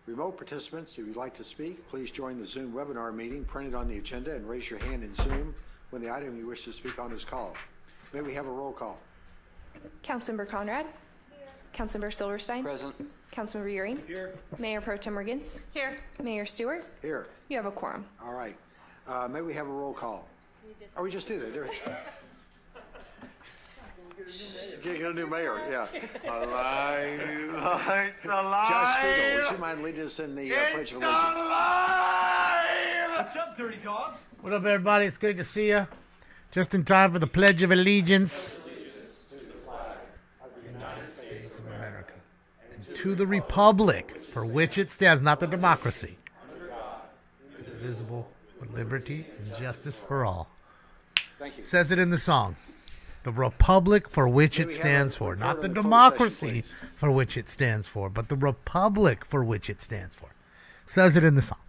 Remote participants, if you'd like to speak, please join the Zoom webinar meeting printed on the agenda and raise your hand in Zoom when the item you wish to speak on is called. May we have a roll call? Councilmember Conrad. Here. Councilmember Silverstein. Present. Councilmember Euring. Here. Mayor Pro Tem Riggins. Here. Mayor Stewart. Here. You have a quorum. All right. May we have a roll call? We just did it. Getting a new mayor, yeah. Alive, it's alive. Josh Spiegel, would you mind leading us in the Pledge of Allegiance? What's up, dirty dog? What up, everybody? It's great to see you. Just in time for the Pledge of Allegiance. United States of America. And to the Republic for which it stands, not the democracy. Indivisible, with liberty and justice for all. Thank you. Says it in the song. The republic for which it stands for. Not the democracy for which it stands for, but the republic for which it stands for. Says it in the song.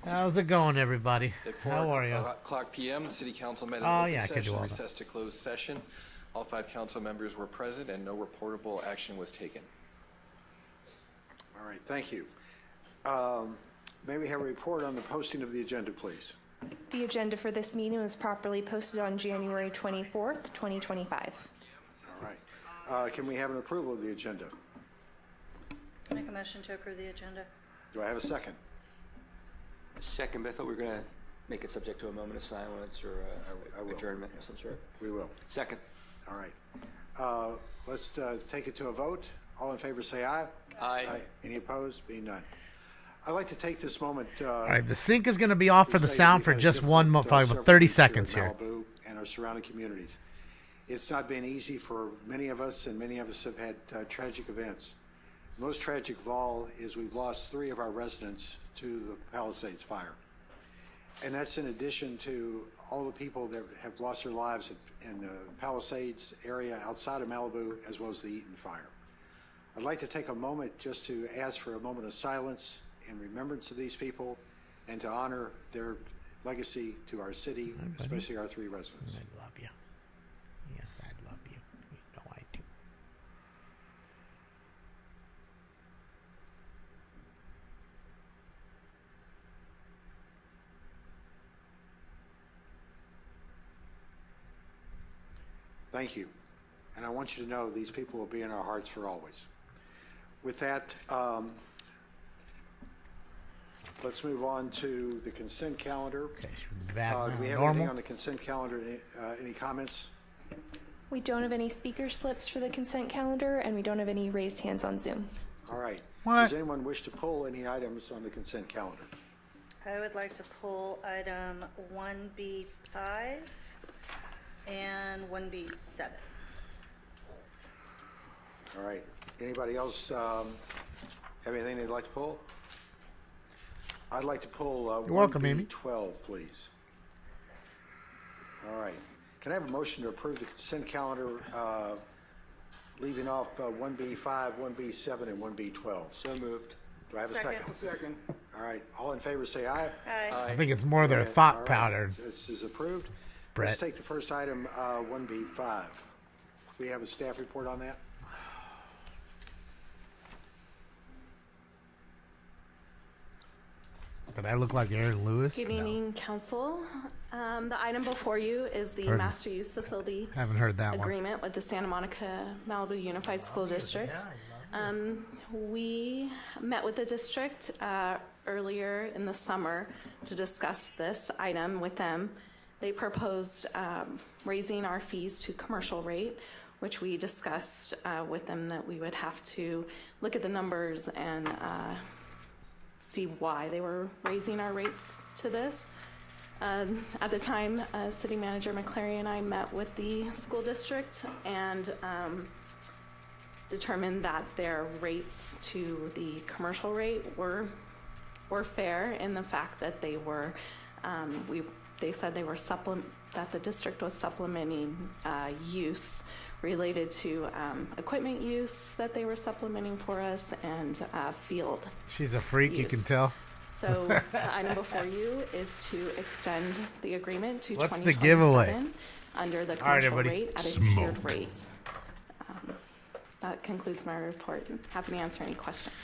How's it going, everybody? How are you? 4:00 p.m. The City Council met in open session, recessed to closed session. All 5 council members were present and no reportable action was taken. All right, thank you. May we have a report on the posting of the agenda, please? The agenda for this meeting was properly posted on January 24th, 2025. All right. Can we have an approval of the agenda? Make a motion to approve the agenda. Do I have a second? Second, but I thought we were going to make it subject to a moment of silence or adjournment of some sort. We will. Second. All right. Let's take it to a vote. All in favor say aye. Aye. Any opposed? Being none. I'd like to take this moment. All right, the sync is going to be off for the sound for just probably 30 seconds here. Malibu and our surrounding communities. It's not been easy for many of us, and many of us have had tragic events. Most tragic of all is we've lost 3 of our residents to the Palisades fire. And that's in addition to all the people that have lost their lives in the Palisades area outside of Malibu, as well as the Eaton fire. I'd like to take a moment just to ask for a moment of silence in remembrance of these people and to honor their legacy to our city, especially our 3 residents. I love you. Yes, I love you. You know I do. Thank you. And I want you to know these people will be in our hearts for always. With that, let's move on to the consent calendar. Okay, Do we have anything on the consent calendar? Any comments? We don't have any speaker slips for the consent calendar, and we don't have any raised hands on Zoom. All right. What? Does anyone wish to pull any items on the consent calendar? I would like to pull item 1B5 and 1B7. All right. Anybody else have anything they'd like to pull? I'd like to pull You're welcome, Amy. 12, please. All right. Can I have a motion to approve the consent calendar, leaving off 1B5, 1B7, and 1B12? So moved. Do I have a second? Second. All right. All in favor say aye. Aye. I think it's more their thought powder. This is approved. Brett. Let's take the first item, 1B5. We have a staff report on that? Did I look like Aaron Lewis? Good evening, Council. The item before you is the Master Use Facility Haven't heard that Agreement with the Santa Monica Malibu Unified School District. We met with the district earlier in the summer to discuss this item with them. They proposed raising our fees to commercial rate, which we discussed with them that we would have to look at the numbers and see why they were raising our rates to this. At the time, City Manager McClary and I met with the school district and determined that their rates to the commercial rate were fair in the fact that they were, they said they were that the district was supplementing use related to equipment use that they were supplementing for us and field. She's a freak, use. you can tell. So the item before you is to extend the agreement to What's 2027 the giveaway? under the All right, commercial everybody. rate at a tiered rate. That concludes my report. Happy to answer any questions.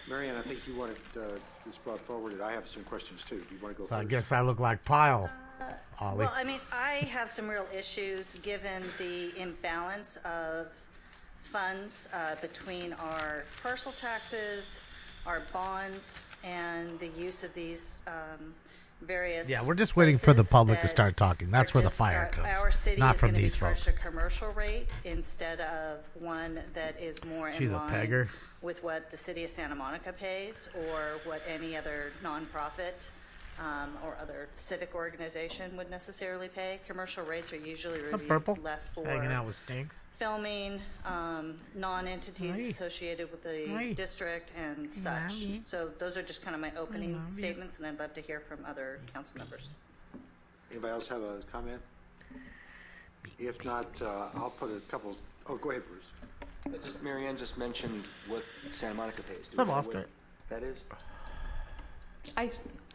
Marianne, I think you wanted this brought forward, and I have some questions too. Do you want to go So first? I guess I look like Pyle. Ollie. Well, I mean, I have some real issues given the imbalance of funds between our parcel taxes, our bonds, and the use of these various. Yeah, we're just waiting for the public to that start talking. That's where the just fire comes. Our city not is from gonna these be charged folks. a commercial rate instead of one that is more in She's a line pegger. with what the city of Santa Monica pays or what any other nonprofit or other civic organization would necessarily pay. Commercial rates are usually Purple? left for Hanging out with Stinks. filming, non-entities Hi. associated with the Hi. district and Love such. you. So those are just kind of my opening love you. statements, and I'd love to hear from other council members. Anybody else have a comment? If not, I'll put a couple. Oh, go ahead, Bruce. Just Marianne just mentioned what Santa Monica pays. Do Some we know Oscar. what that is?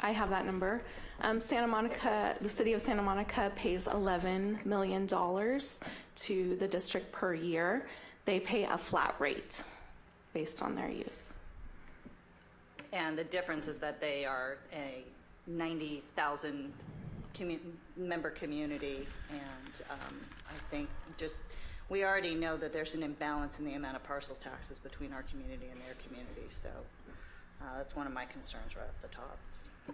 I have that number. Santa Monica, the city of Santa Monica pays $11 million to the district per year. They pay a flat rate based on their use. And the difference is that they are a 90,000 member community, and I think just we already know that there's an imbalance in the amount of parcels taxes between our community and their community. So that's one of my concerns right off the top.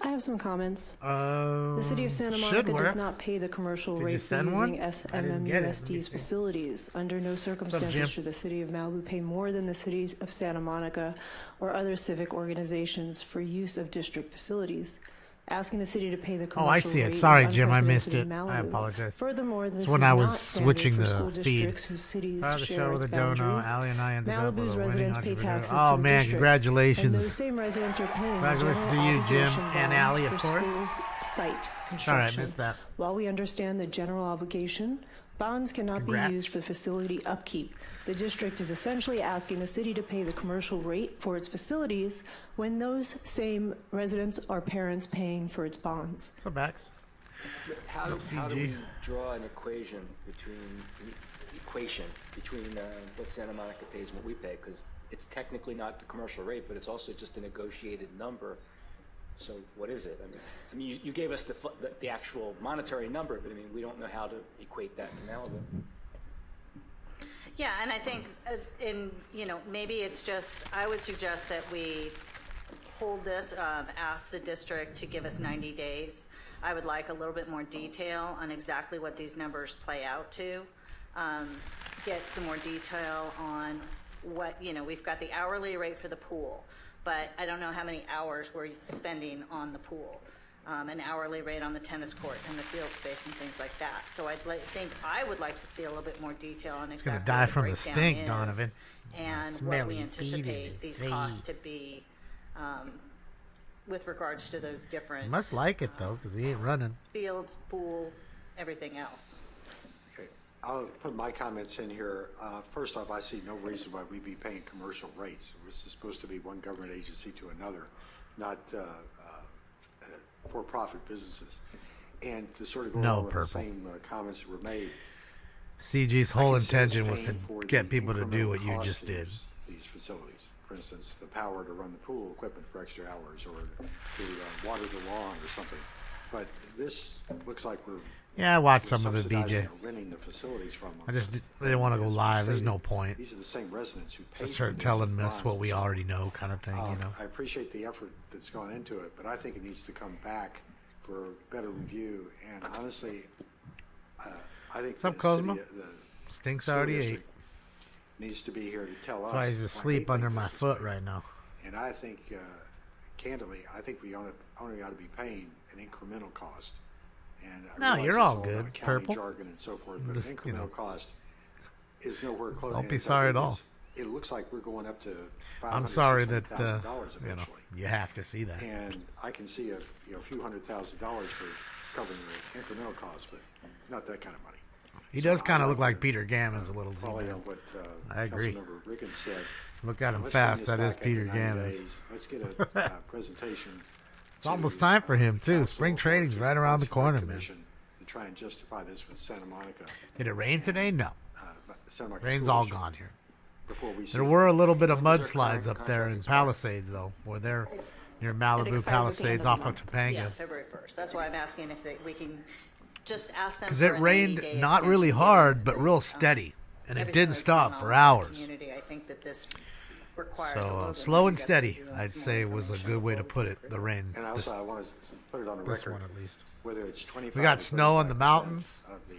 I have some comments. The city of Santa Monica does not pay the commercial rate for using SMMUSD's facilities. Under no circumstances should the city of Malibu pay more than the city of Santa Monica or other civic organizations for use of district facilities. Asking the city to pay the commercial rate is Sorry, Jim, I missed unprecedented it. in Malibu. I apologize. Furthermore, this It's when is I was not standard switching for the school feed. districts whose cities The share show its with the dono. boundaries. Allie and I ended up with Malibu's a winning residents pay entrepreneur. taxes Oh to the man, district, congratulations! and those same residents are paying Congratulations general to you, Jim, obligation and bonds Allie, of for course. schools' site construction. Sorry, I missed that. While we understand the general obligation, bonds cannot Congrats. be used for facility upkeep. The district is essentially asking the city to pay the commercial rate for its facilities when those same residents are parents paying for its bonds. So Bax. How do we draw an equation between what Santa Monica pays and what we pay? Because it's technically not the commercial rate, but it's also just a negotiated number. So what is it? I mean, you gave us the actual monetary number, but I mean, we don't know how to equate that to Malibu. Yeah, and I think maybe it's just, I would suggest that we hold this, ask the district to give us 90 days. I would like a little bit more detail on exactly what these numbers play out to. Get some more detail on what, we've got the hourly rate for the pool, but I don't know how many hours we're spending on the pool. An hourly rate on the tennis court and the field space and things like that. So I would like to see a little bit more detail on exactly gonna die what the from the breakdown stink, is Donovan. and what Smelly we anticipate feet these and costs to be with regards to those different Must like it though, because he ain't running. fields, pool, everything else. Okay, I'll put my comments in here. First off, I see no reason why we'd be paying commercial rates. This is supposed to be one government agency to another, not for-profit businesses. And to sort of go along with the same comments that were made, CG's whole I can see us intention was to paying for get the people to do incremental what you cost just to did. use these facilities. For instance, the power to run the pool, equipment for extra hours, or to water the lawn or something. But this looks like we're Yeah, I watched we're some of it, subsidizing BJ. or renting the facilities from them. I just didn't want to go As we live. There's stated, no point. These are the same residents who pay Just for start this telling in us bonds what and we so on. already know, kind of thing, you know. I appreciate the effort that's gone into it, but I think it needs to come back for better review. And honestly, I think What's up, the Cosmo? city, the Stinks school already ate. district needs to be here to tell us. That's why he's why asleep they under think my this is foot fair. right now. And I think, candidly, I think we only ought to be paying an incremental cost. And I No, realize you're it's all about good, accounting Purple. jargon and so forth, but Just, an you know. incremental cost is nowhere close. Don't and be as I sorry read at all. this, It looks like we're going up to I'm sorry that $500,000 you know eventually. you have to see that. And I can see a few $100,000 for covering the incremental cost, but not that kind of money. He So does I'd kind of like look like to, Peter Gammons a little. Follow Z-Man. on what I agree. Councilmember Riggins said. Look at him Let's bring fast. this That is back Peter after 90 Gammons. days. Let's get a presentation. It's almost time for him too. Spring training's right around the corner, man. To try and justify this with Santa Monica. Did it rain today? No. Santa Monica Rain's School all District. gone here. before we see. There were a little bit of mudslides up there in Palisades, though, where they're near Malibu Palisades off of Topanga. Yeah, February 1st. That's why I'm asking if we can just ask them. Because it rained not really hard, but real steady, and it didn't stop for hours. I think that this requires a little bit slow more and steady, I'd say, was a good way to put it. The rain. And also, I want to put it on the record. This one at least. Whether it's 25. We got snow on the mountains,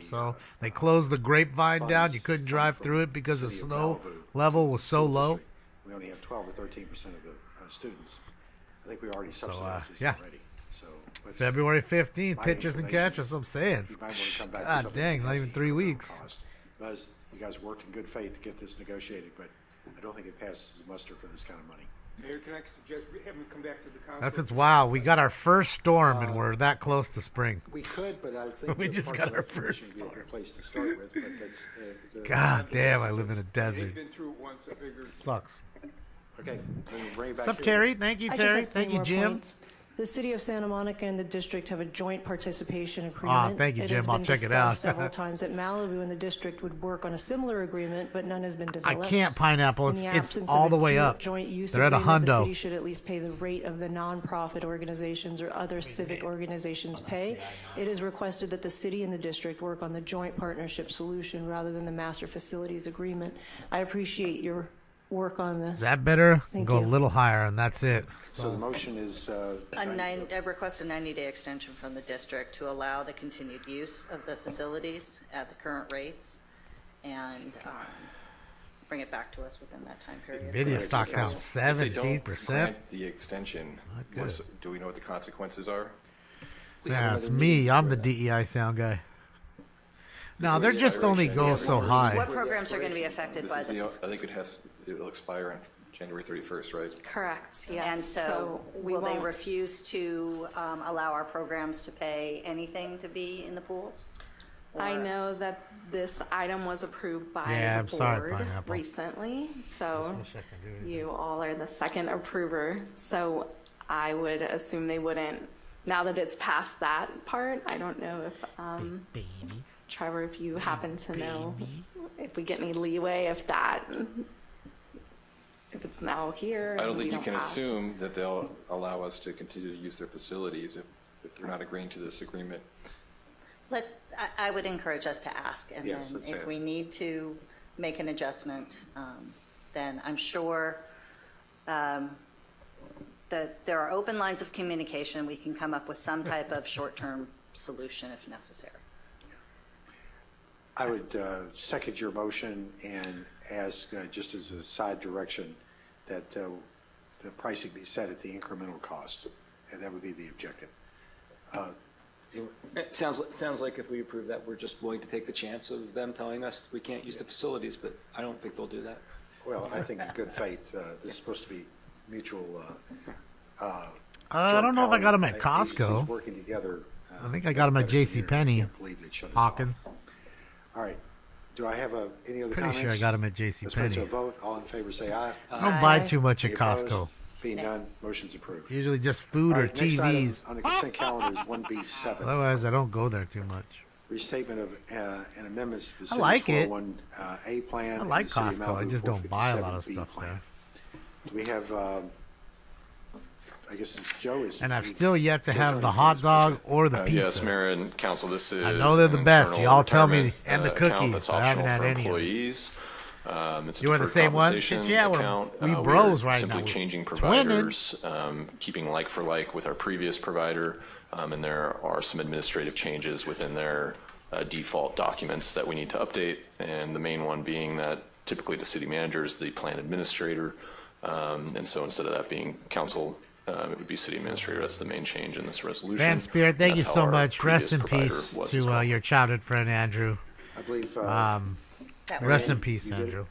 so they closed the grapevine down. You couldn't drive through it because the snow level was so low. We only have 12 or 13% of the students. I think we already subsidized this already. So February 15th, pitchers and catchers. I'm saying. You might want to come back to God something dang, that not has even a 3 incremental weeks. cost. Because you guys worked in good faith to get this negotiated, but I don't think it passes muster for this kind of money. Mayor, can I suggest we have him come back to the council? That's it's wow. We got our first storm, and we're that close to spring. We could, but I think We just got our first would be a good place to start with. But that's, God damn, I live in a desert. They've been through it once. I figured. Sucks. Okay, then we'll bring it back. What's up, here. Terry? Thank you, I just Terry. have Thank three you, more Jim. points. The city of Santa Monica and the district have a joint participation agreement. Thank you, It Jim. has I'll been check it out. discussed several times that Malibu and the district would work on a similar agreement, but none has been I developed. can't Pineapple. In the It's absence all of the a way up. Joint use They're at a agreement, the hundo. city should at least pay the rate of the nonprofit organizations or other civic organizations pay. It is requested that the city and the district work on the joint partnership solution rather than the master facilities agreement. I appreciate your work on this. Is that better? Thank Go you. a little higher, and that's it. So the motion is. I request a 90-day extension from the district to allow the continued use of the facilities at the current rates and bring it back to us within that time period. Nvidia stock down If they don't 17%. grant the extension, good. do we know what the consequences are? Yeah, it's me. I'm the DEI sound guy. No, they're just only go so high. What programs are going to be affected by This is this? I think it'll expire on January 31st, right? Correct, yes. And so we will they won't- refuse to allow our programs to pay anything to be in the pools? I Or- know that this item was approved by Yeah, the I'm sorry, board Pineapple. recently, so Just wish I could do anything. you all are the second approver. So I would assume they wouldn't, now that it's past that part, I don't know if, Baby. Trevor, if you happen to know if we get any leeway, if it's now here. I don't and think we you can pass. assume that they'll allow us to continue to use their facilities if they're not agreeing to this agreement. I would encourage us to ask, and Yes, then let's if ask. we need to make an adjustment, then I'm sure that there are open lines of communication. We can come up with some type of short-term solution if necessary. I would second your motion and ask, just as a side direction, that the pricing be set at the incremental cost, and that would be the objective. It sounds like if we approve that, we're just willing to take the chance of them telling us we can't use the facilities, but I don't think they'll do that. Well, I think in good faith, this is supposed to be mutual. I don't know if I got them at agencies Costco. working together. I think I got 'em at better J.C. together. Penney. I can't believe they shut us off. Hawkins. All right. Do I have any other Pretty comments? sure I got them at J.C. Let's put it to a Penney. vote. All in favor, say aye. I don't buy too much at Any opposed? Costco. Being none, motion's approved. Usually just food All or right, next item TVs. on the consent calendar is 1B7. Otherwise, I don't go there too much. Restatement of and amendments to the I city's like it. 401A plan. I and like the City of Costco. I Malibu just don't buy a lot of 457B stuff plan. there. Do we have, I guess since Joe is. And I've still yet to Joe's have already the seen hot this dog or the pizza. Yes, Mayor and Council, this is I know they're the an best. internal Y'all tell me, retirement, and the account cookies. that's I haven't optional had for any of them. employees. It's a You are the deferred same ones? compensation Yeah, account. we We're bros right simply now. changing Twinning. providers, keeping like for like with our previous provider, and there are some administrative changes within their default documents that we need to update, and the main one being that typically the city manager is the plan administrator, and so instead of that being council, it would be city administrator. That's the main change in this resolution. Van Spirit, thank you That's so how our much. Rest previous in provider peace was to as well. your childhood friend, Andrew. I believe. Rest in peace, Andrew.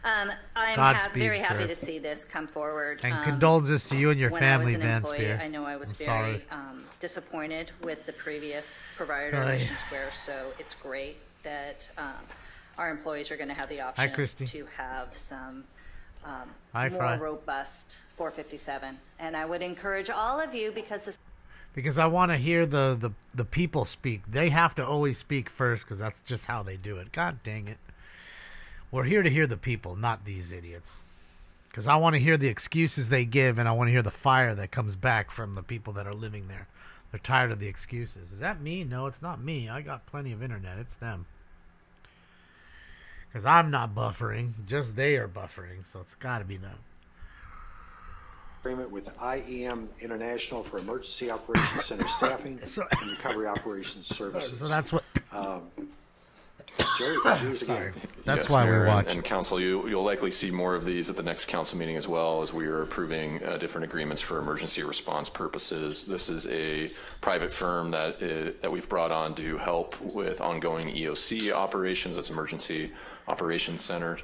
I'm Godspeed, very happy sir. to see this come forward. And condolences to you and your when family, I was an Van employee, Spear. I know I was I'm very sorry. disappointed with the previous provider, Right. Mission Square, so it's great that our employees are going to have the option Christy. to have some Hi, more Fry. robust 457. And I would encourage all of you, because this Because I want to hear the people speak. They have to always speak first because that's just how they do it. God dang it. We're here to hear the people, not these idiots. Because I want to hear the excuses they give, and I want to hear the fire that comes back from the people that are living there. They're tired of the excuses. Is that me? No, it's not me. I got plenty of internet. It's them. Because I'm not buffering. Just they are buffering, so it's got to be them. Agreement with IEM International for Emergency Operations Center staffing and recovery operations services. So that's what... Jerry, again. That's yes, why Mayor, we watch. And Council, you'll likely see more of these at the next Council meeting as well, as we are approving different agreements for emergency response purposes. This is a private firm that we've brought on to help with ongoing EOC operations. That's Emergency Operations Center,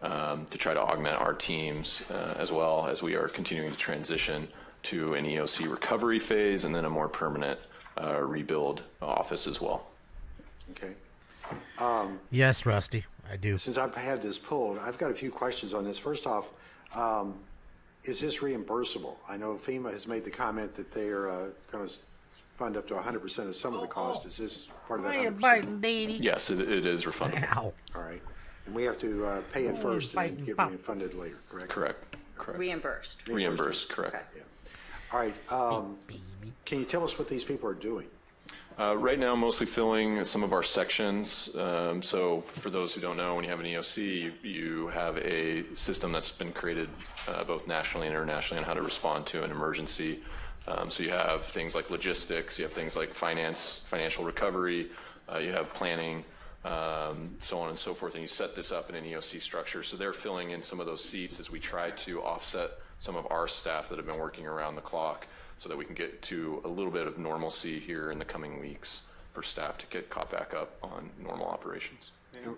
to try to augment our teams as well as we are continuing to transition to an EOC recovery phase and then a more permanent rebuild office as well. Okay. Yes, Rusty, I do. Since I've had this pulled, I've got a few questions on this. First off, is this reimbursable? I know FEMA has made the comment that they are going to fund up to 100% of some of the cost. Is this part of that 100%? Yes, it is refundable. Ow. All right. And we have to pay it first and get funded later, correct? Correct. Reimbursed. Correct. Okay. Yeah. All right. Can you tell us what these people are doing? Right now, mostly filling some of our sections. So for those who don't know, when you have an EOC, you have a system that's been created both nationally and internationally on how to respond to an emergency. So you have things like logistics, you have things like financial recovery, you have planning, so on and so forth, and you set this up in an EOC structure. So they're filling in some of those seats as we try to offset some of our staff that have been working around the clock, so that we can get to a little bit of normalcy here in the coming weeks for staff to get caught back up on normal operations. And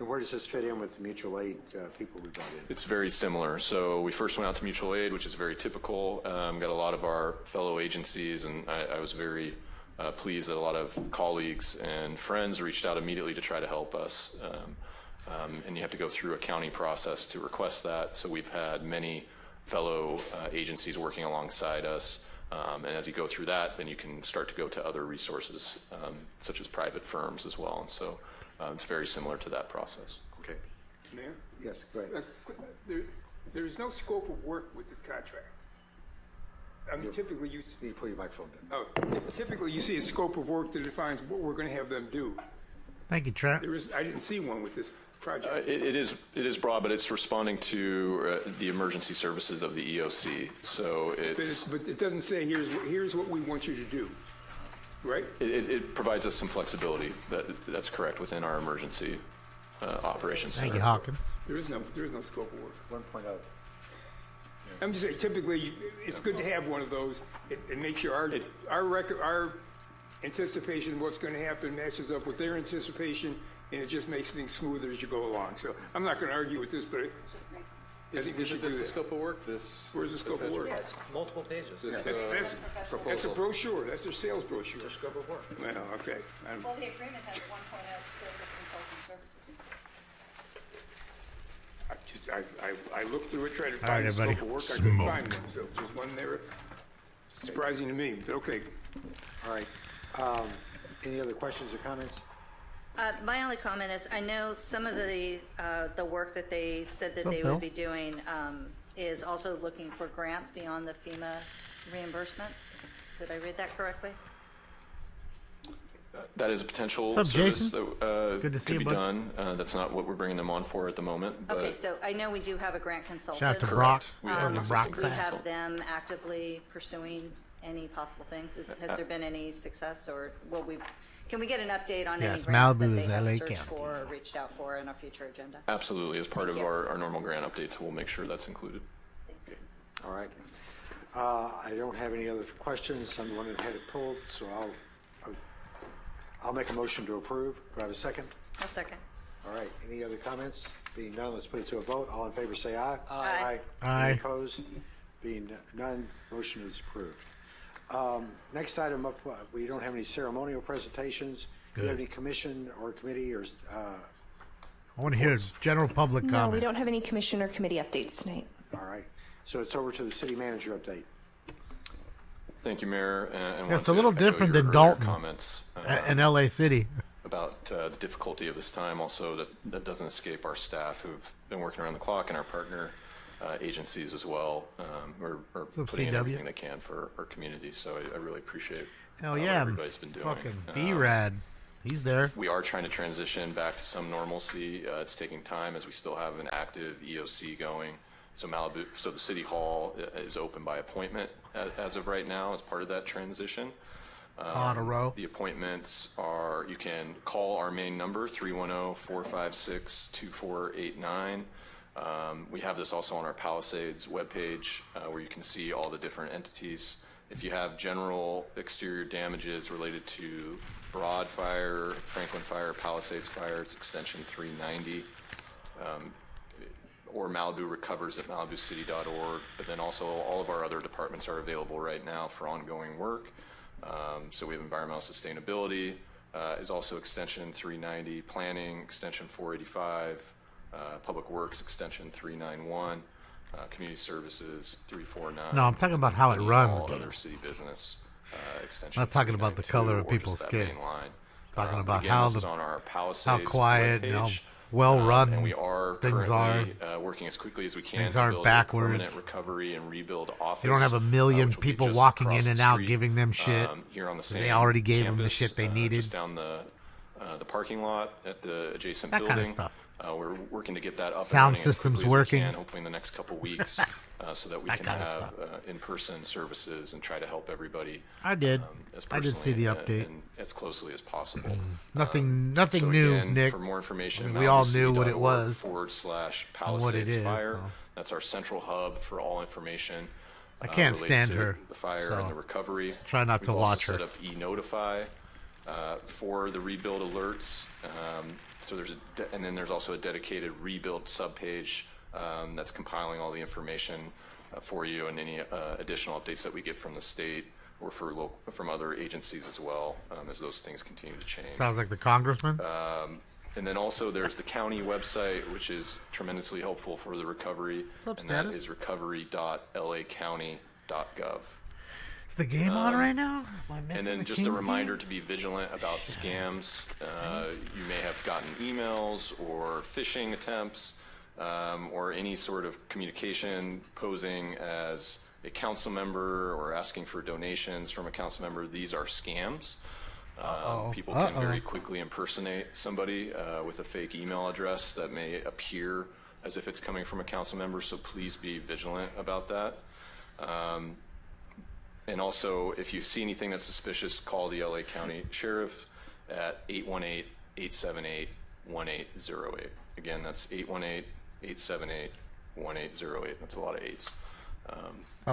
where does this fit in with the mutual aid people we brought in? It's very similar. So we first went out to mutual aid, which is very typical. Got a lot of our fellow agencies, and I was very pleased that a lot of colleagues and friends reached out immediately to try to help us. And you have to go through a county process to request that. So we've had many fellow agencies working alongside us. And as you go through that, then you can start to go to other resources, such as private firms as well. And so it's very similar to that process. Okay. Mayor? Yes, go ahead. There is no scope of work with this contract. I mean, typically you put your microphone down. Typically you see a scope of work that defines what we're going to have them do. Thank you, Trent. I didn't see one with this project. It is broad, but it's responding to the emergency services of the EOC. So but it doesn't say here's what we want you to do, right? It provides us some flexibility. That's correct within our emergency operations. Thank you, Hawkins. There is no scope of work. 1.0. I'm just saying, typically it's good to have one of those. It makes sure our anticipation of what's going to happen matches up with their anticipation, and it just makes things smoother as you go along. So I'm not going to argue with this, but I think we should do the this. scope of work? Where's the scope of work? Yeah, it's multiple pages. That's a brochure. That's their sales brochure. It's their scope of work. Well, okay. Well, the agreement has 1.0 scope of consulting services. I looked through it, tried to find the scope of work. I couldn't find them, so there's one there. Surprising to me, but okay. All right. Any other questions or comments? My only comment is I know some of the work that they said that they would be doing is also looking for grants beyond the FEMA reimbursement. Did I read that correctly? That is a potential What's up, service Jason? that Good to see could you, be bud. done. That's not what we're bringing them on for at the moment. But Okay, so I know we do have a grant consultant. Shout out to Brock. We have an Brock existing Do we side. have them actively pursuing any possible things? Has there been any success, or can we get an update on any Yes, grants Malibu that is they have LA searched County. for or reached out for in a future agenda? absolutely, as part of Thank you. our normal grant updates, we'll make sure that's included. All right. I don't have any other questions. I'm the one that had it pulled, so I'll make a motion to approve. Do I have a second? A second. All right. Any other comments? Being none, let's put it to a vote. All in favor, say aye. Aye. Aye. Any opposed? Being none, motion is approved. Next item up, we don't have any ceremonial presentations. Do you have any commission or committee or? I want to hear general public No, comment. we don't have any commission or committee updates tonight. All right. So it's over to the city manager update. Thank you, Mayor. And Yeah, once it's a little again, echo different your than earlier Dalton comments in LA City. about the difficulty of this time. Also, that doesn't escape our staff who've been working around the clock, and our partner agencies as well, are putting in everything they can for our community. So I really appreciate what everybody's been doing. Fucking B-Rad. He's there. We are trying to transition back to some normalcy. It's taking time as we still have an active EOC going. So the City Hall is open by appointment as of right now as part of that transition. On a row. The appointments are, you can call our main number, 310-456-2489. We have this also on our Palisades webpage where you can see all the different entities. If you have general exterior damages related to Broad Fire, Franklin Fire, Palisades Fire, it's extension 390. Or Malibu Recovers at malibucity.org. But then also all of our other departments are available right now for ongoing work. So we have environmental sustainability is also extension 390, planning extension 485, public works extension 391, community services 349. No, I'm talking about how it runs. All other city business extension. I'm not talking about the color of people's skin. Talking about again, this is on our Palisades quiet, webpage. Well run. And we are currently working as quickly as we can to build a permanent recovery and rebuild office. You don't have a million people walking in and out giving them shit. Here on the same they already gave campus, them the shit they needed. Just down the parking lot at the adjacent that building. Kind of stuff. We're working to get that up Sound and running system's as quickly working. as we can, hopefully in the next couple weeks, so that we can have in-person services and try to help everybody. I did. I did see the update. And as closely as possible. Nothing so new, again, Nick. For more information, we all knew what it was. /Palisades Fire. So. That's our central hub for all information. I can't stand her. The fire and the recovery. Try not to watch her. We've also set up e-Notify for the rebuild alerts. So and then there's also a dedicated rebuild subpage that's compiling all the information for you and any additional updates that we get from the state or from other agencies as well as those things continue to change. Sounds like the congressman. And then also there's the county website, which is tremendously helpful for the recovery, and that is recovery.lacounty.gov. Is the game on right now? And then just a reminder to be vigilant about scams. You may have gotten emails or phishing attempts or any sort of communication posing as a council member or asking for donations from a council member. These are scams. People can very quickly impersonate somebody with a fake email address that may appear as if it's coming from a council member, so please be vigilant about that. And also, if you see anything that's suspicious, call the LA County Sheriff at 818-878-1808. Again, that's 818-878-1808. That's a lot of eights.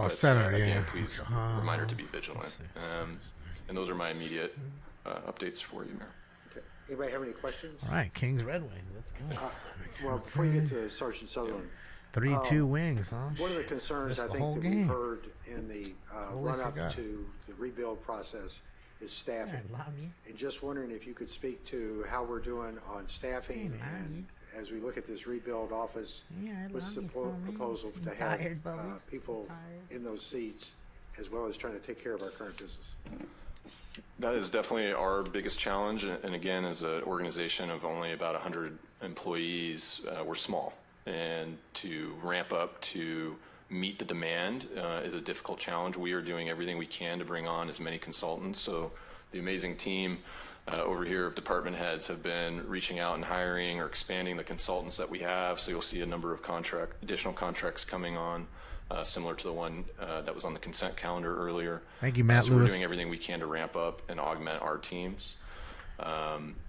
Senator, again, please, reminder to be vigilant. And those are my immediate updates for you, Mayor. Okay. Anybody have any questions? All right, Kings Red Wings. Let's go. Well, before you get to Sergeant Sutherland. 3-2 wings, huh? One of the concerns I think that we've heard in the run-up to the rebuild process is staffing. And just wondering if you could speak to how we're doing on staffing and as we look at this rebuild office, what's the proposal to have people in those seats as well as trying to take care of our current business? That is definitely our biggest challenge. And again, as an organization of only about 100 employees, we're small. And to ramp up to meet the demand is a difficult challenge. We are doing everything we can to bring on as many consultants. So the amazing team over here of department heads have been reaching out and hiring or expanding the consultants that we have. So you'll see a number of additional contracts coming on, similar to the one that was on the consent calendar earlier. Thank you, Matt so Lewis. We're doing everything we can to ramp up and augment our teams.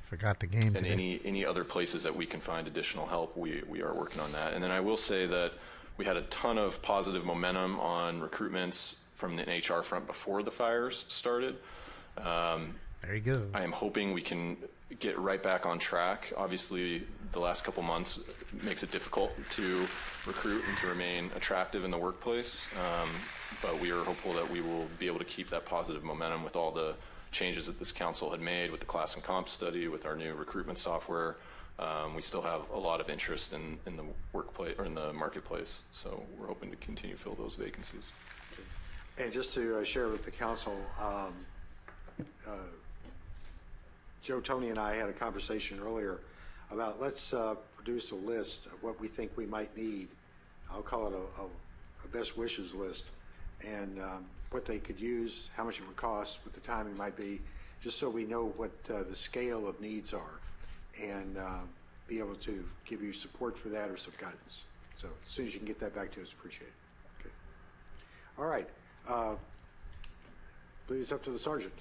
Forgot the game and today. any other places that we can find additional help, we are working on that. And then I will say that we had a ton of positive momentum on recruitments from the HR front before the fires started. Very good. I am hoping we can get right back on track. Obviously, the last couple months makes it difficult to recruit and to remain attractive in the workplace. But we are hopeful that we will be able to keep that positive momentum with all the changes that this council had made with the class and comp study, with our new recruitment software. We still have a lot of interest in the workplace or in the marketplace, so we're hoping to continue to fill those vacancies. And just to share with the council, Joe, Tony, and I had a conversation earlier about let's produce a list of what we think we might need. I'll call it a best wishes list, and what they could use, how much it would cost, what the timing might be, just so we know what the scale of needs are, and be able to give you support for that or some guidance. So as soon as you can get that back to us, appreciate it. Okay. All right. I believe it's up to the sergeant.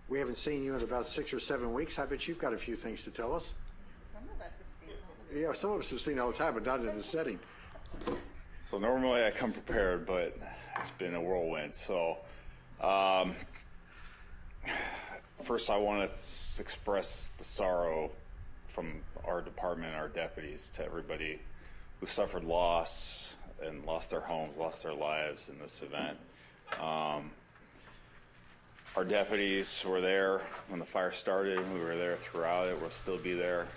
We haven't seen you in about 6 or 7 weeks. I bet you've got a few things to tell us. Some of us have seen it. Yeah, some of us have seen it all the time, but not in this setting. So normally I come prepared, but it's been a whirlwind. So first I want to express the sorrow from our department, our deputies, to everybody who suffered loss and lost their homes, lost their lives in this event. Our deputies were there when the fire started. We were there throughout it. We'll still be there.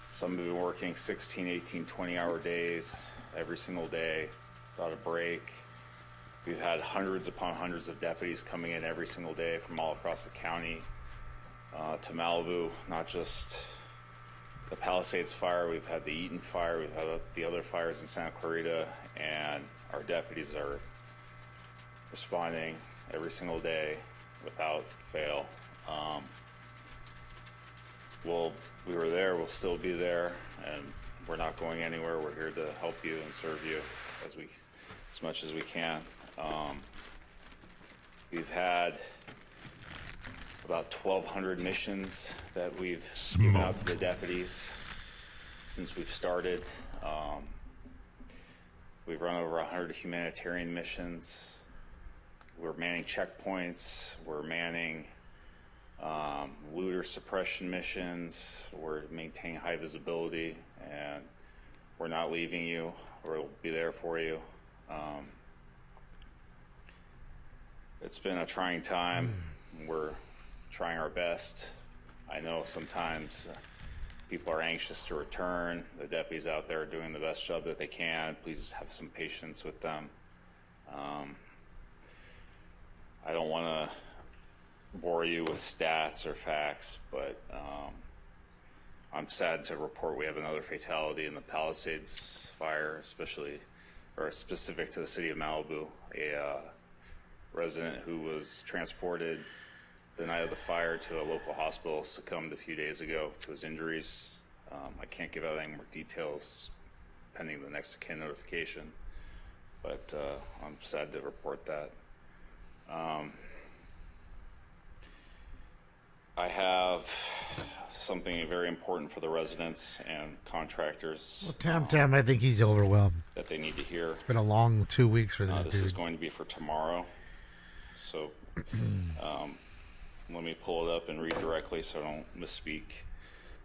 Some have been working 16, 18, 20-hour days every single day without a break. We've had hundreds upon hundreds of deputies coming in every single day from all across the county to Malibu, not just the Palisades fire. We've had the Eaton fire. We've had the other fires in Santa Clarita, and our deputies are responding every single day without fail. We were there, we'll still be there, and we're not going anywhere. We're here to help you and serve you as much as we can. We've had about 1,200 missions that we've given out to the deputies since we've started. We've run over 100 humanitarian missions. We're manning checkpoints. We're manning looter suppression missions. We're maintaining high visibility, and we're not leaving you. We'll be there for you. It's been a trying time. We're trying our best. I know sometimes people are anxious to return. The deputies out there are doing the best job that they can. Please have some patience with them. I don't want to bore you with stats or facts, but I'm sad to report we have another fatality in the Palisades fire, specific to the city of Malibu. A resident who was transported the night of the fire to a local hospital succumbed a few days ago to his injuries. I can't give out any more details pending the next of kin notification, but I'm sad to report that. I have something very important for the residents and contractors. Well, Tam, I think he's overwhelmed. That they need to hear. It's been a long 2 weeks for this dude. This is going to be for tomorrow. So let me pull it up and read directly so I don't misspeak.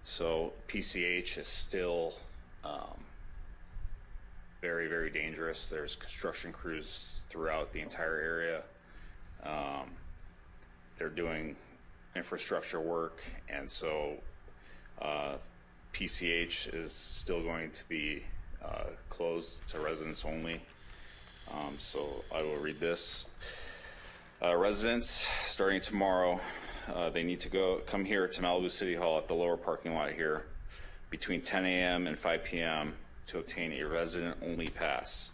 So PCH is still very, very dangerous. There's construction crews throughout the entire area. They're doing infrastructure work, and so PCH is still going to be closed to residents only. So I will read this. Residents, starting tomorrow, they need to come here to Malibu City Hall at the lower parking lot here between 10 a.m. and 5 p.m. to obtain a resident-only pass.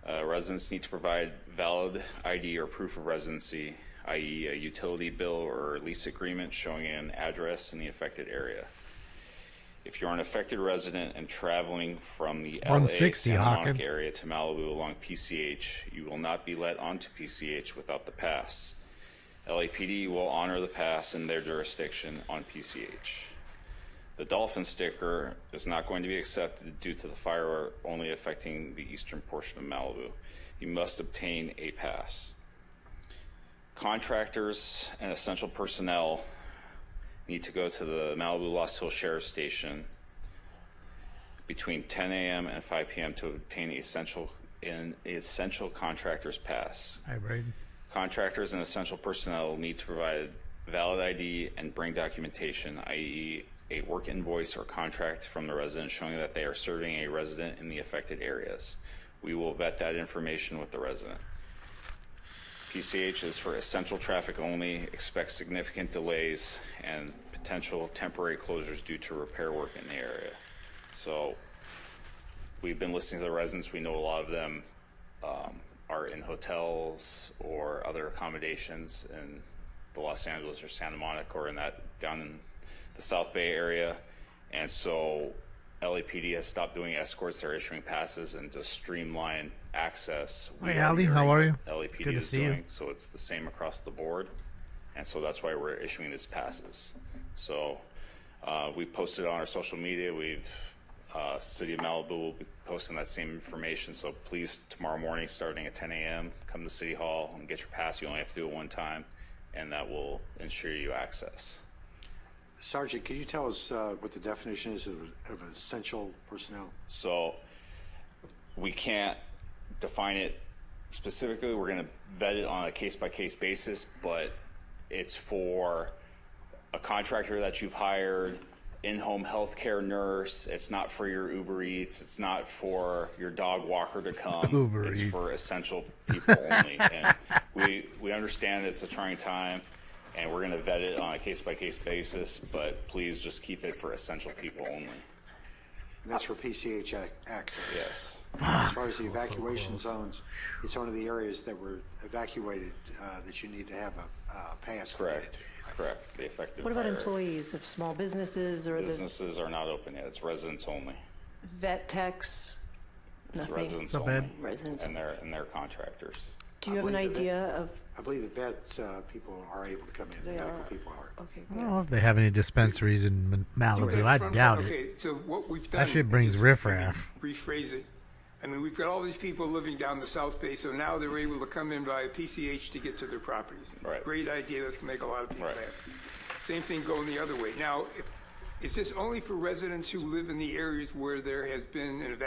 Residents need to provide valid ID or proof of residency, i.e. a utility bill or lease agreement showing an address in the affected area. If you're an affected resident and traveling from the LA Santa Monica area to Malibu along PCH, you will not be let onto PCH without the pass. LAPD will honor the pass in their jurisdiction on PCH. The dolphin sticker is not going to be accepted due to the fire only affecting the eastern portion of Malibu. You must obtain a pass. Contractors and essential personnel need to go to the Malibu Lost Hill Sheriff Station between 10 a.m. and 5 p.m. to obtain an essential contractor's pass. Hi, Braden. Contractors and essential personnel need to provide valid ID and bring documentation, i.e. a work invoice or contract from the resident showing that they are serving a resident in the affected areas. We will vet that information with the resident. PCH is for essential traffic only. Expect significant delays and potential temporary closures due to repair work in the area. So we've been listening to the residents. We know a lot of them are in hotels or other accommodations in the Los Angeles or Santa Monica or down in the South Bay area. And so LAPD has stopped doing escorts. They're issuing passes and to streamline access. Hey, Ali, how are you? LAPD Good to is see doing, you. so it's the same across the board. And so that's why we're issuing these passes. So we posted on our social media. City of Malibu will be posting that same information. So please, tomorrow morning, starting at 10 a.m., come to City Hall and get your pass. You only have to do it one time, and that will ensure you access. Sergeant, could you tell us what the definition is of essential personnel? So we can't define it specifically. We're going to vet it on a case-by-case basis, but it's for a contractor that you've hired, in-home healthcare nurse. It's not for your Uber Eats. It's not for your dog walker to come. It's for essential people only. And we understand it's a trying time, and we're going to vet it on a case-by-case basis, but please just keep it for essential people only. And that's for PCH access? Yes. As far as the evacuation zones, it's one of the areas that were evacuated that you need to have a pass. Correct. Correct. The affected. What about employees of small businesses or businesses are not open yet. It's residents only. Vet techs? It's Nothing. residents only. Residents. And they're contractors. Do you have an idea of? I believe the vet people are able to come in. The medical people are. Okay. I don't know if they have any dispensaries in Malibu. I doubt it. Okay, so what we've done. That shit brings riffraff. Rephrase it. I mean, we've got all these people living down the South Bay, so now they're able to come in via PCH to get to their properties. Right. Great idea. That's going to make a lot of people Right. happy. Same thing going the other way. Now, is this only for residents who live in the areas where there has been an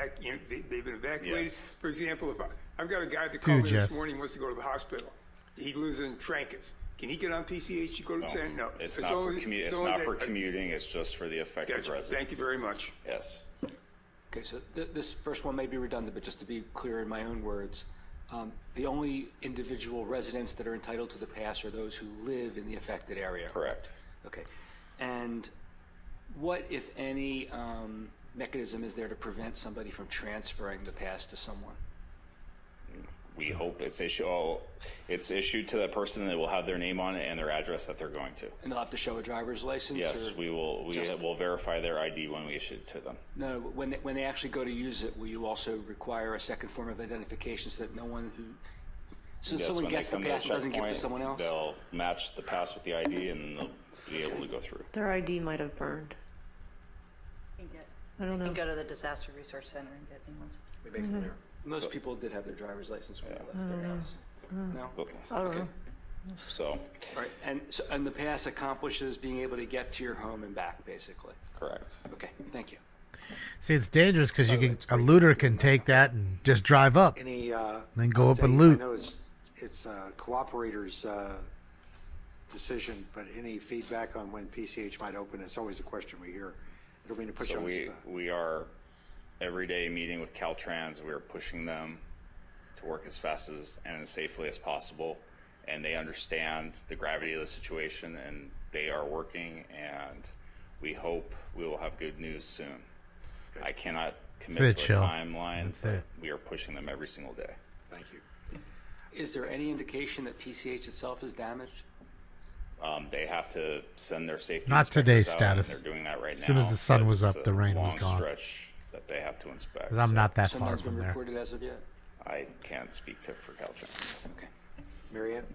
they've been evacuated? Yes. For example, if I've got a guy that called me this Jeff. morning, wants to go to the hospital. He lives in Trancas. Can he get on PCH to go to San? No. It's not for commuting. It's just for the affected residents. Thank you very much. Yes. Okay, so this first one may be redundant, but just to be clear in my own words, the only individual residents that are entitled to the pass are those who live in the affected area. Correct. Okay. And what, if any, mechanism is there to prevent somebody from transferring the pass to someone? We hope it's issued to that person that will have their name on it and their address that they're going to. And they'll have to show a driver's license? Yes, we will verify their ID when we issue it to them. No, when they actually go to use it, will you also require a second form of identification so that no one who... So yes, someone gets the pass and doesn't give it to someone else? They'll match the pass with the ID and they'll be able to go through. Their ID might have burned. I don't know. You can go to the Disaster Research Center and get new ones. They make them there. Most people did have their driver's license when they left their house. No? I don't know. So, All right, and the pass accomplishes being able to get to your home and back, basically. correct. Okay, thank you. See, it's dangerous because a looter can take that and just drive up, Any then go up and update? loot. I know it's cooperator's decision, but any feedback on when PCH might open? It's always a question we hear. It'll mean to put you So on the spot. we are every day meeting with Caltrans. We are pushing them to work as fast and as safely as possible, and they understand the gravity of the situation, and they are working, and we hope we will have good news soon. Okay. I cannot commit to a chill. timeline, That's but it. we are pushing them every single day. Thank you. Is there any indication that PCH itself is damaged? They have to send their safety Not today's inspectors out, and status. they're doing that right now. As soon as the sun but was it's up, the rain was a gone. long stretch that they have to inspect. 'Cause I'm so not that So far none's been from there. reported as of yet? I can't speak to for Caltrans. Okay. Marianne?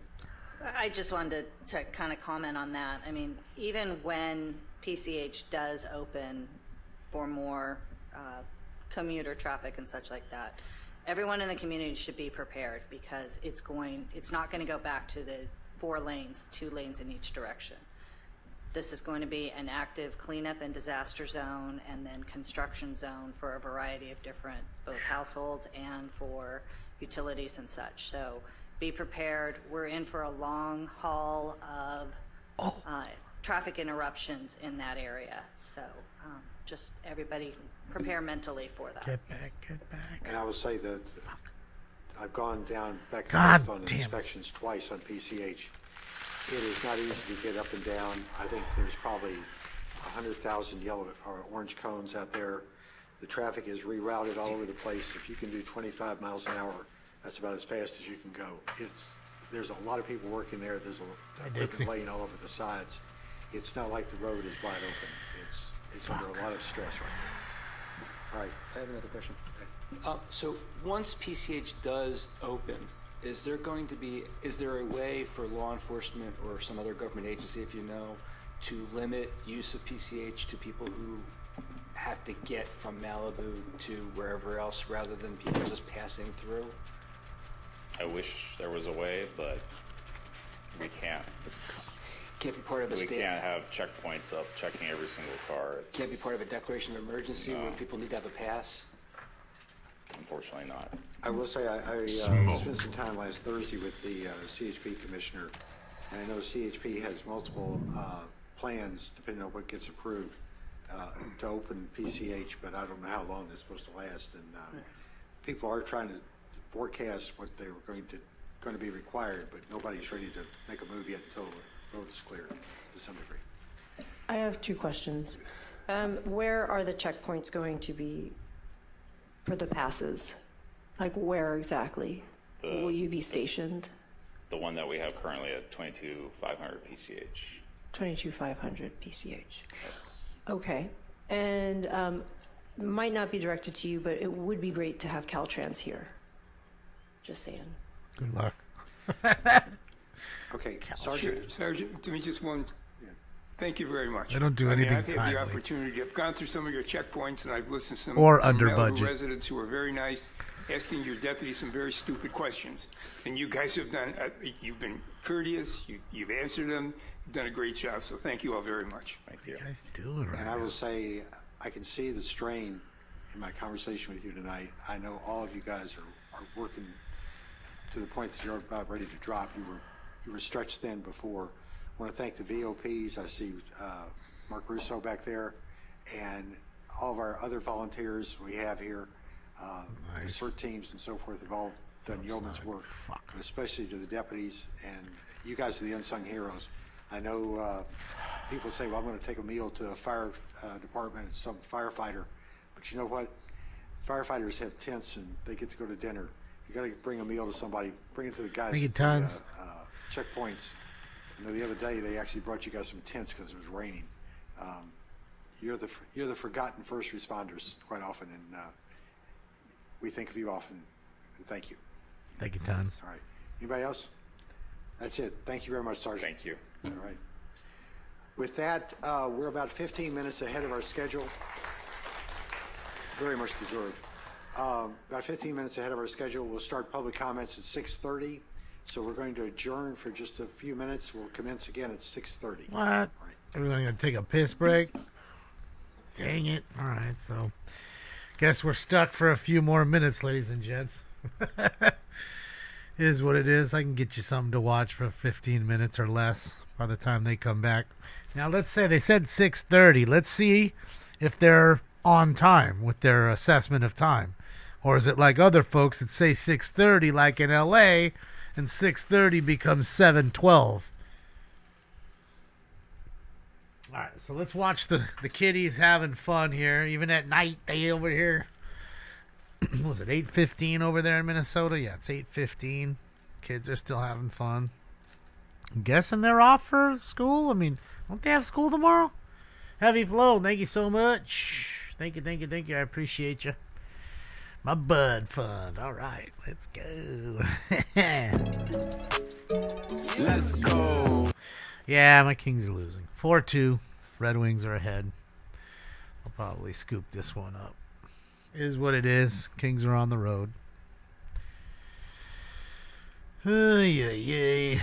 I just wanted to kind of comment on that. I mean, even when PCH does open for more commuter traffic and such like that, everyone in the community should be prepared because it's not going to go back to the 4 lanes, 2 lanes in each direction. This is going to be an active cleanup and disaster zone and then construction zone for a variety of different, both households and for utilities and such. So be prepared. We're in for a long haul of traffic interruptions in that area. So just everybody prepare mentally for that. Get back. And I will say that I've gone down back God and forth on damn it. inspections twice on PCH. It is not easy to get up and down. I think there's probably 100,000 yellow or orange cones out there. The traffic is rerouted all over the place. If you can do 25 miles an hour, that's about as fast as you can go. There's a lot of people working there. There's a crooked lane all over the sides. It's not like the road is wide open. It's under a lot of stress right now. All right. I have another question. So once PCH does open, is there a way for law enforcement or some other government agency, if you know, to limit use of PCH to people who have to get from Malibu to wherever else rather than people just passing through? I wish there was a way, but we can't. Can't be part of a We state. can't have checkpoints up checking every single car. Can't be part of a declaration of emergency where people need to have a pass. Unfortunately not. I will say I spent some time last Thursday with the CHP commissioner, and I know CHP has multiple plans, depending on what gets approved, to open PCH, but I don't know how long it's supposed to last. And people are trying to forecast what they're going to be required, but nobody's ready to make a move yet until the road is clear to some degree. I have two questions. Where are the checkpoints going to be for the passes? Like where exactly will you be stationed? The one that we have currently at 22,500 PCH. 22,500 PCH. Yes. Okay. And might not be directed to you, but it would be great to have Caltrans here. Just saying. Good luck. Okay, Sergeant. Sergeant, to me, just one. Thank you very much. They don't do anything I've had timely. the opportunity. I've gone through some of your checkpoints, and I've listened to some under Malibu budget. residents who are very nice, asking your deputy some very stupid questions. And you guys have done. You've been courteous. You've answered them. You've done a great job. So thank you all very much. Thank you. What are you guys doing right And I now? will say, I can see the strain in my conversation with you tonight. I know all of you guys are working to the point that you're about ready to drop. You were stretched thin before. I want to thank the VOPs. I see Mark Russo back there, and all of our other volunteers we have here, the CERT teams and so forth have all done yeoman's work, especially to the deputies, and you guys are the unsung heroes. I know people say, well, I'm going to take a meal to a fire department, some firefighter, but you know what? Firefighters have tents and they get to go to dinner. You got to bring a meal to somebody, bring it to the guys Thank you, at Tons. the checkpoints. You know, the other day they actually brought you guys some tents because it was raining. You're the forgotten first responders quite often, and we think of you often. And thank you. Thank you, Tons. All right. Anybody else? That's it. Thank you very much, Sergeant. Thank you. All right. With that, we're about 15 minutes ahead of our schedule. Very much deserved. About 15 minutes ahead of our schedule. We'll start public comments at 6:30. So we're going to adjourn for just a few minutes. We'll commence again at 6:30. What? Right. Everyone gonna take a piss break? Dang it. All right, so guess we're stuck for a few more minutes, ladies and gents. Is what it is. I can get you something to watch for 15 minutes or less by the time they come back. Now, let's say they said 6:30. Let's see if they're on time with their assessment of time. Or is it like other folks that say 6:30 like in LA and 6:30 becomes 7:12? All right, so let's watch the kiddies having fun here. Even at night, they over here. What was it 8:15 over there in Minnesota? Yeah, it's 8:15. Kids are still having fun. I'm guessing they're off for school. I mean, don't they have school tomorrow? Heavy Flow, thank you so much. Thank you. I appreciate you. My Bud Fund. All right, let's go. Let's go. Yeah, my Kings are losing. 4-2. Red Wings are ahead. I'll probably scoop this one up. Is what it is. Kings are on the road. Yay.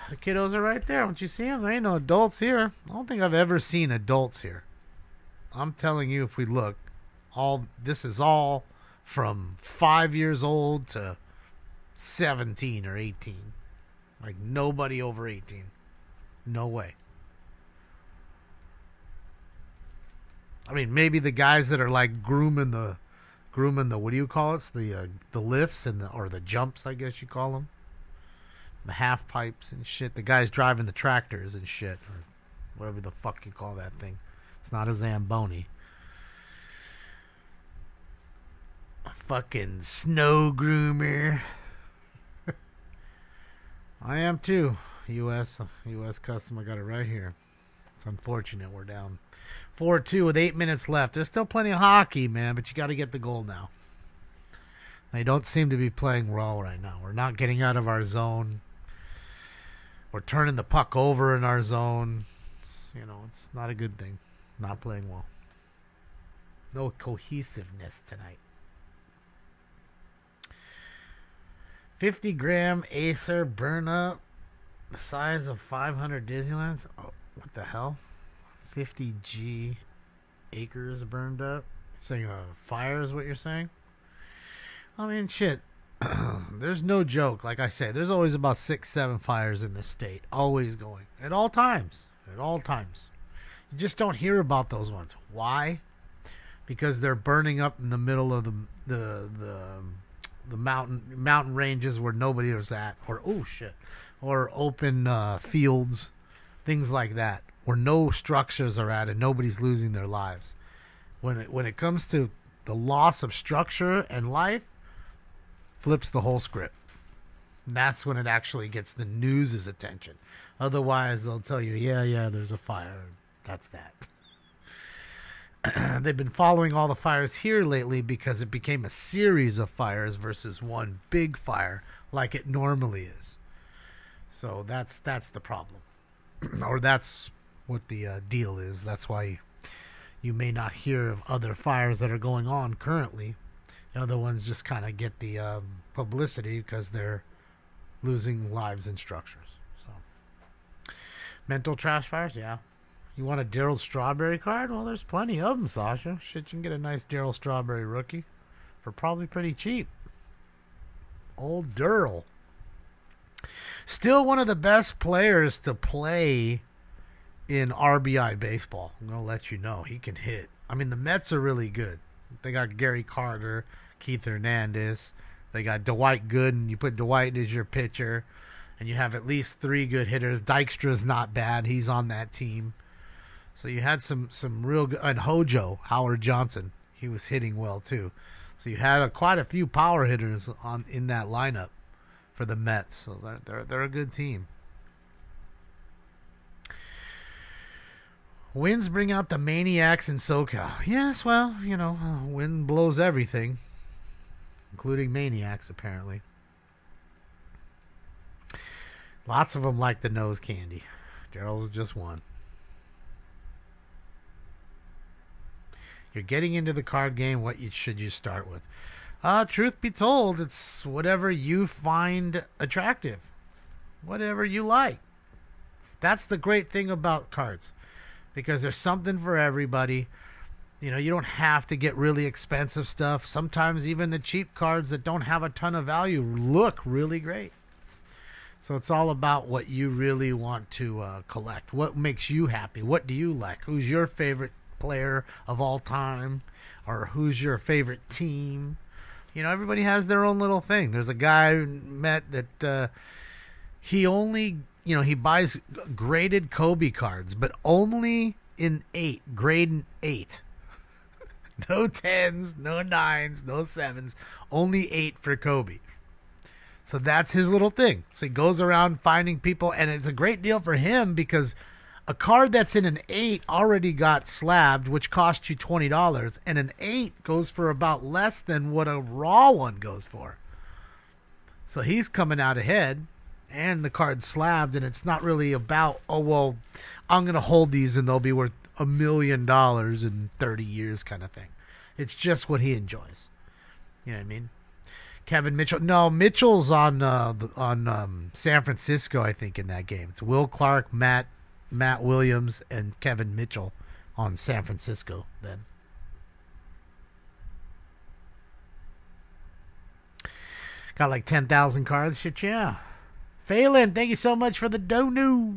The kiddos are right there. Don't you see them? There ain't no adults here. I don't think I've ever seen adults here. I'm telling you, if we look, this is all from 5 years old to 17 or 18. Like nobody over 18. No way. I mean, maybe the guys that are like grooming the grooming the, what do you call it? The lifts and or the jumps, I guess you call them. The half pipes and shit. The guys driving the tractors and shit, or whatever the fuck you call that thing. It's not a Zamboni. A fucking snow groomer. I am too. U.S. Custom. I got it right here. It's unfortunate we're down 4-2 with 8 minutes left. There's still plenty of hockey, man, but you got to get the goal now. They don't seem to be playing well right now. We're not getting out of our zone. We're turning the puck over in our zone. It's not a good thing. Not playing well. No cohesiveness tonight. 50-gram Acer burn up. The size of 500 Disneylands. Oh, what the hell? 50 acres burned up. Saying fire is what you're saying? I mean, shit. There's no joke. Like I say, there's always about 6-7 fires in this state. Always going. At all times. At all times. You just don't hear about those ones. Why? Because they're burning up in the middle of the mountain ranges where nobody was at. Or open fields. Things like that. Where no structures are at and nobody's losing their lives. When it comes to the loss of structure and life, flips the whole script. And that's when it actually gets the news's attention. Otherwise, they'll tell you, yeah, there's a fire. That's that. They've been following all the fires here lately because it became a series of fires versus one big fire like it normally is. So that's the problem. Or that's what the deal is. That's why you may not hear of other fires that are going on currently. The other ones just kind of get the publicity because they're losing lives and structures. So, mental trash fires, yeah. You want a Daryl Strawberry card? Well, there's plenty of them, Sasha. Shit, you can get a nice Daryl Strawberry rookie for probably pretty cheap. Old Daryl. Still one of the best players to play in RBI baseball. I'm going to let you know. He can hit. I mean, the Mets are really good. They got Gary Carter, Keith Hernandez. They got Dwight Gooden. You put Dwight as your pitcher, and you have at least 3 good hitters. Dykstra's not bad. He's on that team. So you had some real good. And Hojo, Howard Johnson, he was hitting well too. So you had quite a few power hitters in that lineup for the Mets. So they're a good team. Winds bring out the maniacs in SoCal. Yes, well, wind blows everything, including maniacs, apparently. Lots of them like the nose candy. Daryl's just one. You're getting into the card game. What should you start with? Truth be told, it's whatever you find attractive. Whatever you like. That's the great thing about cards. Because there's something for everybody. You don't have to get really expensive stuff. Sometimes even the cheap cards that don't have a ton of value look really great. So it's all about what you really want to collect. What makes you happy? What do you like? Who's your favorite player of all time? Or who's your favorite team? Everybody has their own little thing. There's a guy I met that he only... he buys graded Kobe cards, but only in 8, grade 8. No 10s, no 9s, no 7s, only 8 for Kobe. So that's his little thing. So he goes around finding people, and it's a great deal for him because a card that's in an 8 already got slabbed, which costs you $20, and an 8 goes for about less than what a raw one goes for. So he's coming out ahead. And the card's slabbed, and it's not really about, I'm going to hold these and they'll be worth $1 million in 30 years kind of thing. It's just what he enjoys. You know what I mean? Kevin Mitchell. No, Mitchell's on San Francisco, I think, in that game. It's Will Clark, Matt Williams, and Kevin Mitchell on San Francisco then. Got like 10,000 cards. Shit, yeah. Phelan, thank you so much for the donu.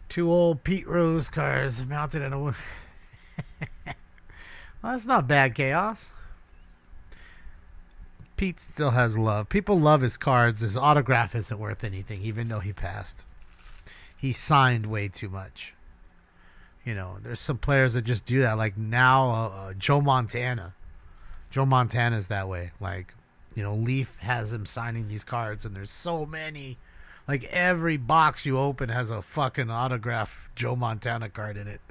2 old Pete Rose cars mounted in a... Well, that's not bad, Chaos. Pete still has love. People love his cards. His autograph isn't worth anything, even though he passed. He signed way too much. You know, there's some players that just do that. Like now, Joe Montana. Joe Montana's that way. Like, you know, Leaf has him signing these cards, and there's so many. Like, every box you open has a fucking autograph Joe Montana card in it.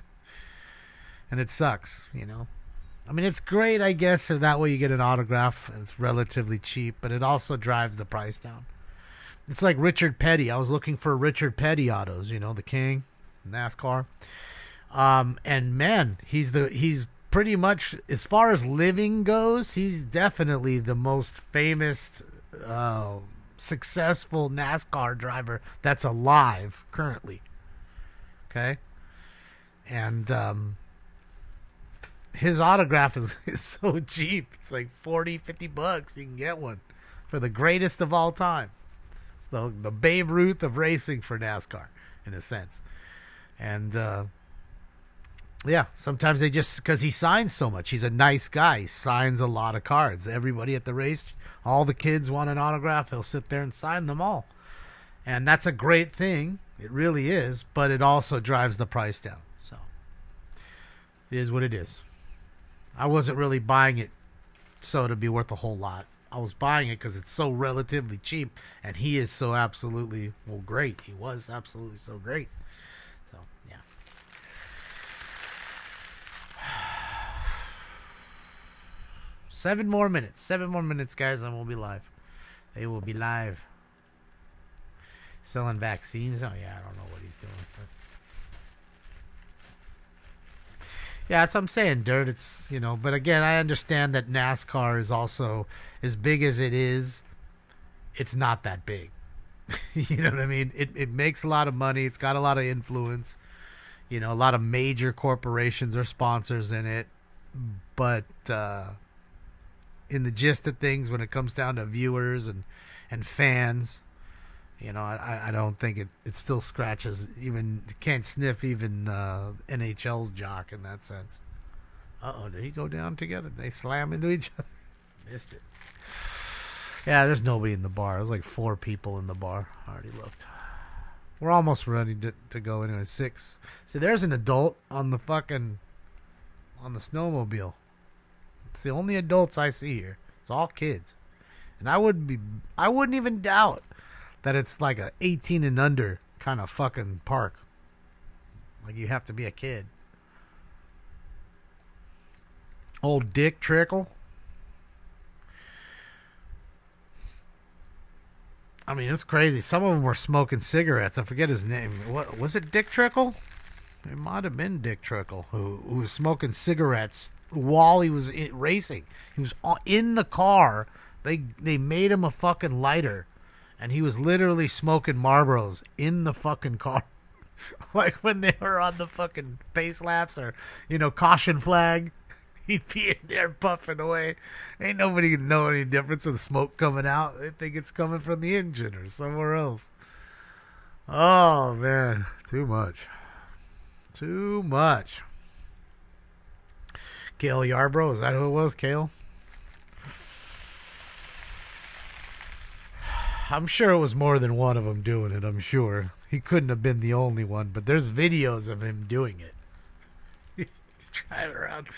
And it sucks, you know. I mean, it's great, I guess, so that way you get an autograph, and it's relatively cheap, but it also drives the price down. It's like Richard Petty. I was looking for Richard Petty autos, you know, the king, NASCAR. And man, he's pretty much, as far as living goes, he's definitely the most famous, successful NASCAR driver that's alive currently. Okay? And his autograph is so cheap. It's like $40, $50. You can get one for the greatest of all time. It's the Babe Ruth of racing for NASCAR, in a sense. And yeah, sometimes they just, because he signs so much. He's a nice guy. He signs a lot of cards. Everybody at the race, all the kids want an autograph. He'll sit there and sign them all. And that's a great thing. It really is. But it also drives the price down. So it is what it is. I wasn't really buying it so to be worth a whole lot. I was buying it because it's so relatively cheap. And he is so absolutely, well, great. He was absolutely so great. So, yeah. 7 more minutes. 7 more minutes, guys, and we'll be live. They will be live. Selling vaccines? Oh, yeah, I don't know what he's doing. But yeah, that's what I'm saying, Dirt. It's, you know, but again, I understand that NASCAR is also, as big as it is, it's not that big. You know what I mean? It makes a lot of money. It's got a lot of influence. You know, a lot of major corporations are sponsors in it. But in the gist of things, when it comes down to viewers and fans, you know, I don't think it still scratches, even, can't sniff even NHL's jock in that sense. Uh-oh, did he go down together? Did they slam into each other? Missed it. Yeah, there's nobody in the bar. There's like 4 people in the bar. I already looked. We're almost ready to go anyway. 6. See, there's an adult on the snowmobile. It's the only adults I see here. It's all kids. And I wouldn't even doubt that it's like a 18 and under kind of fucking park. Like, you have to be a kid. Old Dick Trickle. I mean, it's crazy. Some of them were smoking cigarettes. I forget his name. What was it? Dick Trickle? It might have been Dick Trickle who was smoking cigarettes while he was racing. He was in the car. They made him a fucking lighter, and he was literally smoking Marlboros in the fucking car. Like when they were on the fucking pace laps or, you know, caution flag. He'd be in there puffing away. Ain't nobody gonna know any difference with the smoke coming out. They think it's coming from the engine or somewhere else. Oh, man. Too much. Too much. Cale Yarbrough, is that who it was, Cale? I'm sure it was more than one of them doing it, I'm sure. He couldn't have been the only one, but there's videos of him doing it. He's driving around,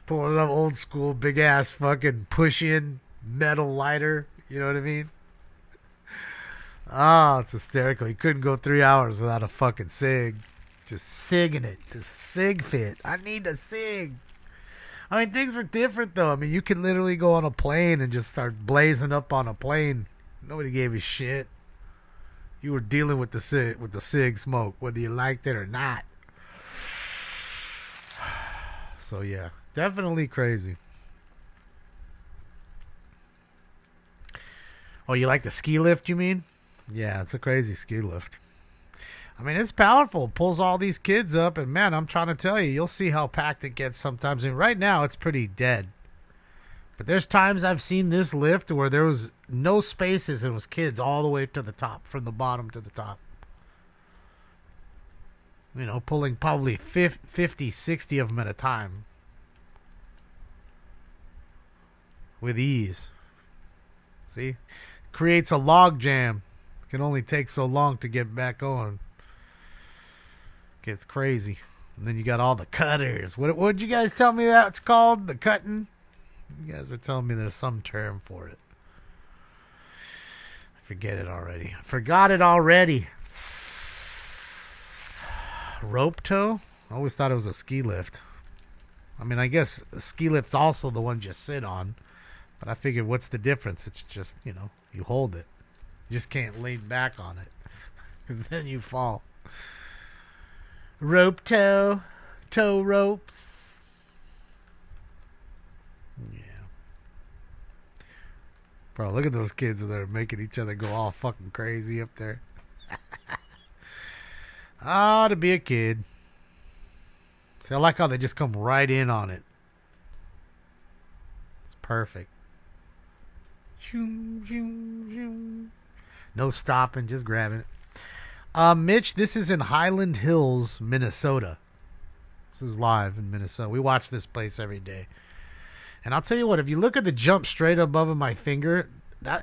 pulling up old school, big ass fucking push-in metal lighter. You know what I mean? Oh, it's hysterical. He couldn't go 3 hours without a fucking cig. Just cigging it. Just cig fit. I need a cig. I mean, things were different, though. I mean, you could literally go on a plane and just start blazing up on a plane. Nobody gave a shit. You were dealing with the cig smoke, whether you liked it or not. So, yeah. Definitely crazy. Oh, you like the ski lift, you mean? Yeah, it's a crazy ski lift. I mean, it's powerful. It pulls all these kids up, and man, I'm trying to tell you, you'll see how packed it gets sometimes. And right now, it's pretty dead. But there's times I've seen this lift where there was no spaces and it was kids all the way to the top, from the bottom to the top. Pulling probably 50, 60 of them at a time. With ease. See? Creates a log jam. Can only take so long to get back on. Gets crazy. And then you got all the cutters. What did you guys tell me that's called? The cutting? You guys were telling me there's some term for it. I forget it already. I forgot it already. Rope tow? I always thought it was a ski lift. I mean, I guess a ski lift's also the one you sit on. But I figured, what's the difference? It's just, you hold it. You just can't lay back on it. Because then you fall. Rope tow. Tow ropes. Yeah. Bro, look at those kids that are making each other go all fucking crazy up there. To be a kid. See, I like how they just come right in on it. It's perfect. No stopping, just grabbing it. Mitch, this is in Highland Hills, Minnesota. This is live in Minnesota. We watch this place every day. And I'll tell you what, if you look at the jump straight above my finger,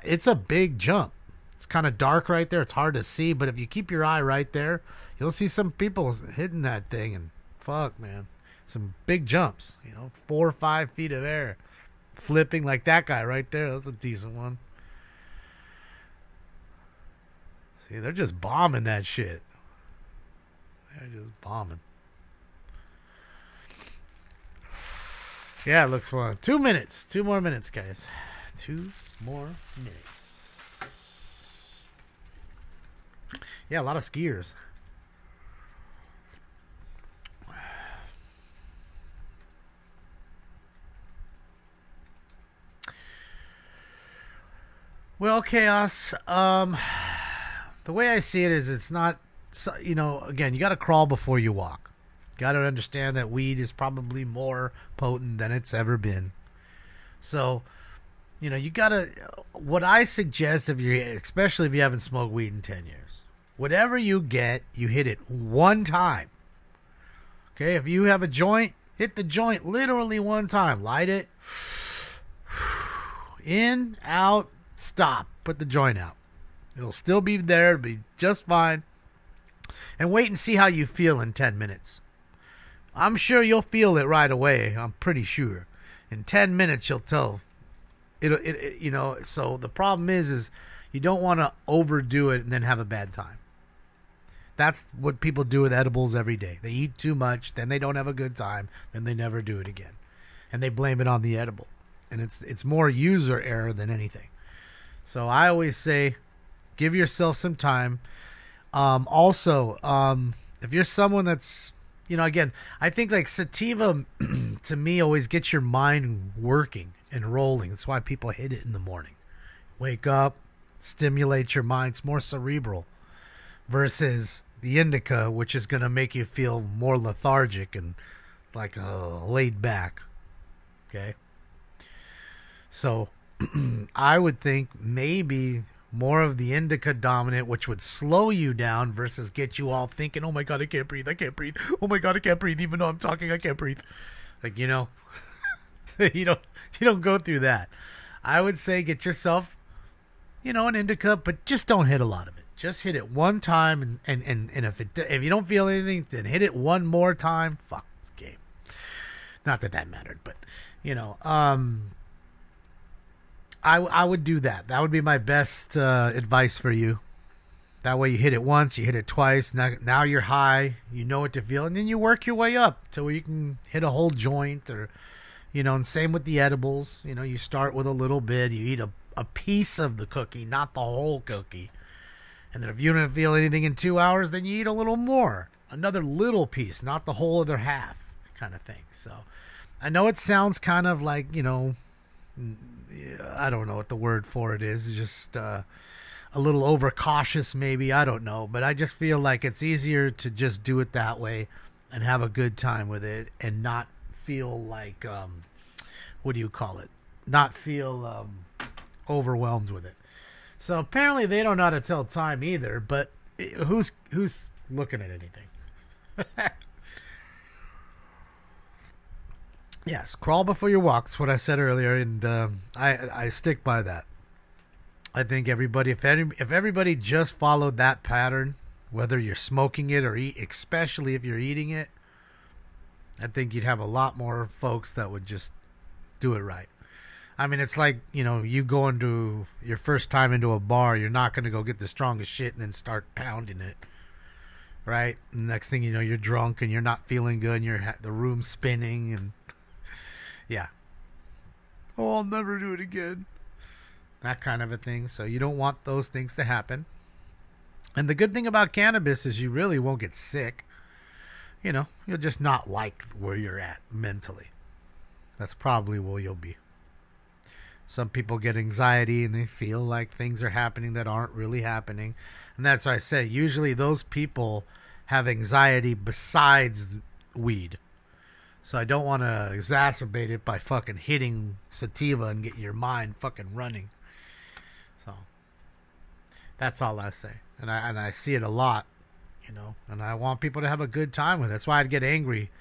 it's a big jump. It's kind of dark right there. It's hard to see, but if you keep your eye right there, you'll see some people hitting that thing, and fuck, man. Some big jumps, 4 or 5 feet of air. Flipping like that guy right there. That's a decent one. See, they're just bombing that shit. They're just bombing. Yeah, it looks fun. 2 minutes. 2 more minutes, guys. 2 more minutes. Yeah, a lot of skiers. Well, Chaos, the way I see it is it's not, again, you got to crawl before you walk. You got to understand that weed is probably more potent than it's ever been. So, you got to, what I suggest, especially if you haven't smoked weed in 10 years, whatever you get, you hit it one time. Okay, if you have a joint, hit the joint literally one time. Light it. In, out. Stop. Put the joint out. It'll still be there. It'll be just fine. And wait and see how you feel in 10 minutes. I'm sure you'll feel it right away. I'm pretty sure. In 10 minutes, you'll tell. So the problem is you don't want to overdo it and then have a bad time. That's what people do with edibles every day. They eat too much, then they don't have a good time, then they never do it again. And they blame it on the edible. And it's more user error than anything. So I always say, give yourself some time. Also, if you're someone that's, again, I think like sativa to me always gets your mind working and rolling. That's why people hit it in the morning. Wake up, stimulate your mind. It's more cerebral versus the indica, which is going to make you feel more lethargic and like laid back. Okay. So I would think maybe more of the indica dominant, which would slow you down versus get you all thinking, oh my God, I can't breathe. Oh my God, I can't breathe. Even though I'm talking, I can't breathe. Like, you don't go through that. I would say get yourself, an indica, but just don't hit a lot of it. Just hit it one time, and if you don't feel anything, then hit it one more time. Fuck this game. Not that mattered, but, I would do that. That would be my best advice for you. That way you hit it once, you hit it twice. Now you're high. You know what to feel. And then you work your way up to where you can hit a whole joint or, and same with the edibles. You start with a little bit. You eat a piece of the cookie, not the whole cookie. And then if you don't feel anything in 2 hours, then you eat a little more. Another little piece, not the whole other half kind of thing. So I know it sounds kind of like, I don't know what the word for it is. Just a little overcautious maybe. I don't know. But I just feel like it's easier to just do it that way and have a good time with it and not feel like, what do you call it? Not feel overwhelmed with it. So apparently they don't know how to tell time either. But who's looking at anything? Yes, crawl before you walk. That's what I said earlier, and I stick by that. I think everybody, if everybody just followed that pattern, whether you're smoking it or especially if you're eating it, I think you'd have a lot more folks that would just do it right. I mean, it's like, you go into your first time into a bar, you're not going to go get the strongest shit and then start pounding it, right? And next thing you know, you're drunk and you're not feeling good and the room's spinning and, yeah. Oh, I'll never do it again. That kind of a thing. So you don't want those things to happen. And the good thing about cannabis is you really won't get sick. You'll just not like where you're at mentally. That's probably where you'll be. Some people get anxiety and they feel like things are happening that aren't really happening. And that's why I say usually those people have anxiety besides weed. So I don't want to exacerbate it by fucking hitting sativa and getting your mind fucking running. So that's all I say. And I see it a lot, and I want people to have a good time with it. That's why I'd get angry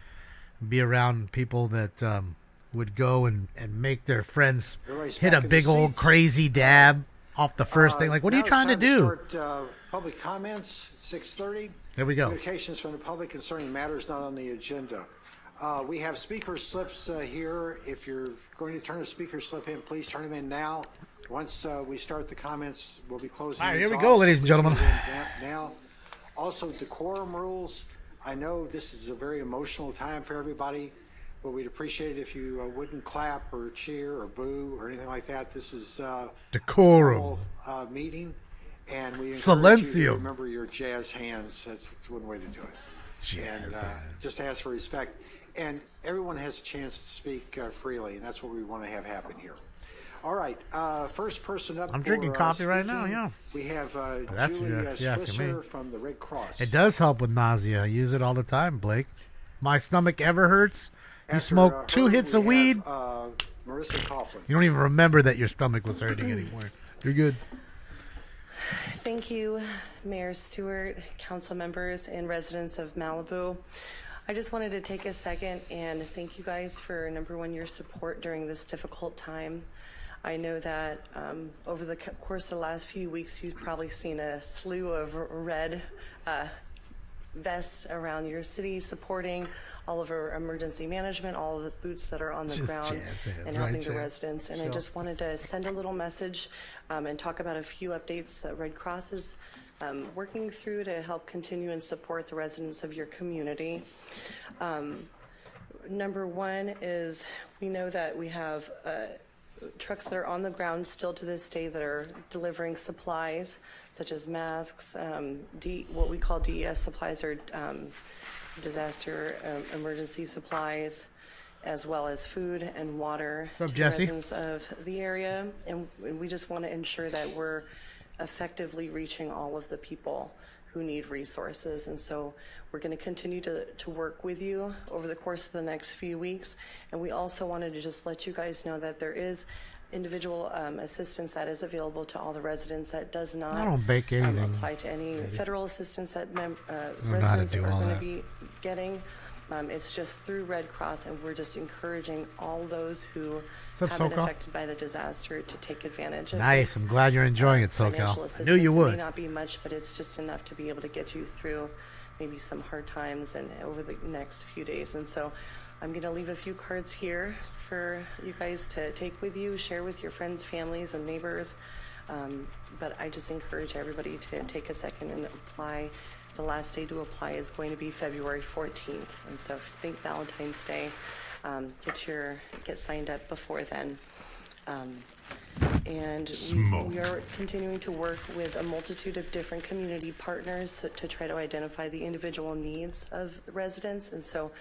and be around people that would go and make their friends hit a big old crazy dab off the first thing. Like, what are you trying to do? Start public comments, 6:30. There we go. Communications from the public concerning matters not on the agenda. We have speaker slips here. If you're going to turn a speaker slip in, please turn them in now. Once we start the comments, we'll be closing. All right, here we go, ladies and gentlemen. Now, also decorum rules. I know this is a very emotional time for everybody, but we'd appreciate it if you wouldn't clap or cheer or boo or anything like that. This is decorum meeting, and we encourage Silencio. you to remember your jazz hands. That's one way to do it. Jazz hands. Just ask for respect. And everyone has a chance to speak freely, and that's what we want to have happen here. All right, first person up. I'm drinking coffee right now, yeah. We have Julie Swisher from the Red Cross. It does help with nausea. I use it all the time, Blake. My stomach ever hurts. You smoke 2 hits of weed. Marissa Coughlin. You don't even remember that your stomach was hurting anymore. You're good. Thank you, Mayor Stewart, council members, and residents of Malibu. I just wanted to take a second and thank you guys for, number one, your support during this difficult time. I know that over the course of the last few weeks, you've probably seen a slew of red vests around your city supporting all of our emergency management, all of the boots that are on the ground and helping the residents. And I just wanted to send a little message and talk about a few updates that Red Cross is working through to help continue and support the residents of your community. Number one is we know that we have trucks that are on the ground still to this day that are delivering supplies such as masks, what we call DES supplies or disaster emergency supplies, as well as food and water to the residents of the area. And we just want to ensure that we're effectively reaching all of the people who need resources. And so we're going to continue to work with you over the course of the next few weeks. And we also wanted to just let you guys know that there is individual assistance that is available to all the residents that does not apply to any federal assistance that residents are going to be getting. It's just through Red Cross, and we're just encouraging all those who have been affected by the disaster to take advantage of Nice. I'm glad you're enjoying it, SoCal. I knew you would. It may not be much, but it's just enough to be able to get you through maybe some hard times and over the next few days. And so I'm going to leave a few cards here for you guys to take with you, share with your friends, families, and neighbors. But I just encourage everybody to take a second and apply. The last day to apply is going to be February 14th. And so think Valentine's Day. Get signed up before then. And we are continuing to work with a multitude of different community partners to try to identify the individual needs of the residents. And so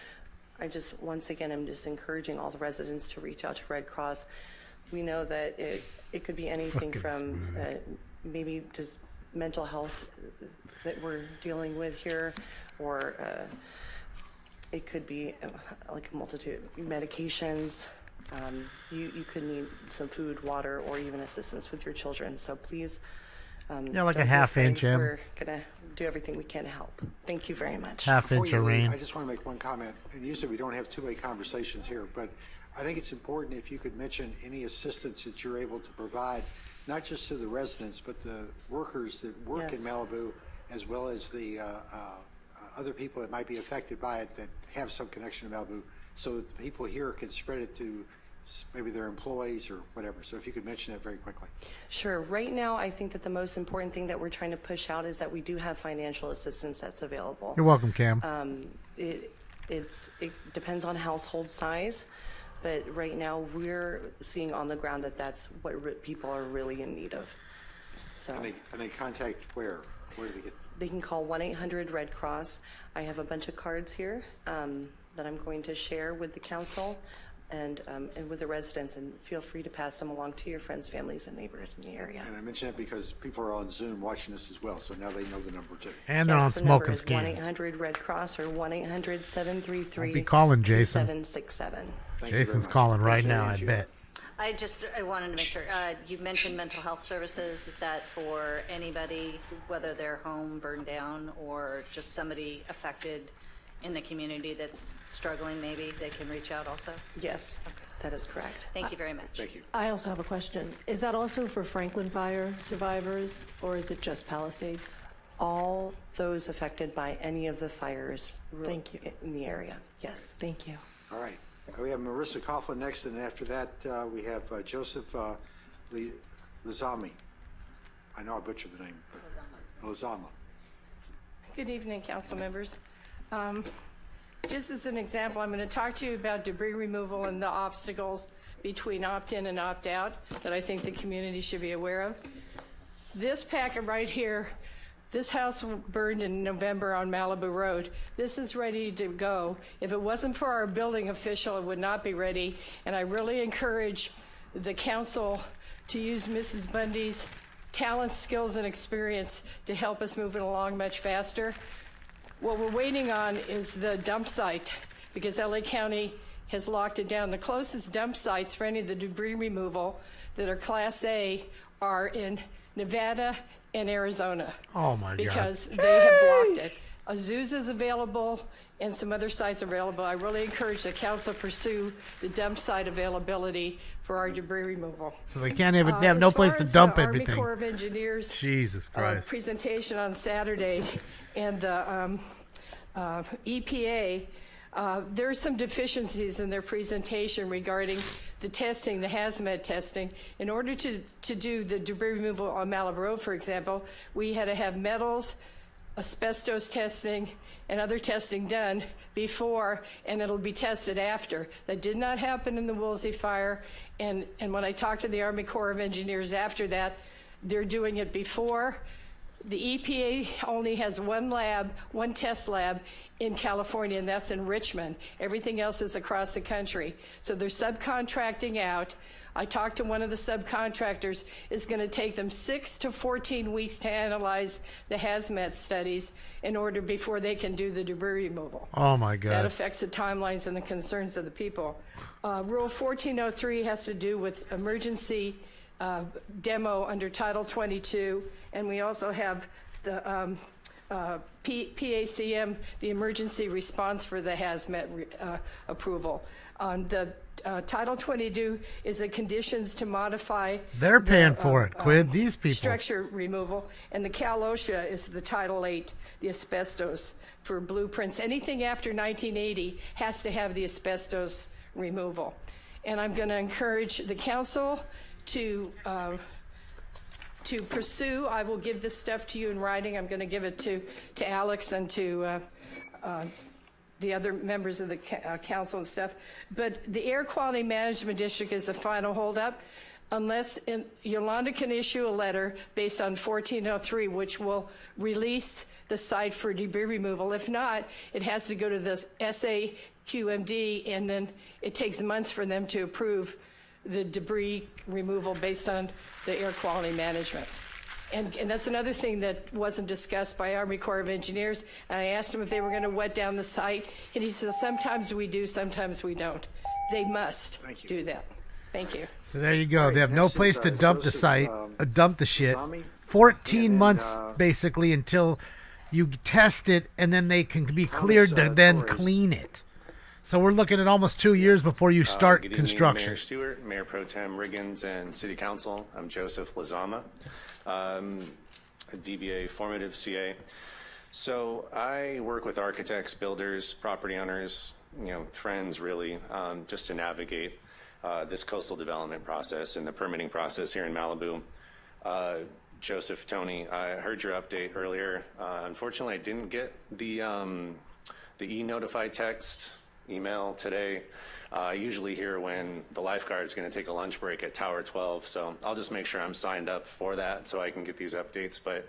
I just, once again, I'm just encouraging all the residents to reach out to Red Cross. We know that it could be anything from maybe just mental health that we're dealing with here, or it could be like a multitude of medications. You could need some food, water, or even assistance with your children. So please Yeah, like a half-inch. We're going to do everything we can to help. Thank you very much. Half-inch of rain. I just want to make one comment. And usually we don't have two-way conversations here, but I think it's important if you could mention any assistance that you're able to provide, not just to the residents, but the workers that work in Malibu, as well as the other people that might be affected by it that have some connection to Malibu, so that the people here can spread it to maybe their employees or whatever. So if you could mention it very quickly. Sure. Right now, I think that the most important thing that we're trying to push out is that we do have financial assistance that's available. You're welcome, Cam. It depends on household size, but right now we're seeing on the ground that that's what people are really in need of. So. And they contact where? Where do they get? They can call 1-800 Red Cross. I have a bunch of cards here that I'm going to share with the council and with the residents, and feel free to pass them along to your friends, families, and neighbors in the area. And I mention it because people are on Zoom watching this as well, so now they know the number too. And they're on smoking skin. 1-800 Red Cross or 1-800-733-3767. Be calling Jason. Jason's calling right now, I bet. I wanted to make sure, you mentioned mental health services. Is that for anybody, whether their home burned down or just somebody affected in the community that's struggling, maybe they can reach out also? Yes, that is correct. Thank you very much. Thank you. I also have a question. Is that also for Franklin Fire survivors, or is it just Palisades? All those affected by any of the fires Thank you. in the area, yes. Thank you. All right. We have Marissa Coughlin next, and after that, we have Joseph Lizami. I know I butchered the name. Lizama. Good evening, council members. Just as an example, I'm going to talk to you about debris removal and the obstacles between opt-in and opt-out that I think the community should be aware of. This packet right here, this house burned in November on Malibu Road. This is ready to go. If it wasn't for our building official, it would not be ready. And I really encourage the council to use Mrs. Bundy's talent, skills, and experience to help us move it along much faster. What we're waiting on is the dump site, because LA County has locked it down. The closest dump sites for any of the debris removal that are Class A are in Nevada and Arizona. Oh my God. Because they have blocked it. Azusa's available and some other sites available. I really encourage the council pursue the dump site availability for our debris removal. So they can't even, they have no place to dump everything. Army Corps of Engineers Jesus Christ. Presentation on Saturday and the EPA, there are some deficiencies in their presentation regarding the testing, the hazmat testing. In order to do the debris removal on Malibu Road, for example, we had to have metals, asbestos testing, and other testing done before, and it'll be tested after. That did not happen in the Woolsey fire, and when I talked to the Army Corps of Engineers after that, they're doing it before. The EPA only has one test lab in California, and that's in Richmond. Everything else is across the country. So they're subcontracting out. I talked to one of the subcontractors. It's going to take them 6 to 14 weeks to analyze the hazmat studies before they can do the debris removal. Oh my God. That affects the timelines and the concerns of the people. Rule 1403 has to do with emergency demo under Title 22, and we also have the PACM, the emergency response for the hazmat approval. The Title 22 is the conditions to modify. They're paying for it. Quid these people. Structure removal, and the Cal OSHA is the Title 8, the asbestos for blueprints. Anything after 1980 has to have the asbestos removal. And I'm going to encourage the council to pursue. I will give this stuff to you in writing. I'm going to give it to Alex and to the other members of the council and stuff. But the Air Quality Management District is the final holdup. Unless Yolanda can issue a letter based on 1403, which will release the site for debris removal. If not, it has to go to the SAQMD, and then it takes months for them to approve the debris removal based on the air quality management. And that's another thing that wasn't discussed by Army Corps of Engineers. And I asked them if they were going to wet down the site, and he says sometimes we do, sometimes we don't. They must do that. Thank you. So there you go. They have no place to dump the site, dump the shit. 14 months basically until you test it, and then they can be cleared to then clean it. So we're looking at almost 2 years before you start good construction. Evening, Mayor Stewart, Mayor Pro Tem Riggins, and City Council. I'm Joseph Lazama, a DBA formative CA. So I work with architects, builders, property owners, friends really, just to navigate this coastal development process and the permitting process here in Malibu. Joseph, Tony, I heard your update earlier. Unfortunately, I didn't get the e-notify text email today. I usually hear when the lifeguard's going to take a lunch break at Tower 12, so I'll just make sure I'm signed up for that so I can get these updates. But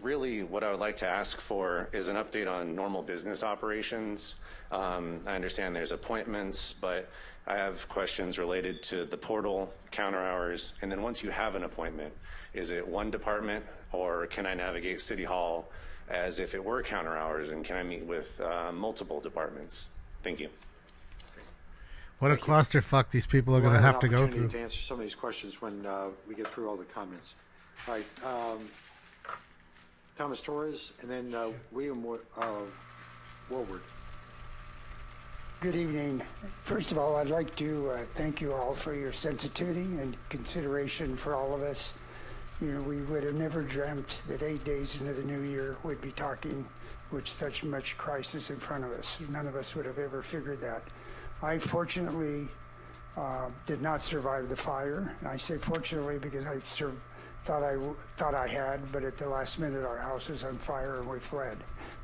really what I would like to ask for is an update on normal business operations. I understand there's appointments, but I have questions related to the portal, counter hours, and then once you have an appointment, is it one department, or can I navigate City Hall as if it were counter hours, and can I meet with multiple departments? Thank you. What a clusterfuck these people are going to have to go through. To answer some of these questions when we get through all the comments. All right, Thomas Torres, and then William Woolward. Good evening. First of all, I'd like to thank you all for your sensitivity and consideration for all of us. We would have never dreamt that 8 days into the new year we'd be talking with such much crisis in front of us. None of us would have ever figured that. I fortunately did not survive the fire. And I say fortunately because I thought I had, but at the last minute our house was on fire and we fled.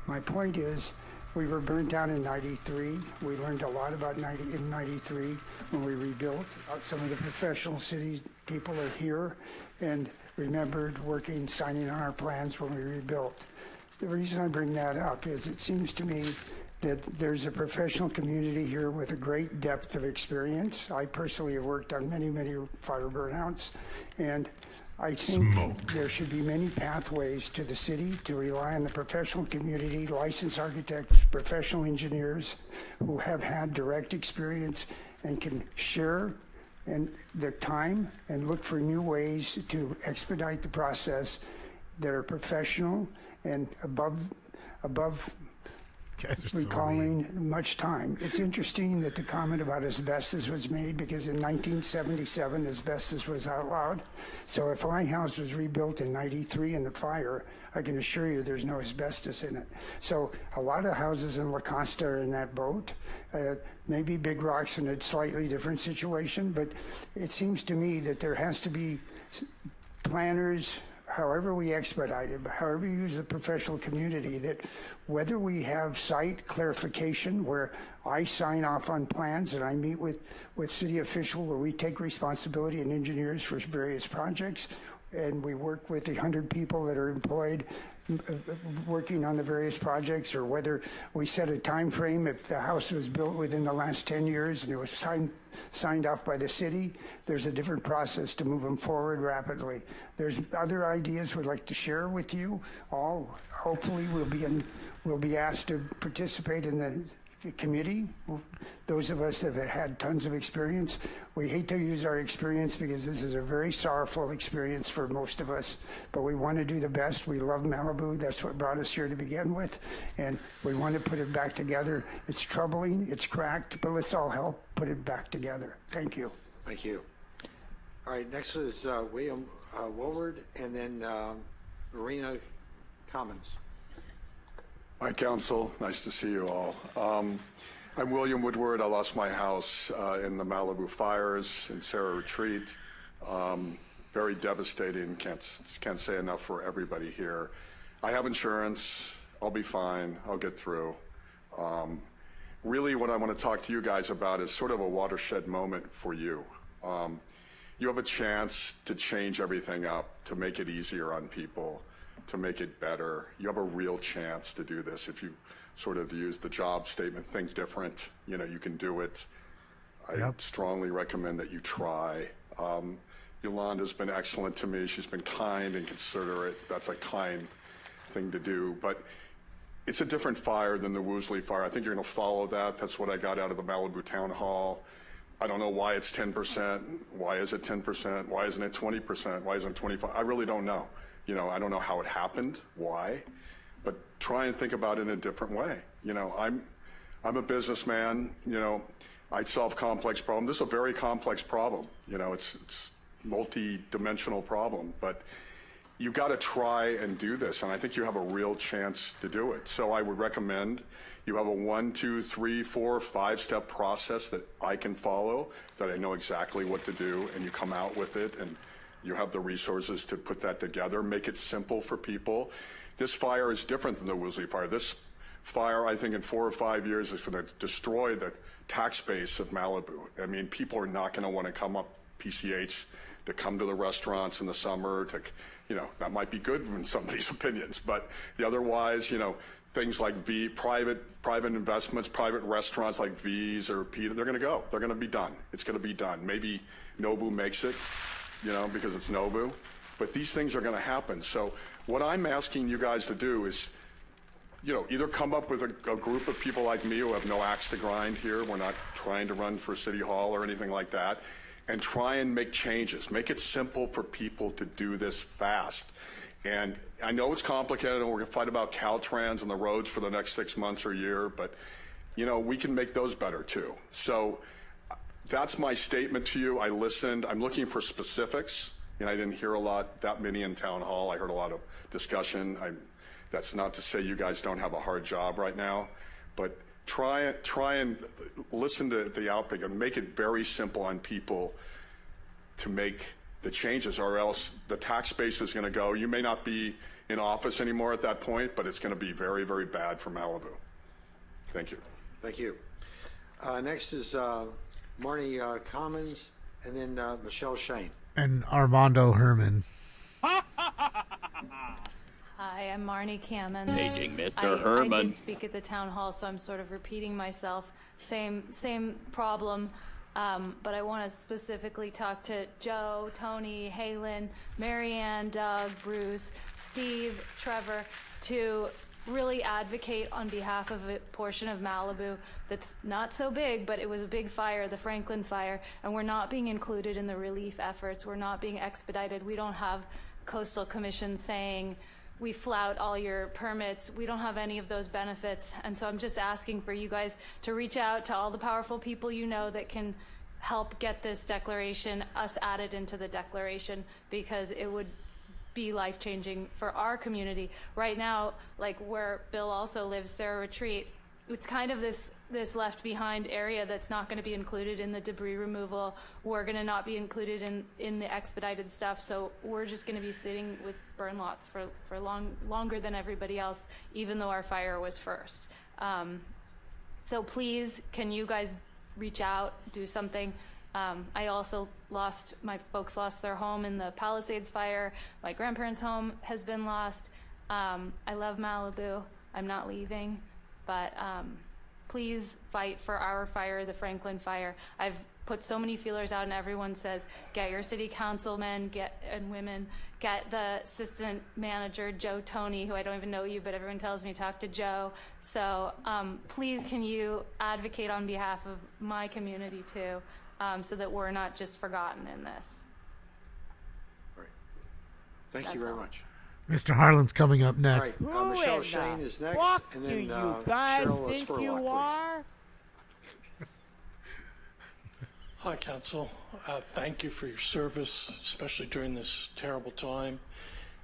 My point is, we were burnt down in 93. We learned a lot about in 93 when we rebuilt. Some of the professional city people are here and remembered working, signing on our plans when we rebuilt. The reason I bring that up is it seems to me that there's a professional community here with a great depth of experience. I personally have worked on many, many fire burnouts, and I think there should be many pathways to the city to rely on the professional community, licensed architects, professional engineers who have had direct experience and can share the time and look for new ways to expedite the process that are professional and above recalling much time. It's interesting that the comment about asbestos was made because in 1977 asbestos was outlawed. So if my house was rebuilt in 93 in the fire, I can assure you there's no asbestos in it. So a lot of houses in La Costa are in that boat. Maybe Big Rock's in a slightly different situation, but it seems to me that there has to be planners, however we expedite it, however we use the professional community, that whether we have site clarification where I sign off on plans and I meet with city official where we take responsibility and engineers for various projects, and we work with the 100 people that are employed working on the various projects, or whether we set a time frame if the house was built within the last 10 years and it was signed off by the city, there's a different process to move them forward rapidly. There's other ideas we'd like to share with you all. Hopefully we'll be asked to participate in the committee. Those of us that have had tons of experience, we hate to use our experience because this is a very sorrowful experience for most of us, but we want to do the best. We love Malibu. That's what brought us here to begin with, and we want to put it back together. It's troubling, it's cracked, but let's all help put it back together. Thank you. Thank you. All right, next is William Woolward, and then Marina Commons. Hi, Council. Nice to see you all. I'm William Woodward. I lost my house in the Malibu fires in Sarah Retreat. Very devastating. Can't say enough for everybody here. I have insurance. I'll be fine. I'll get through. Really, what I want to talk to you guys about is sort of a watershed moment for you. You have a chance to change everything up, to make it easier on people, to make it better. You have a real chance to do this if you sort of use the job statement, think different. You can do it. I strongly recommend that you try. Yolanda's been excellent to me. She's been kind and considerate. That's a kind thing to do. But it's a different fire than the Woolsey fire. I think you're going to follow that. That's what I got out of the Malibu Town Hall. I don't know why it's 10%. Why is it 10%? Why isn't it 20%? Why isn't it 25%? I really don't know. I don't know how it happened, why, but try and think about it in a different way. I'm a businessman, I solve complex problems. This is a very complex problem. It's multi-dimensional problem, but you got to try and do this, and I think you have a real chance to do it. So I would recommend you have a 1, 2, 3, 4, 5-step process that I can follow, that I know exactly what to do, and you come out with it, and you have the resources to put that together. Make it simple for people. This fire is different than the Woolsey fire. This fire, I think, in 4 or 5 years is going to destroy the tax base of Malibu. I mean, people are not going to want to come up PCH to come to the restaurants in the summer. That might be good in somebody's opinions, but otherwise, things like private investments, private restaurants like V's or Peta, they're going to go. They're going to be done. It's going to be done. Maybe Nobu makes it, because it's Nobu, but these things are going to happen. So what I'm asking you guys to do is, either come up with a group of people like me who have no axe to grind here. We're not trying to run for City Hall or anything like that. And try and make changes. Make it simple for people to do this fast. And I know it's complicated, and we're going to fight about Caltrans and the roads for the next 6 months or year, but, we can make those better too. So that's my statement to you. I listened. I'm looking for specifics. I didn't hear that many in town hall. I heard a lot of discussion. That's not to say you guys don't have a hard job right now, but try and listen to the outbreak and make it very simple on people to make the changes, or else the tax base is going to go. You may not be in office anymore at that point, but it's going to be very, very bad for Malibu. Thank you. Thank you. Next is Marnie Commons, and then Michelle Shane. And Armando Herman. Hi, I'm Marnie Cammons. Paging Mr. Herman. I did speak at the town hall, so I'm sort of repeating myself. Same problem, but I want to specifically talk to Joe, Tony, Halen, Marianne, Doug, Bruce, Steve, Trevor, to really advocate on behalf of a portion of Malibu that's not so big, but it was a big fire, the Franklin fire, and we're not being included in the relief efforts. We're not being expedited. We don't have Coastal Commission saying, we flout all your permits. We don't have any of those benefits. And so I'm just asking for you guys to reach out to all the powerful people that can help get this declaration, us added into the declaration, because it would be life-changing for our community. Right now, like where Bill also lives, Sarah Retreat, it's kind of this left behind area that's not going to be included in the debris removal. We're going to not be included in the expedited stuff, so we're just going to be sitting with burn lots for longer than everybody else, even though our fire was first. So please, can you guys reach out, do something? I also my folks lost their home in the Palisades fire. My grandparents' home has been lost. I love Malibu. I'm not leaving. But please fight for our fire, the Franklin fire. I've put so many feelers out, and everyone says, get your city councilmen and women, get the assistant manager, Joe Tony, who I don't even know you, but everyone tells me talk to Joe. So please, can you advocate on behalf of my community too, so that we're not just forgotten in this. Great. Thank you very much. Mr. Harlan's coming up next. All right, Michelle Shane is next, and then you guys Cheryl think Spurlock, you please. are? Hi, Council. Thank you for your service, especially during this terrible time.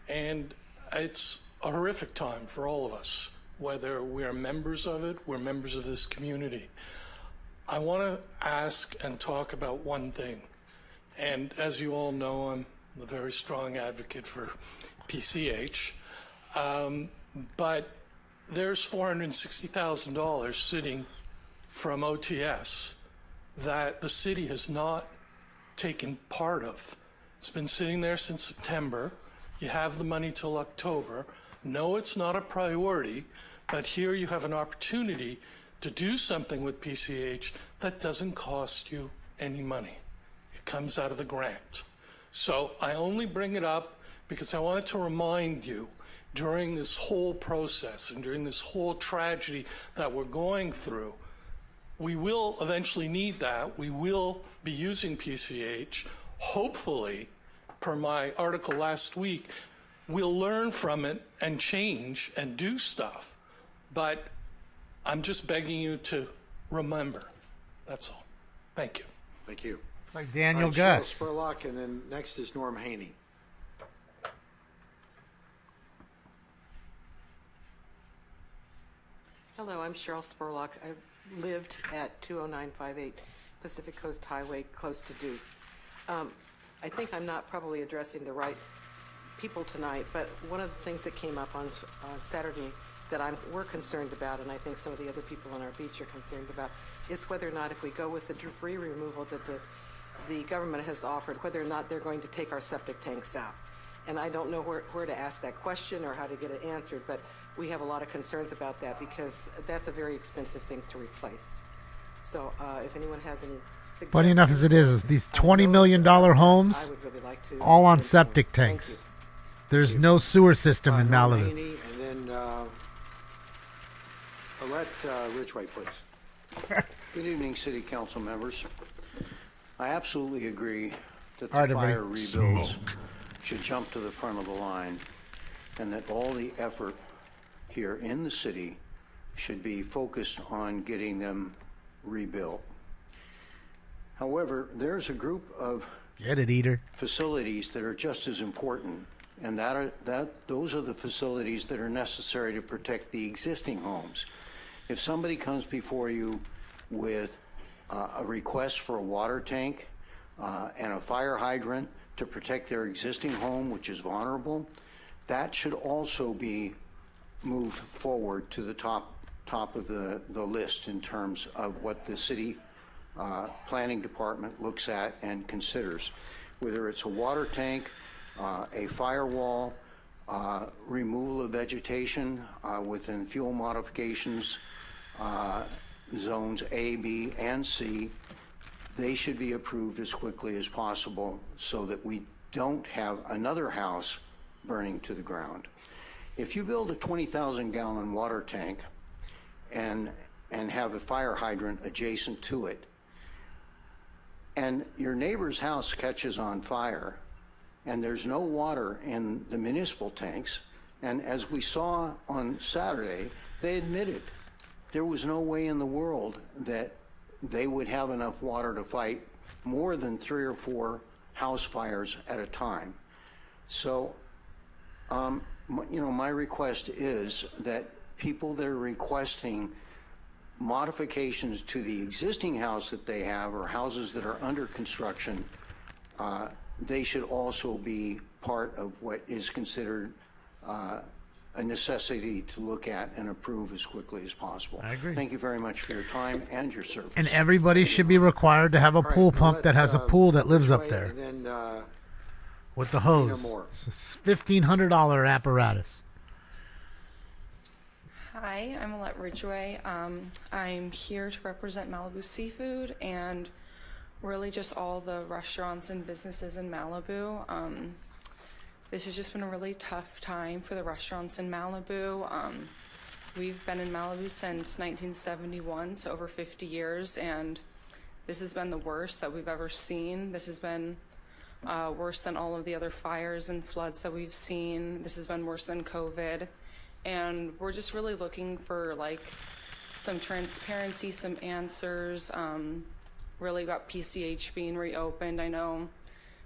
And it's a horrific time for all of us, whether we are members of it, we're members of this community. I want to ask and talk about one thing. And as you all know, I'm a very strong advocate for PCH, but there's $460,000 sitting from OTS that the city has not taken part of. It's been sitting there since September. You have the money till October. No, it's not a priority, but here you have an opportunity to do something with PCH that doesn't cost you any money. It comes out of the grant. So I only bring it up because I wanted to remind you, during this whole process and during this whole tragedy that we're going through, we will eventually need that. We will be using PCH. Hopefully, per my article last week, we'll learn from it and change and do stuff. But I'm just begging you to remember. That's all. Thank you. Thank you. Like Daniel Cheryl Gus. Spurlock, and then next is Norm Haney. Hello, I'm Cheryl Spurlock. I lived at 20958 Pacific Coast Highway, close to Dukes. I think I'm not probably addressing the right people tonight, but one of the things that came up on Saturday that we're concerned about, and I think some of the other people on our beach are concerned about, is whether or not if we go with the debris removal that the government has offered, whether or not they're going to take our septic tanks out. And I don't know where to ask that question or how to get it answered, but we have a lot of concerns about that because that's a very expensive thing to replace. So if anyone has any suggestions. Funny enough as it is these $20 million homes, I would really like to all on septic tanks. There's no sewer system in Malibu. Haney, and then let Ridgway, please. Good evening, City Council members. I absolutely agree that the All right, fire everybody. rebuilds should jump to the front of the line, and that all the effort here in the city should be focused on getting them rebuilt. However, there's a group of Get it, Eater. facilities that are just as important, and those are the facilities that are necessary to protect the existing homes. If somebody comes before you with a request for a water tank and a fire hydrant to protect their existing home, which is vulnerable, that should also be moved forward to the top of the list in terms of what the city planning department looks at and considers. Whether it's a water tank, a firewall, removal of vegetation within fuel modifications, zones A, B, and C, they should be approved as quickly as possible so that we don't have another house burning to the ground. If you build a 20,000 gallon water tank and have a fire hydrant adjacent to it, and your neighbor's house catches on fire, and there's no water in the municipal tanks, and as we saw on Saturday, they admitted there was no way in the world that they would have enough water to fight more than 3 or 4 house fires at a time. So, my request is that people that are requesting modifications to the existing house that they have or houses that are under construction, they should also be part of what is considered a necessity to look at and approve as quickly as possible. I agree. Thank you very much for your time and your service. And everybody should be required to have a pool pump that has a pool that lives up there. And then, with the hose. It's a $1,500 apparatus. Hi, I'm Alette Ridgway. I'm here to represent Malibu Seafood and really just all the restaurants and businesses in Malibu. This has just been a really tough time for the restaurants in Malibu. We've been in Malibu since 1971, so over 50 years, and this has been the worst that we've ever seen. This has been worse than all of the other fires and floods that we've seen. This has been worse than COVID. And we're just really looking for some transparency, some answers, really about PCH being reopened. I know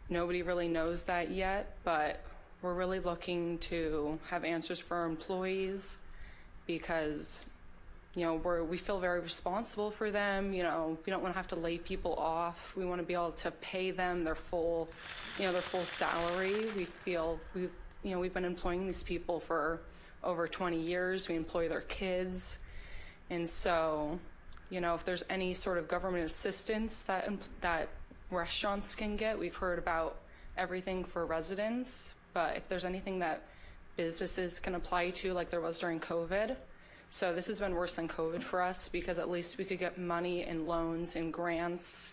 nobody really knows that yet, but we're really looking to have answers for our employees because, we feel very responsible for them. We don't want to have to lay people off. We want to be able to pay them their full salary. We feel we've been employing these people for over 20 years. We employ their kids. And so, if there's any sort of government assistance that restaurants can get, we've heard about everything for residents, but if there's anything that businesses can apply to, like there was during COVID. So this has been worse than COVID for us because at least we could get money and loans and grants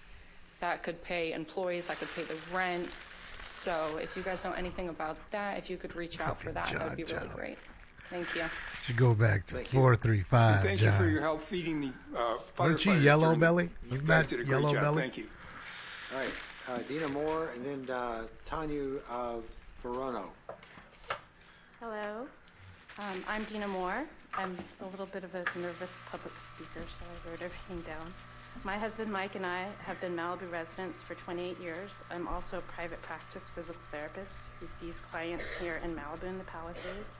that could pay employees, that could pay the rent. So if you guys know anything about that, if you could reach out for that, that would be really great. Thank you. Should go back to 435. Thank you for your help feeding the firefighters. Weren't you Yellow Belly? You Isn't guys that did a great Yellow job. Belly? Thank you. all right, Dina Moore, and then Tanya Verono. Hello, I'm Dina Moore. I'm a little bit of a nervous public speaker, so I wrote everything down. My husband Mike and I have been Malibu residents for 28 years. I'm also a private practice physical therapist who sees clients here in Malibu in the Palisades.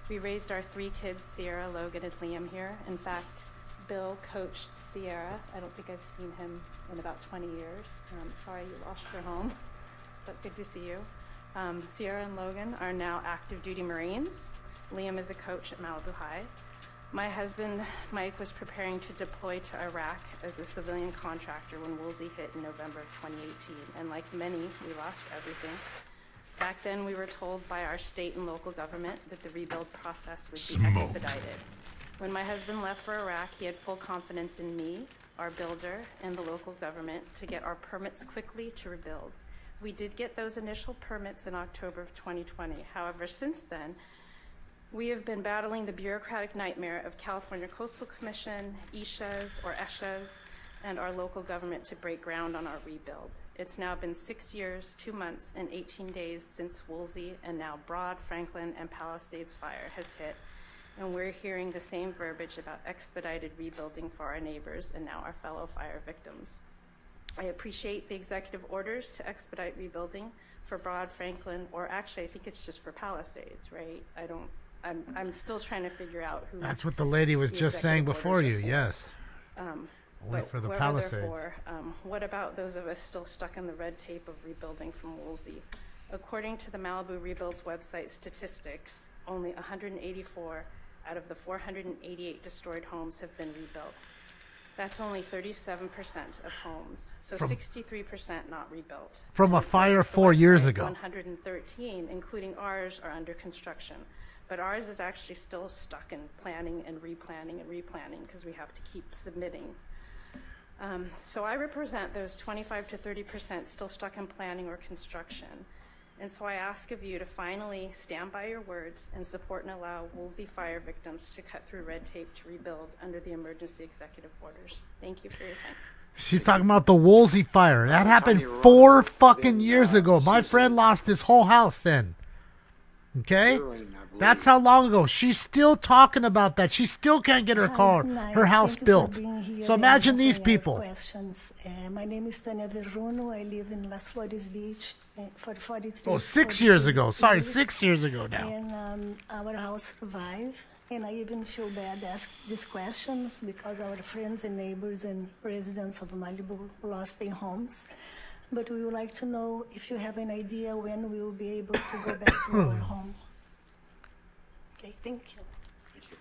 We raised our 3 kids, Sierra, Logan, and Liam here. In fact, Bill coached Sierra. I don't think I've seen him in about 20 years. Sorry you lost your home, but good to see you. Sierra and Logan are now active duty Marines. Liam is a coach at Malibu High. My husband, Mike, was preparing to deploy to Iraq as a civilian contractor when Woolsey hit in November of 2018. And like many, we lost everything. Back then, we were told by our state and local government that the rebuild process would be expedited. When my husband left for Iraq, he had full confidence in me, our builder, and the local government to get our permits quickly to rebuild. We did get those initial permits in October of 2020. However, since then, we have been battling the bureaucratic nightmare of California Coastal Commission, ESHAs, and our local government to break ground on our rebuild. It's now been 6 years, 2 months, and 18 days since Woolsey and now Broad, Franklin, and Palisades fire has hit, and we're hearing the same verbiage about expedited rebuilding for our neighbors and now our fellow fire victims. I appreciate the executive orders to expedite rebuilding for Broad, Franklin, or actually I think it's just for Palisades, right? I'm still trying to figure out who. That's what the lady was just saying before you. Yes. Only for the Palisades. What about those of us still stuck in the red tape of rebuilding from Woolsey? According to the Malibu Rebuilds website statistics, only 184 out of the 488 destroyed homes have been rebuilt. That's only 37% of homes, so 63% not rebuilt. From a fire 4 years ago. 113, including ours, are under construction. But ours is actually still stuck in planning and replanning because we have to keep submitting. So I represent those 25 to 30% still stuck in planning or construction. And so I ask of you to finally stand by your words and support and allow Woolsey fire victims to cut through red tape to rebuild under the emergency executive orders. Thank you for your time. She's talking about the Woolsey fire. That happened 4 fucking years ago. My friend lost his whole house then. Okay? That's how long ago. She's still talking about that. She still can't get her her house built. So imagine these people. Questions. My name is Tania Verruno. I live in Las Flores Beach for 43 Oh, 6 years ago. Sorry, 6 years ago now. And our house survived. And I even feel bad asking these questions because our friends and neighbors and residents of Malibu lost their homes. But we would like to know if you have an idea when we will be able to go back to our home. Okay, thank you. Thank you.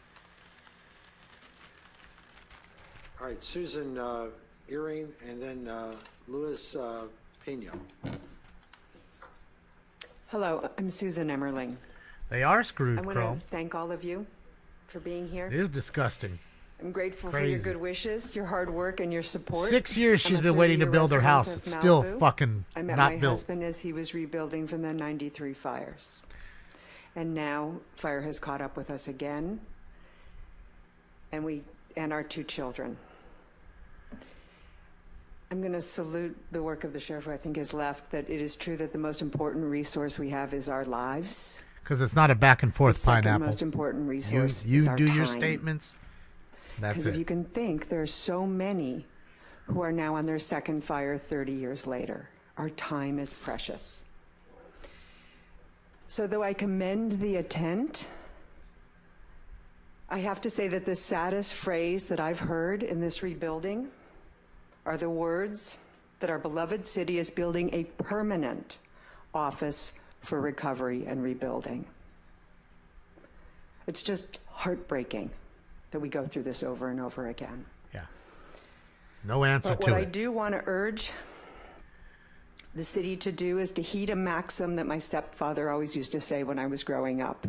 All right, Susan Earring, and then Luis Pino. Hello, I'm Susan Emmerling. They are screwed, I want to thank all of you for being here. It is disgusting. I'm grateful for your good wishes, your hard work, and your support. 6 years she's been waiting to build her house. It's still fucking I met not my built. husband as he was rebuilding from the 93 fires. And now fire has caught up with us again, and our 2 children. I'm going to salute the work of the sheriff who I think is left, that it is true that the most important resource we have is our lives. Because it's not a back and forth pineapple. The most important resource you is our do time. your statements. That's Because it. if you can think, there are so many who are now on their second fire 30 years later. Our time is precious. So though I commend the intent, I have to say that the saddest phrase that I've heard in this rebuilding are the words that our beloved city is building a permanent office for recovery and rebuilding. It's just heartbreaking that we go through this over and over again. Yeah. No answer But to what I it. do want to urge the city to do is to heed a maxim that my stepfather always used to say when I was growing up.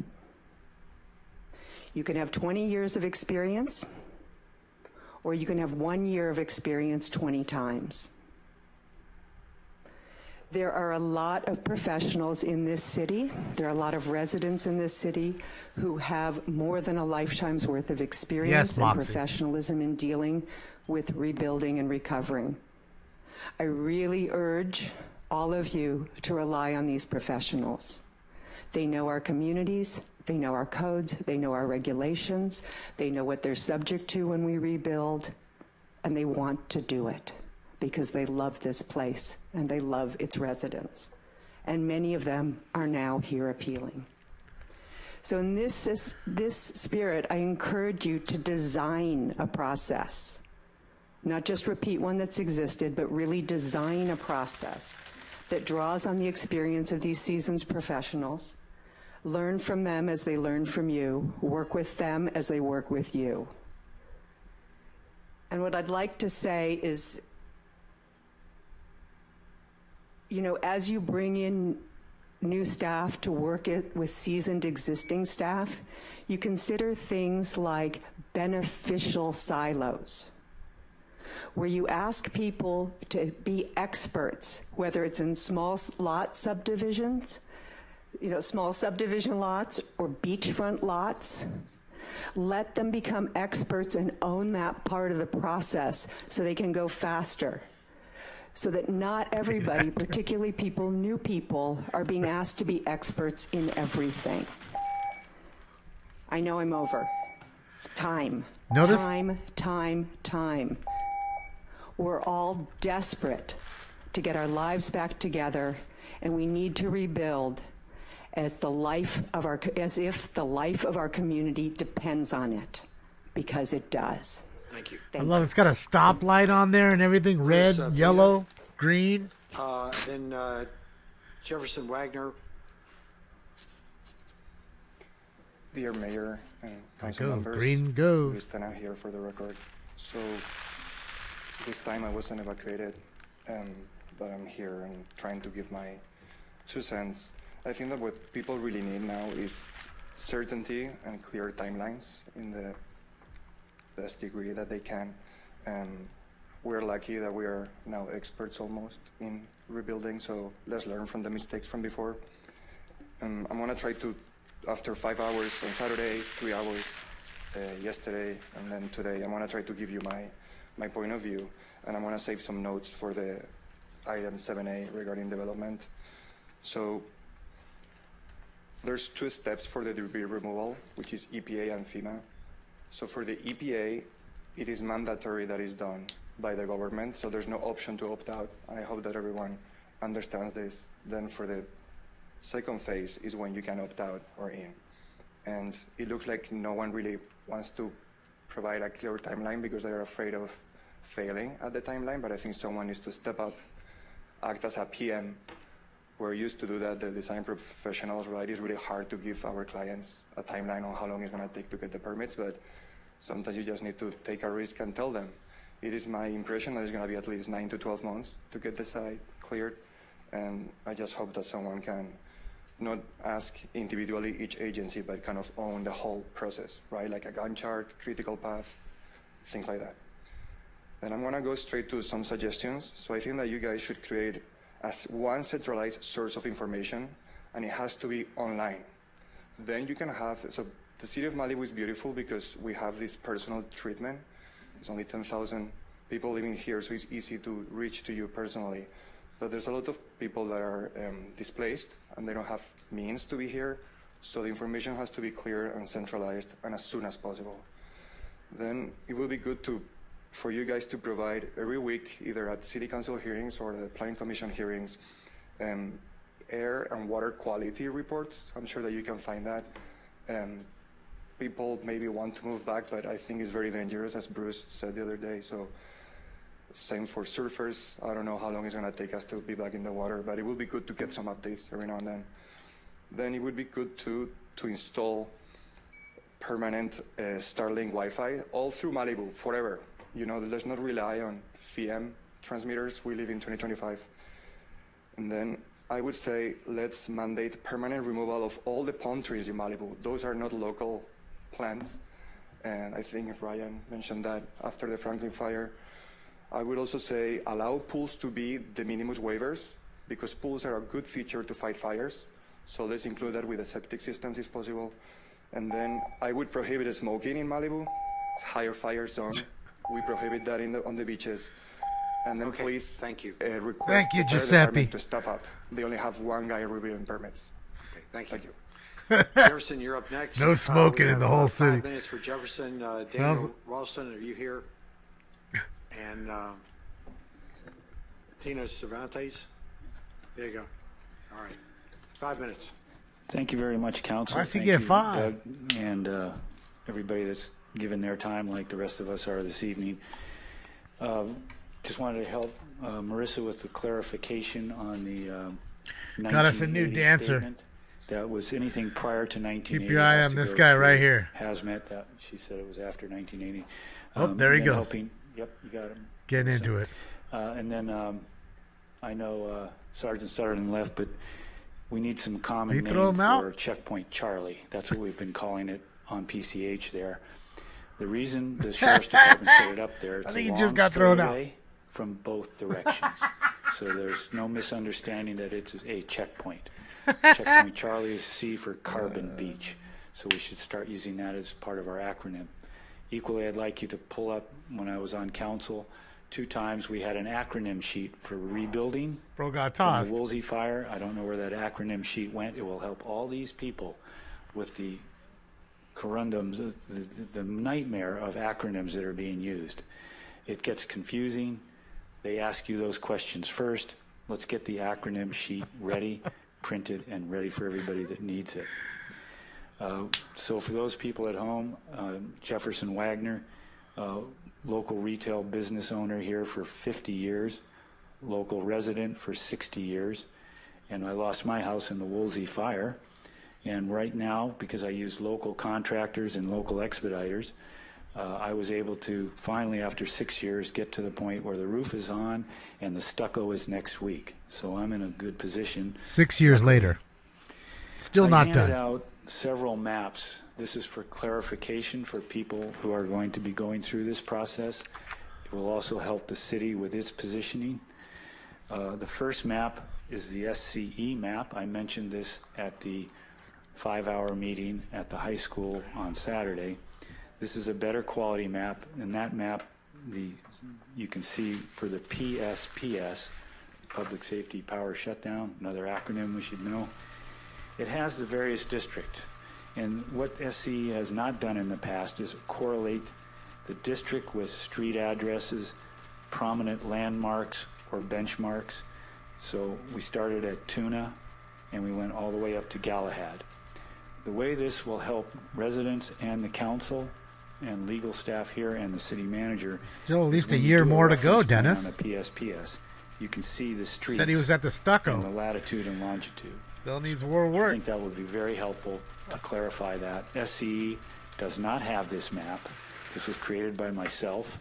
You can have 20 years of experience, or you can have 1 year of experience 20 times. There are a lot of professionals in this city. There are a lot of residents in this city who have more than a lifetime's worth of experience and professionalism in dealing with rebuilding and recovering. I really urge all of you to rely on these professionals. They know our communities, They know our codes, they know our regulations, they know what they're subject to when we rebuild, and they want to do it because they love this place and they love its residents. And many of them are now here appealing. So in this spirit, I encourage you to design a process, not just repeat one that's existed, but really design a process that draws on the experience of these seasoned professionals. Learn from them as they learn from you. Work with them as they work with you. And what I'd like to say is, you know, as you bring in new staff to work it with seasoned existing staff, you consider things like beneficial silos, where you ask people to be experts, whether it's in small lot subdivisions, you know, small subdivision lots or beachfront lots. Let them become experts and own that part of the process so they can go faster. So that not everybody, particularly people, new people, are being asked to be experts in everything. I know I'm over. Time. Notice? Time. We're all desperate to get our lives back together, and we need to rebuild as if the life of our community depends on it, because it does. Thank you. I love it. It's got a stoplight on there and everything, red, yellow, green. Then Jefferson Wagner. Dear Mayor and council members, green goes. We stand out here for the record. So this time I wasn't evacuated, but I'm here and trying to give my 2 cents. I think that what people really need now is certainty and clear timelines in the best degree that they can. We're lucky that we are now experts almost in rebuilding, so let's learn from the mistakes from before. I'm gonna try to, after 5 hours on Saturday, 3 hours yesterday, and then today, I'm gonna try to give you my point of view, and I'm gonna save some notes for the item 7A regarding development. So there's 2 steps for the debris removal, which is EPA and FEMA. So for the EPA, it is mandatory that is done by the government, so there's no option to opt out. And I hope that everyone understands this. Then for the second phase is when you can opt out or in. And it looks like no one really wants to provide a clear timeline because they're afraid of failing at the timeline, but I think someone needs to step up, act as a PM. We're used to do that, the design professionals, right? It's really hard to give our clients a timeline on how long it's gonna take to get the permits, but sometimes you just need to take a risk and tell them. It is my impression that it's gonna be at least 9 to 12 months to get the site cleared, and I just hope that someone can not ask individually each agency, but kind of own the whole process, right? Like a Gantt chart, critical path, things like that. Then I'm gonna go straight to some suggestions. So I think that you guys should create as one centralized source of information, and it has to be online. Then you can have, so the city of Malibu is beautiful because we have this personal treatment. There's only 10,000 people living here, so it's easy to reach to you personally. But there's a lot of people that are displaced, and they don't have means to be here, so the information has to be clear and centralized, and as soon as possible. Then it will be good for you guys to provide every week, either at city council hearings or the planning commission hearings, air and water quality reports. I'm sure that you can find that. People maybe want to move back, but I think it's very dangerous, as Bruce said the other day. So same for surfers. I don't know how long it's gonna take us to be back in the water, but it will be good to get some updates every now and then. Then it would be good to install permanent Starlink Wi-Fi all through Malibu forever. You know, let's not rely on FM transmitters. We live in 2025. And then I would say let's mandate permanent removal of all the palm trees in Malibu. Those are not local plants. And I think Ryan mentioned that after the Franklin fire. I would also say allow pools to be de minimis waivers, because pools are a good feature to fight fires. So let's include that with the septic systems if possible. And then I would prohibit smoking in Malibu. It's higher fire zone. We prohibit that on the beaches. And then please thank you. Request Thank you, the fire Giuseppe. department to staff up. They only have one guy reviewing permits. Okay, thank you. Jefferson, you're up next. No smoking we in the have, whole 5 city. minutes for Jefferson. Daniel Ralston, are you here? And Tina Cervantes. There you go. All right. 5 minutes. Thank you very much, Council. Why'd he Thank get you, 5? Doug, and everybody that's given their time like the rest of us are this evening. Just wanted to help Marissa with the clarification on the Got us a new 1980 dancer. statement. That was anything prior to 1980. Keep your eye has on to this go guy right through here. Hazmat. That she said it was after 1980. Oh, there he and then goes. Yep, you got him. Getting into it. And then I know Sergeant Sutherland left, but we need some common He name throw him for out? Checkpoint Charlie. That's what we've been calling it on PCH there. The reason the Sheriff's Department set it up there, it's I think a he long just got thrown out. straightaway from both directions. So there's no misunderstanding that it's a checkpoint. Checkpoint Charlie is C for Carbon Beach. So we should start using that as part of our acronym. Equally, I'd like you to pull up, when I was on council, 2 times we had an acronym sheet for rebuilding. Bro got From tossed. the Woolsey fire. I don't know where that acronym sheet went. It will help all these people with the corundums, the nightmare of acronyms that are being used. It gets confusing. They ask you those questions first. Let's get the acronym sheet ready, printed, and ready for everybody that needs it. So for those people at home, Jefferson Wagner, local retail business owner here for 50 years, local resident for 60 years, and I lost my house in the Woolsey fire. And right now, because I use local contractors and local expediters, I was able to finally, after 6 years, get to the point where the roof is on and the stucco is next week. So I'm in a good position. 6 years later. Still not I handed done. out several maps. This is for clarification for people who are going to be going through this process. It will also help the city with its positioning. The first map is the SCE map. I mentioned this at the 5-hour meeting at the high school on Saturday. This is a better quality map. In that map, you can see for the PSPS, Public Safety Power Shutdown, another acronym we should know. It has the various districts. And what SCE has not done in the past is correlate the district with street addresses, prominent landmarks, or benchmarks. So we started at Tuna, and we went all the way up to Galahad. The way this will help residents and the council and legal staff here and the city manager. Still at is least a when you year do more to go, reference point Dennis. On the PSPS, you can see the streets. Said he was at the stucco. And the latitude and longitude. Still needs more work. I think that would be very helpful to clarify that. SCE does not have this map. This was created by myself,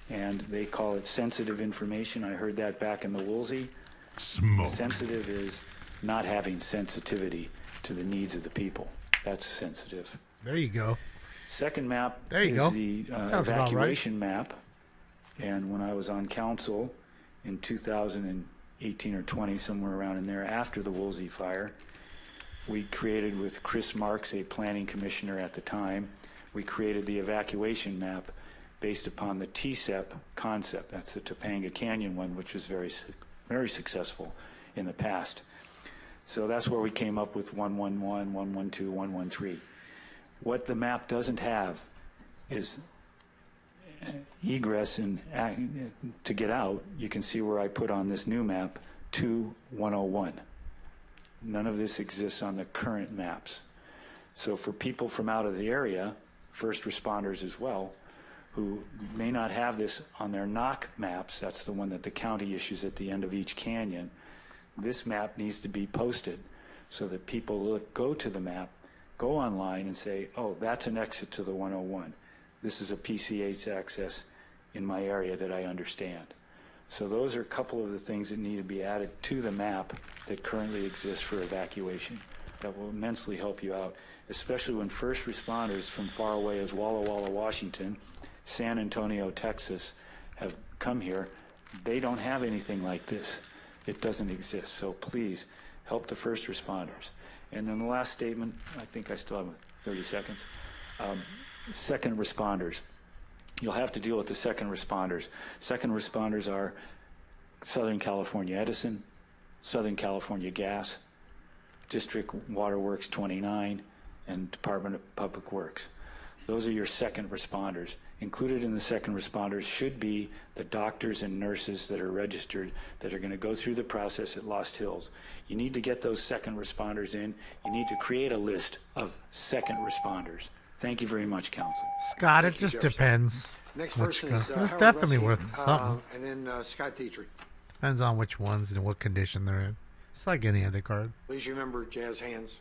and they call it sensitive information. I heard that back in the Woolsey. Smoke. Sensitive is not having sensitivity to the needs of the people. That's sensitive. There you go. Second map There you is go. the Sounds about right. evacuation map. And when I was on council in 2018 or 20, somewhere around in there, after the Woolsey fire, we created with Chris Marks, a planning commissioner at the time, we created the evacuation map based upon the TSEP concept. That's the Topanga Canyon one, which was very successful in the past. So that's where we came up with 111, 112, 113. What the map doesn't have is egress and to get out. You can see where I put on this new map 2101. None of this exists on the current maps. So for people from out of the area, first responders as well, who may not have this on their NOC maps, that's the one that the county issues at the end of each canyon, this map needs to be posted so that people go to the map, go online and say, oh, that's an exit to the 101. This is a PCH access in my area that I understand. So those are a couple of the things that need to be added to the map that currently exists for evacuation. That will immensely help you out, especially when first responders from far away as Walla Walla, Washington, San Antonio, Texas, have come here. They don't have anything like this. It doesn't exist. So please help the first responders. And then the last statement, I think I still have 30 seconds. Second responders. You'll have to deal with the second responders. Second responders are Southern California Edison, Southern California Gas, District Waterworks 29, and Department of Public Works. Those are your second responders. Included in the second responders should be the doctors and nurses that are registered that are going to go through the process at Lost Hills. You need to get those second responders in. You need to create a list of second responders. Thank you very much, Council. Scott, it just depends. Next person is it's Howard definitely Rusty, worth something. and then Scott Dietrich. Depends on which ones and what condition they're in. It's like any other card. Please remember jazz hands.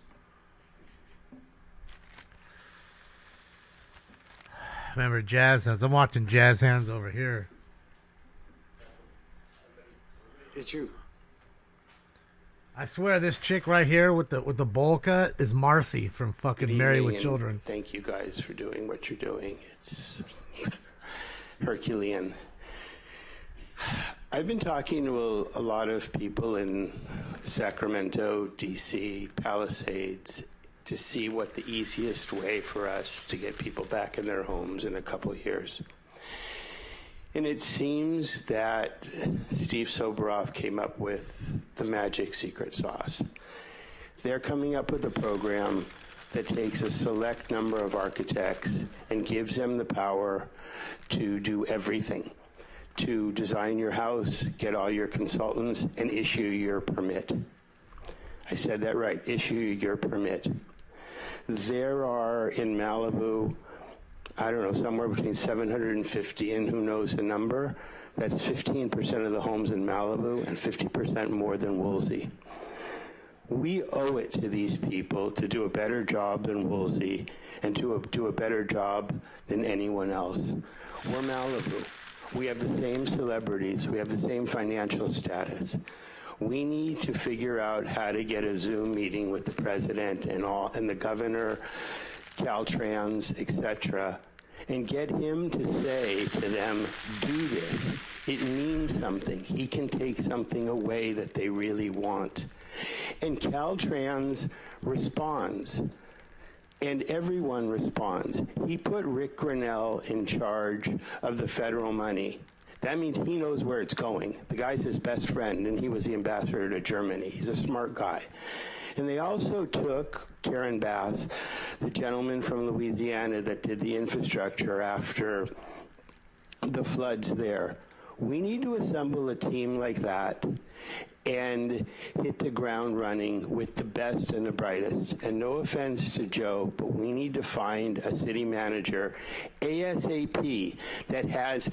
Remember jazz hands. I'm watching jazz hands over here. It's you. I swear this chick right here with the bowl cut is Marcy from fucking Married with Children. Thank you guys for doing what you're doing. It's Herculean. I've been talking to a lot of people in Sacramento, DC, Palisades, to see what the easiest way for us to get people back in their homes in a couple of years. And it seems that Steve Soboroff came up with the magic secret sauce. They're coming up with a program that takes a select number of architects and gives them the power to do everything, to design your house, get all your consultants, and issue your permit. I said that right, issue your permit. There are in Malibu, I don't know, somewhere between 750 and who knows the number. That's 15% of the homes in Malibu and 50% more than Woolsey. We owe it to these people to do a better job than Woolsey and to do a better job than anyone else. We're Malibu. We have the same celebrities. We have the same financial status. We need to figure out how to get a Zoom meeting with the president and the governor, Caltrans, etc., and get him to say to them, do this. It means something. He can take something away that they really want. And Caltrans responds. And everyone responds. He put Rick Grinnell in charge of the federal money. That means he knows where it's going. The guy's his best friend, and he was the ambassador to Germany. He's a smart guy. And they also took Karen Bass, the gentleman from Louisiana that did the infrastructure after the floods there. We need to assemble a team like that and hit the ground running with the best and the brightest. And no offense to Joe, but we need to find a city manager ASAP that has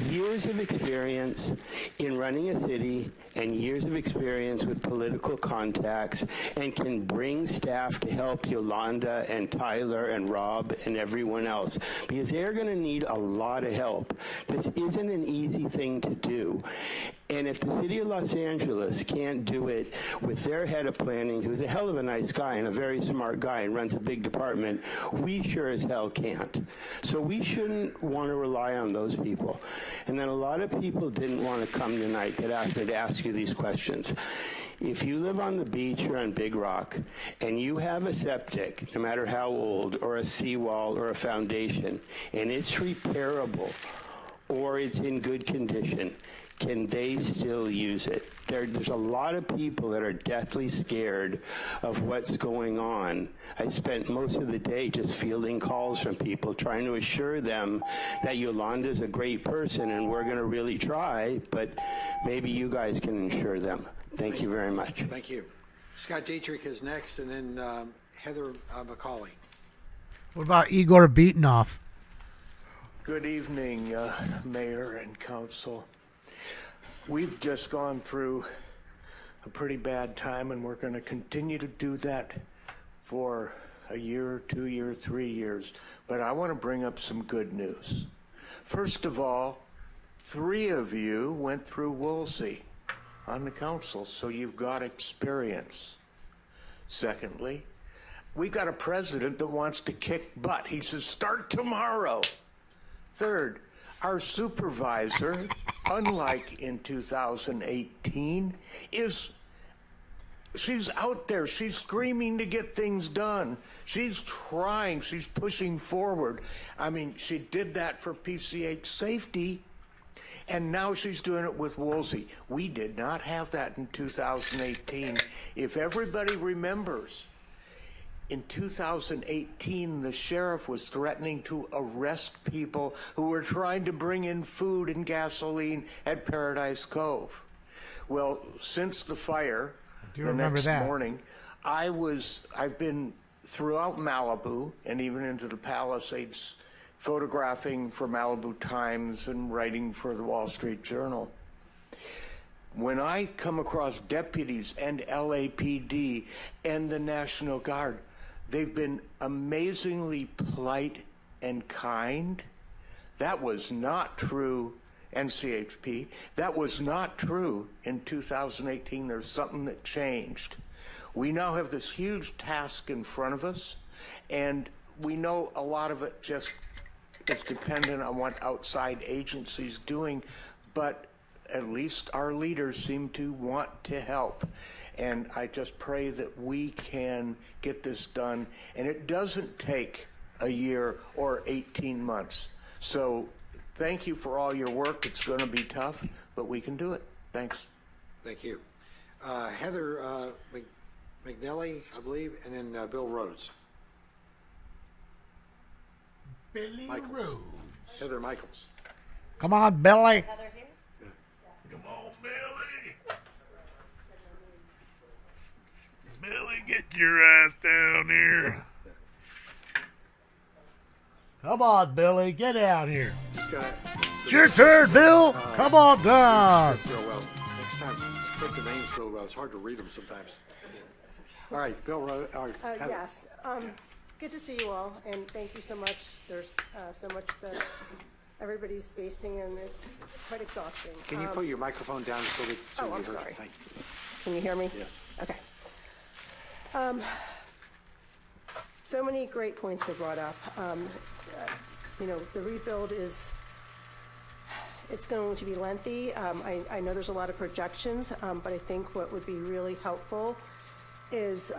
years of experience in running a city and years of experience with political contacts and can bring staff to help Yolanda and Tyler and Rob and everyone else, because they're going to need a lot of help. This isn't an easy thing to do. And if the city of Los Angeles can't do it with their head of planning, who's a hell of a nice guy and a very smart guy and runs a big department, we sure as hell can't. So we shouldn't want to rely on those people. And then a lot of people didn't want to come tonight that asked me to ask you these questions. If you live on the beach or on Big Rock and you have a septic, no matter how old, or a seawall or a foundation, and it's repairable or it's in good condition, can they still use it? There's a lot of people that are deathly scared of what's going on. I spent most of the day just fielding calls from people, trying to assure them that Yolanda's a great person and we're going to really try, but maybe you guys can assure them. Thank you very much. Thank you. Scott Dietrich is next, and then Heather McCauley. What about Igor Beatenoff? Good evening, Mayor and Council. We've just gone through a pretty bad time, and we're going to continue to do that for a year, 2 years, 3 years. But I want to bring up some good news. First of all, 3 of you went through Woolsey on the council, so you've got experience. Secondly, we got a president that wants to kick butt. He says, start tomorrow. Third, our supervisor, unlike in 2018, she's out there. She's screaming to get things done. She's trying. She's pushing forward. I mean, she did that for PCH safety, And now she's doing it with Woolsey. We did not have that in 2018. If everybody remembers, in 2018, the sheriff was threatening to arrest people who were trying to bring in food and gasoline at Paradise Cove. Well, since the fire, the next morning, I've been throughout Malibu and even into the Palisades, photographing for Malibu Times and writing for the Wall Street Journal. When I come across deputies and LAPD and the National Guard, they've been amazingly polite and kind. That was not true, NCHP. That was not true in 2018. There's something that changed. We now have this huge task in front of us, and we know a lot of it just is dependent on what outside agencies doing, but at least our leaders seem to want to help. And I just pray that we can get this done, and it doesn't take a year or 18 months. So thank you for all your work. It's going to be tough, but we can do it. Thanks. Thank you. Heather McNally, I believe, and then Bill Rhodes. Billy Michaels. Rhodes. Heather Michaels. Come on, Billy. Heather here? Come on, Billy. Billy, get your ass down here. Come on, Billy, get out here. Just gotta, It's your turn, Bill. Come on down. Real well. Next time, get the names real well. It's hard to read them sometimes. All right, Bill Rhodes. Yes. Good to see you all, and thank you so much. There's so much that everybody's facing, and it's quite exhausting. Can you put your microphone down so we I'm heard? sorry. Thank you. Can you hear me? Yes. Okay. So many great points were brought up. The rebuild it's going to be lengthy. I know there's a lot of projections, but I think what would be really helpful is,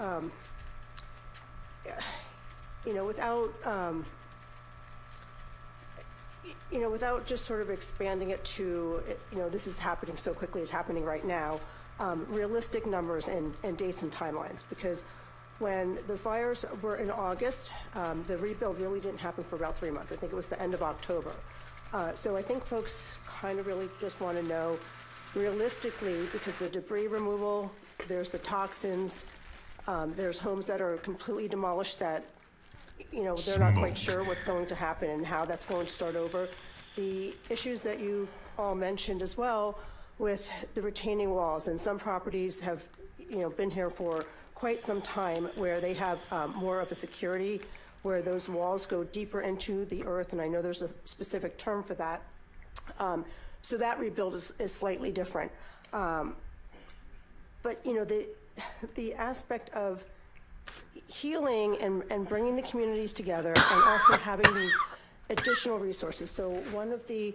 without just sort of expanding it to, this is happening so quickly, it's happening right now, realistic numbers and dates and timelines. Because when the fires were in August, the rebuild really didn't happen for about 3 months. I think it was the end of October. So I think folks kind of really just want to know realistically, because the debris removal, there's the toxins, there's homes that are completely demolished that, they're not quite sure what's going to happen and how that's going to start over. The issues that you all mentioned as well with the retaining walls, and some properties have, been here for quite some time where they have more of a security, where those walls go deeper into the earth, and I know there's a specific term for that. So that rebuild is slightly different. But, the aspect of healing and bringing the communities together and also having these additional resources. So one of the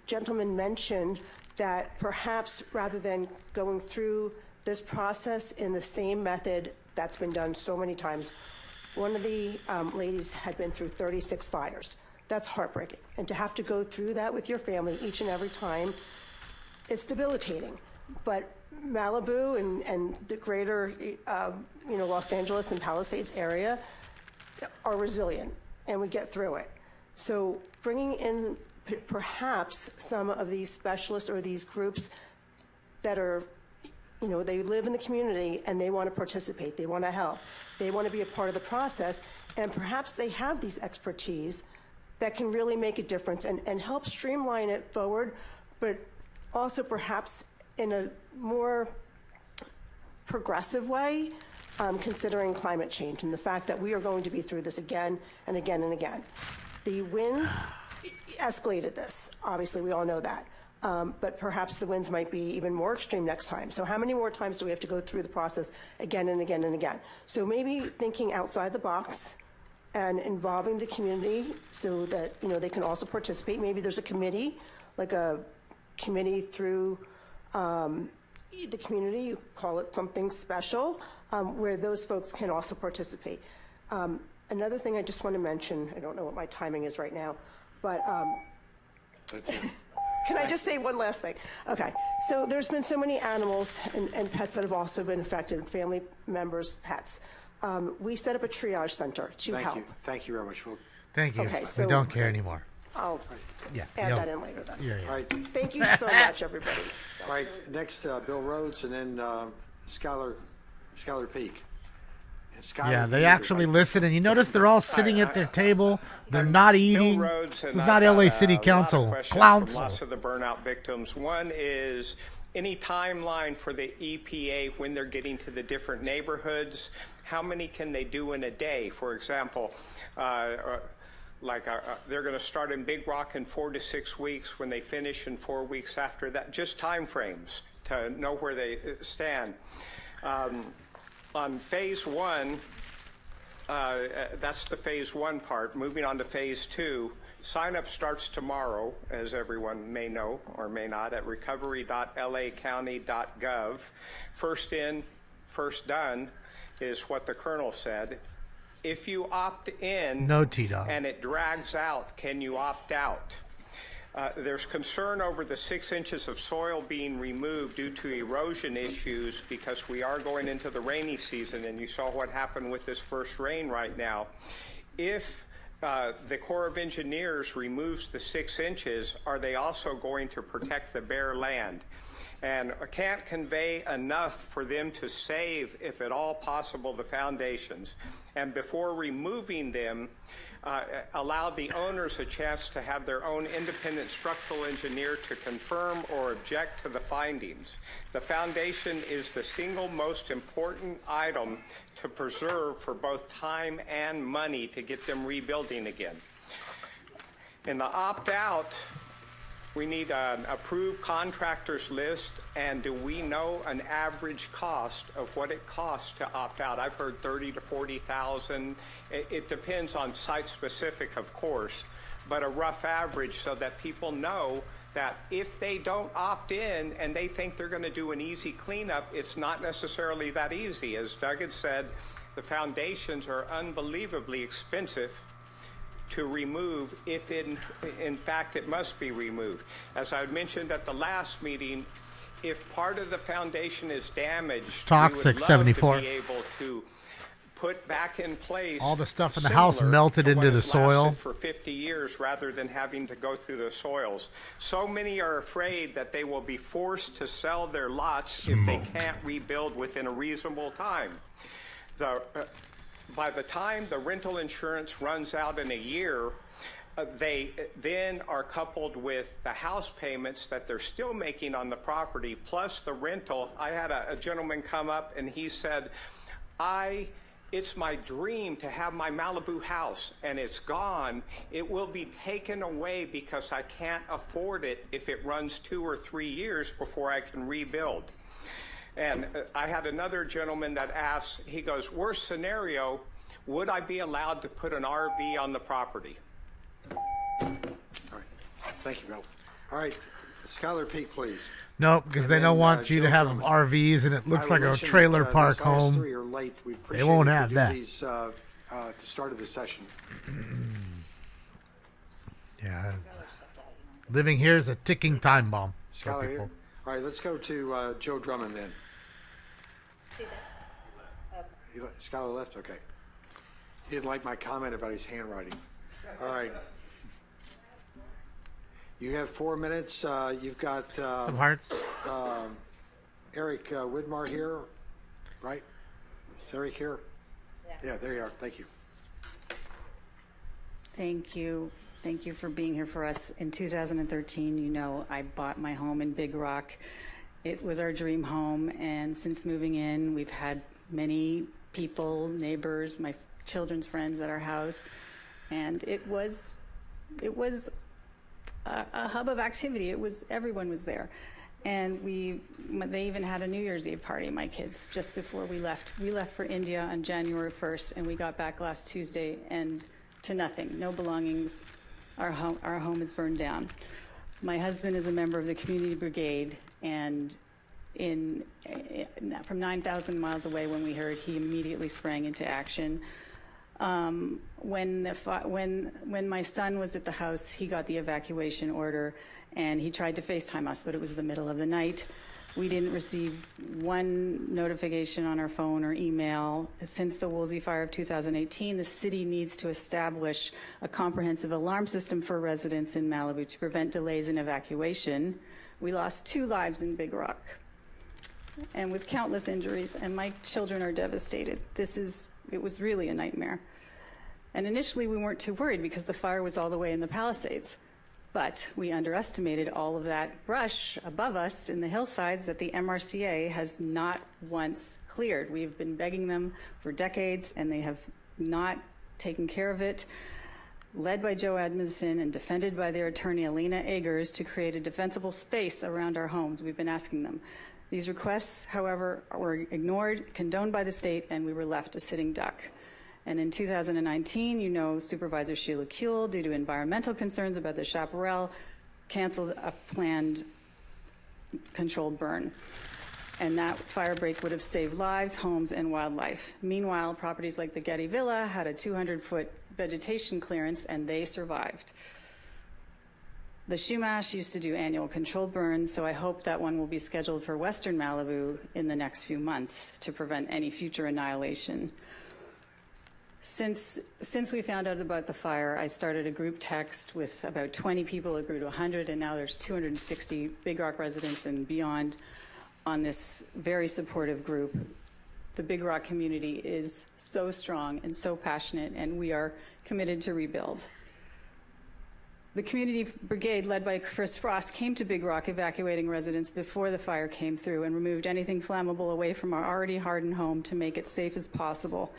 gentlemen mentioned that perhaps rather than going through this process in the same method that's been done so many times, one of the ladies had been through 36 fires. That's heartbreaking. And to have to go through that with your family each and every time, it's debilitating. But Malibu and the greater Los Angeles and Palisades area are resilient, and we get through it. So bringing in perhaps some of these specialists or these groups that are, they live in the community and they want to participate, they want to help, they want to be a part of the process, and perhaps they have these expertise that can really make a difference and help streamline it forward, but also perhaps in a more progressive way, considering climate change and the fact that we are going to be through this again and again and again. The winds escalated this. Obviously, we all know that. But perhaps the winds might be even more extreme next time. So how many more times do we have to go through the process again and again and again? So maybe thinking outside the box and involving the community so that, they can also participate. Maybe there's a committee, like a committee through the community, you call it something special, where those folks can also participate. Another thing I just want to mention, I don't know what my timing is right now, but That's it. Can I just say one last thing? Okay, so there's been so many animals and pets that have also been affected, family members, pets. We set up a triage center to help. Thank you very much. Thank you. Okay, We so- don't care anymore. I'll Yeah. add that in later then. Yeah, yeah. All right. Thank you so much, everybody. All right, next, Bill Rhodes, and then Skylar Peak. And Skylar, Yeah, they you- actually listen, and you notice they're all sitting at their table. They're not eating. Rhodes, This and is not I've LA got City a lot of Council. questions from Council. lots of the burnout victims. One is any timeline for the EPA when they're getting to the different neighborhoods. How many can they do in a day? For example, they're going to start in Big Rock in 4 to 6 weeks. When they finish in 4 weeks after that, just time frames to know where they stand. On phase one, that's the phase one part. Moving on to phase two, sign up starts tomorrow, as everyone may know or may not, at recovery.lacounty.gov. First in, first done is what the colonel said. If you opt in No T-Dog. and it drags out, can you opt out? There's concern over the 6 inches of soil being removed due to erosion issues because we are going into the rainy season, and you saw what happened with this first rain right now. If the Corps of Engineers removes the 6 inches, are they also going to protect the bare land? And I can't convey enough for them to save, if at all possible, the foundations. And before removing them, allow the owners a chance to have their own independent structural engineer to confirm or object to the findings. The foundation is the single most important item to preserve for both time and money to get them rebuilding again. In the opt-out, we need an approved contractors list, and do we know an average cost of what it costs to opt out? I've heard 30 to 40,000. It depends on site specific, of course, but a rough average so that people know that if they don't opt in and they think they're going to do an easy cleanup, it's not necessarily that easy. As Doug had said, the foundations are unbelievably expensive to remove if in fact it must be removed. As I mentioned at the last meeting, if part of the foundation is damaged, Toxic we would love 74. to be able to put back in place All the stuff in the house melted to what into the has lasted soil. for 50 years rather than having to go through the soils. So many are afraid that they will be forced to sell their lots if they can't rebuild within a reasonable time. By the time the rental insurance runs out in a year, they then are coupled with the house payments that they're still making on the property, plus the rental. I had a gentleman come up and he said, it's my dream to have my Malibu house, and it's gone. It will be taken away because I can't afford it if it runs 2 or 3 years before I can rebuild. And I had another gentleman that asked, he goes, worst scenario, would I be allowed to put an RV on the property? All right. Thank you, Bill. All right. Skylar Peak, please. No, because And they don't then, want you Joe to have Drummond. RVs and it looks I like will a mention trailer that, park these last home. three are late. We They appreciate won't it. have We do that. these at the start of the session. Yeah. Living here is a ticking time bomb. for Skylar here. people. All right, let's go to Joe Drummond then. Skylar left? Okay. He didn't like my comment about his handwriting. All right. You have 4 minutes. You've got Some hearts. Eric Widmar here, right? Is Eric here? Yeah, there you are. Thank you. Thank you. Thank you for being here for us. In 2013, you know, I bought my home in Big Rock. It was our dream home, and since moving in, we've had many people, neighbors, my children's friends at our house, and it was a hub of activity. Everyone was there. And they even had a New Year's Eve party, my kids, just before we left. We left for India on January 1st, and we got back last Tuesday, and to nothing, no belongings. Our home is burned down. My husband is a member of the community brigade, and from 9,000 miles away when we heard, he immediately sprang into action. When my son was at the house, he got the evacuation order, and he tried to FaceTime us, but it was the middle of the night. We didn't receive one notification on our phone or email. Since the Woolsey fire of 2018, the city needs to establish a comprehensive alarm system for residents in Malibu to prevent delays in evacuation. We lost 2 lives in Big Rock, and with countless injuries, and my children are devastated. It was really a nightmare. And initially we weren't too worried because the fire was all the way in the Palisades. But we underestimated all of that brush above us in the hillsides that the MRCA has not once cleared. We've been begging them for decades, and they have not taken care of it. Led by Joe Edmondson and defended by their attorney, Alina Eggers, to create a defensible space around our homes. We've been asking them. These requests, however, were ignored, condoned by the state, and we were left a sitting duck. And in 2019, Supervisor Sheila Kuehl, due to environmental concerns about the chaparral, canceled a planned controlled burn. And that fire break would have saved lives, homes, and wildlife. Meanwhile, properties like the Getty Villa had a 200-foot vegetation clearance, and they survived. The Shumash used to do annual controlled burns, so I hope that one will be scheduled for Western Malibu in the next few months to prevent any future annihilation. Since we found out about the fire, I started a group text with about 20 people. It grew to 100, and now there's 260 Big Rock residents and beyond on this very supportive group. The Big Rock community is so strong and so passionate, and we are committed to rebuild. The community brigade, led by Chris Frost, came to Big Rock evacuating residents before the fire came through and removed anything flammable away from our already hardened home to make it safe as possible.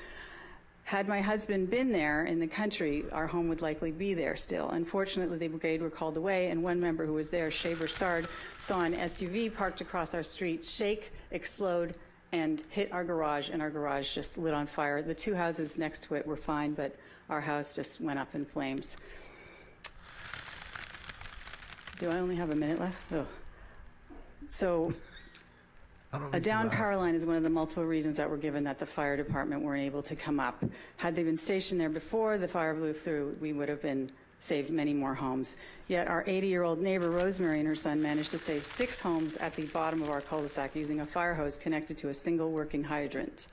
Had my husband been there in the country, our home would likely be there still. Unfortunately, the brigade were called away, and one member who was there, Shea Broussard, saw an SUV parked across our street shake, explode, and hit our garage, and our garage just lit on fire. The 2 houses next to it were fine, but our house just went up in flames. Do I only have a minute left? Oh. So a down power line is one of the multiple reasons that were given that the fire department weren't able to come up. Had they been stationed there before the fire blew through, we would have been saved many more homes. Yet our 80-year-old neighbor, Rosemary, and her son managed to save 6 homes at the bottom of our cul-de-sac using a fire hose connected to a single working hydrant.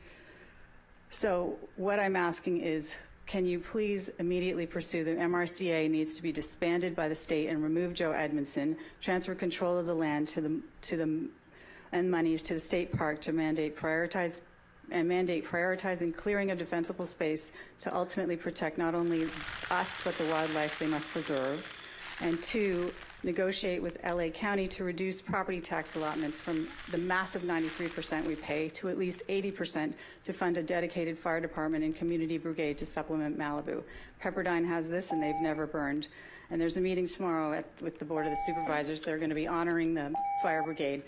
So what I'm asking is, can you please immediately pursue the MRCA needs to be disbanded by the state and remove Joe Edmondson, transfer control of the land and monies to the state park to mandate prioritizing clearing of defensible space to ultimately protect not only us but the wildlife they must preserve, and 2, negotiate with LA County to reduce property tax allotments from the massive 93% we pay to at least 80% to fund a dedicated fire department and community brigade to supplement Malibu. Pepperdine has this, and they've never burned. And there's a meeting tomorrow with the Board of the Supervisors. They're going to be honoring the fire brigade.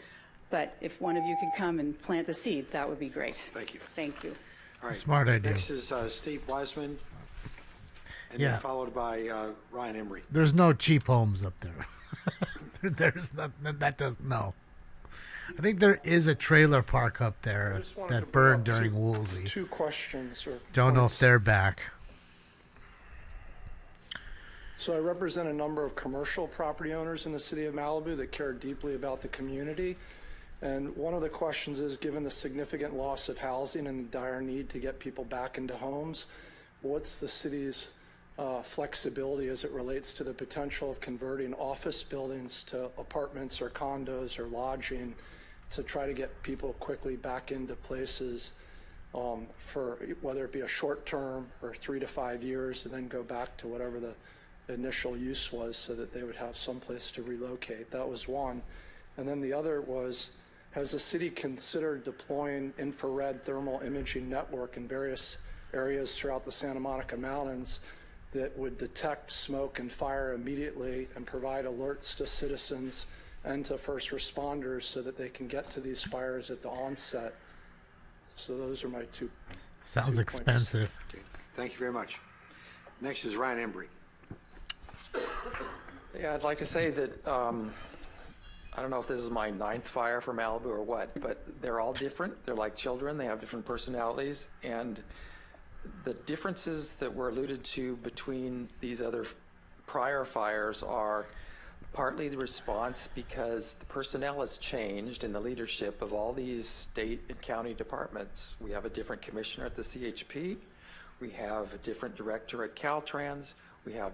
But if one of you could come and plant the seed, that would be great. Thank you. Thank you. All right. Smart idea. Next is Steve Wiseman, and then followed by Ryan Emery. There's no cheap homes up there. There's nothing that doesn't know. I think there is a trailer park up there that burned during Woolsey. 2 questions. Don't know if they're back. So I represent a number of commercial property owners in the city of Malibu that care deeply about the community. And one of the questions is, given the significant loss of housing and the dire need to get people back into homes, what's the city's flexibility as it relates to the potential of converting office buildings to apartments or condos or lodging to try to get people quickly back into places for whether it be a short term or 3 to 5 years, and then go back to whatever the initial use was so that they would have some place to relocate. That was one. And then the other was, has the city considered deploying infrared thermal imaging network in various areas throughout the Santa Monica Mountains that would detect smoke and fire immediately and provide alerts to citizens and to first responders so that they can get to these fires at the onset? So those are my two. Sounds expensive. Okay. Thank you very much. Next is Ryan Embry. Yeah, I'd like to say that I don't know if this is my 9th fire for Malibu or what, but they're all different. They're like children. They have different personalities. And the differences that were alluded to between these other prior fires are partly the response because the personnel has changed in the leadership of all these state and county departments. We have a different commissioner at the CHP. We have a different director at Caltrans. We have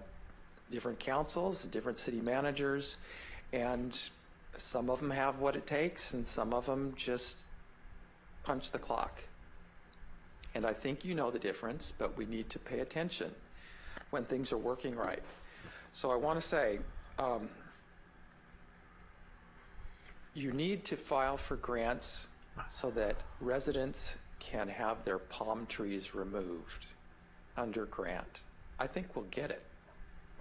different councils, different city managers, and some of them have what it takes and some of them just punch the clock. And I think you know the difference, but we need to pay attention when things are working right. So I want to say, you need to file for grants so that residents can have their palm trees removed under grant. I think we'll get it.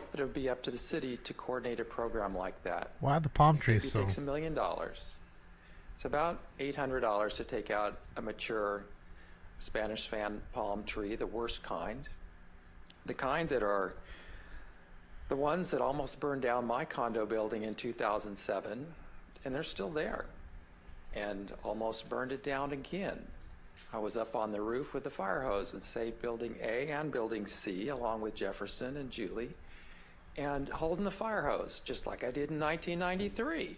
But it'll be up to the city to coordinate a program like that. Why are the palm trees Maybe so? it takes $1 million. It's about $800 to take out a mature Spanish fan palm tree, the worst kind. The kind that are the ones that almost burned down my condo building in 2007, and they're still there, and almost burned it down again. I was up on the roof with the fire hose and saved Building A and Building C, along with Jefferson and Julie, and holding the fire hose, just like I did in 1993.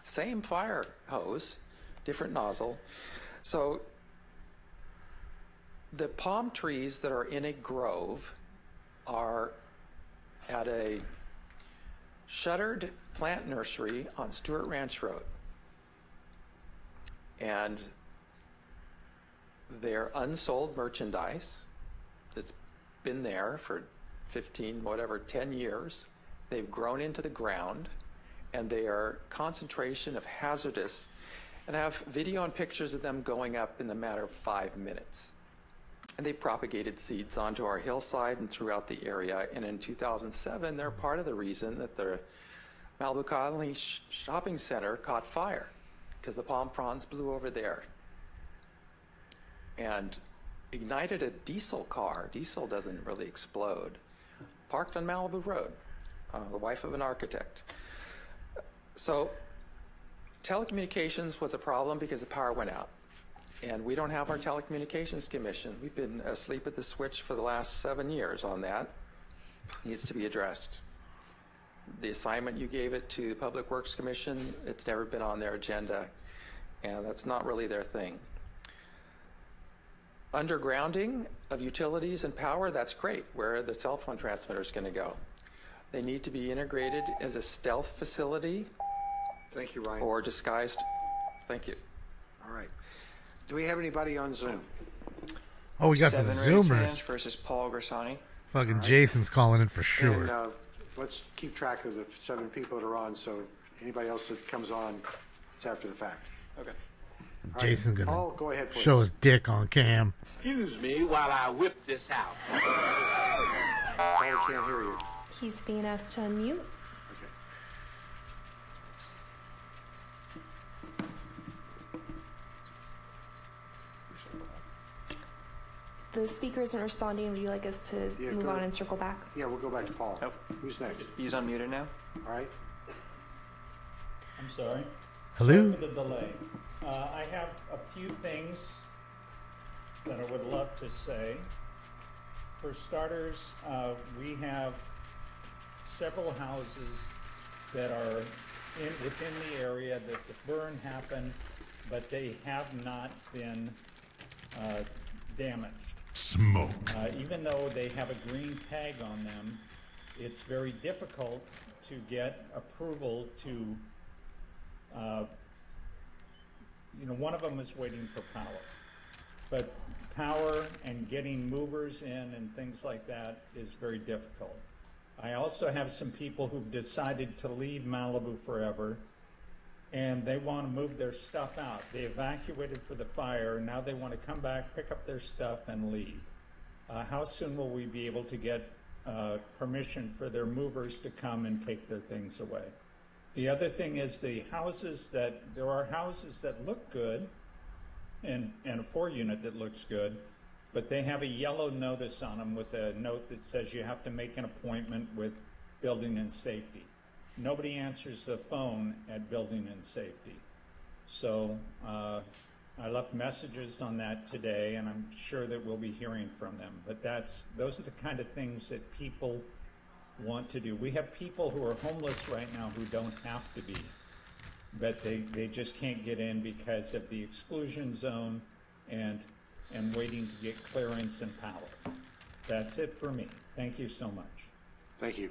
Same fire hose, different nozzle. So the palm trees that are in a grove are at a shuttered plant nursery on Stewart Ranch Road. And they're unsold merchandise. It's been there for 10 years. They've grown into the ground, and they are concentration of hazardous, and I have video and pictures of them going up in the matter of 5 minutes. And they propagated seeds onto our hillside and throughout the area. And in 2007, they're part of the reason that the Malibu Colony Shopping Center caught fire, because the palm fronds blew over there and ignited a diesel car. Diesel doesn't really explode. Parked on Malibu Road, the wife of an architect. So telecommunications was a problem because the power went out. And we don't have our telecommunications commission. We've been asleep at the switch for the last 7 years on that. It needs to be addressed. The assignment you gave it to the Public Works Commission, it's never been on their agenda, and that's not really their thing. Undergrounding of utilities and power, that's great. Where are the cell phone transmitters going to go? They need to be integrated as a stealth facility. Thank you, Ryan. Or disguised. Thank you. All right. Do we have anybody on Zoom? Oh, we got some Zoomers. Versus Paul Grassani. Fucking All right. Jason's calling in for sure. And let's keep track of the 7 people that are on, so anybody else that comes on, it's after the fact. Okay. All right. Jason's gonna Paul, go ahead, please. show his dick on cam. Excuse me while I whip this out. Paul, we can't hear you. He's being asked to unmute. The speaker isn't responding. Would you like us to move on and circle back? Yeah, we'll go back to Paul. Oh. Who's next? He's unmuted now. All right. I'm sorry. Hello? Sorry for the delay. I have a few things that I would love to say. For starters, we have several houses that are within the area that the burn happened, but they have not been damaged. Smoke. Even though they have a green tag on them, it's very difficult to get approval to, one of them is waiting for power. But power and getting movers in and things like that is very difficult. I also have some people who've decided to leave Malibu forever, and they want to move their stuff out. They evacuated for the fire, and now they want to come back, pick up their stuff, and leave. How soon will we be able to get permission for their movers to come and take their things away? The other thing is there are houses that look good, and a 4-unit that looks good, but they have a yellow notice on them with a note that says you have to make an appointment with Building and Safety. Nobody answers the phone at Building and Safety. So I left messages on that today, and I'm sure that we'll be hearing from them. But those are the kind of things that people want to do. We have people who are homeless right now who don't have to be, but they just can't get in because of the exclusion zone and waiting to get clearance and power. That's it for me. Thank you so much. Thank you.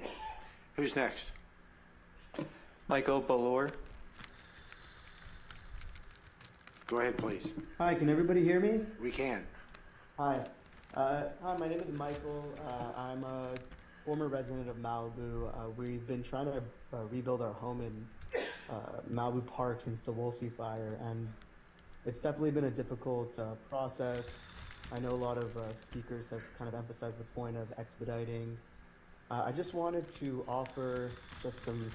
Who's next? Michael Ballor. Go ahead, please. Hi, can everybody hear me? We can. Hi. Hi, my name is Michael. I'm a former resident of Malibu. We've been trying to rebuild our home in Malibu Park since the Woolsey fire, and it's definitely been a difficult process. I know a lot of speakers have kind of emphasized the point of expediting. I just wanted to offer just some,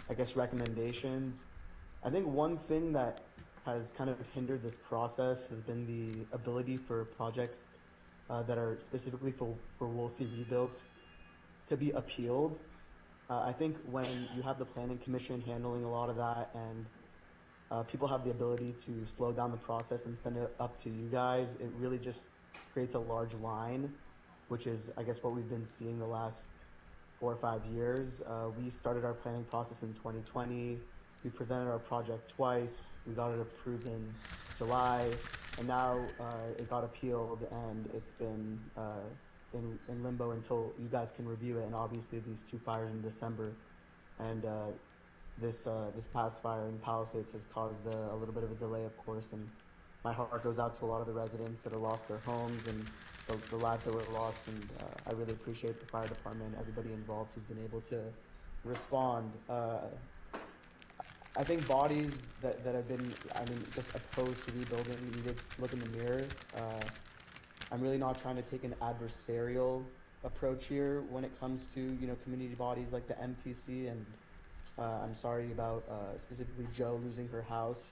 I guess, recommendations. I think one thing that has kind of hindered this process has been the ability for projects that are specifically for Woolsey rebuilds to be appealed. I think when you have the Planning Commission handling a lot of that and people have the ability to slow down the process and send it up to you guys, it really just creates a large line, which is, I guess, what we've been seeing the last 4 or 5 years. We started our planning process in 2020. We presented our project twice. We got it approved in July, and now it got appealed, and it's been in limbo until you guys can review it. And obviously, these 2 fires in December, and this past fire in Palisades has caused a little bit of a delay, of course. And my heart goes out to a lot of the residents that have lost their homes and the lives that were lost. And I really appreciate the fire department, everybody involved who's been able to respond. I think bodies that have been, just opposed to rebuilding need to look in the mirror. I'm really not trying to take an adversarial approach here when it comes to, community bodies like the MTC, and I'm sorry about specifically Jo losing her house.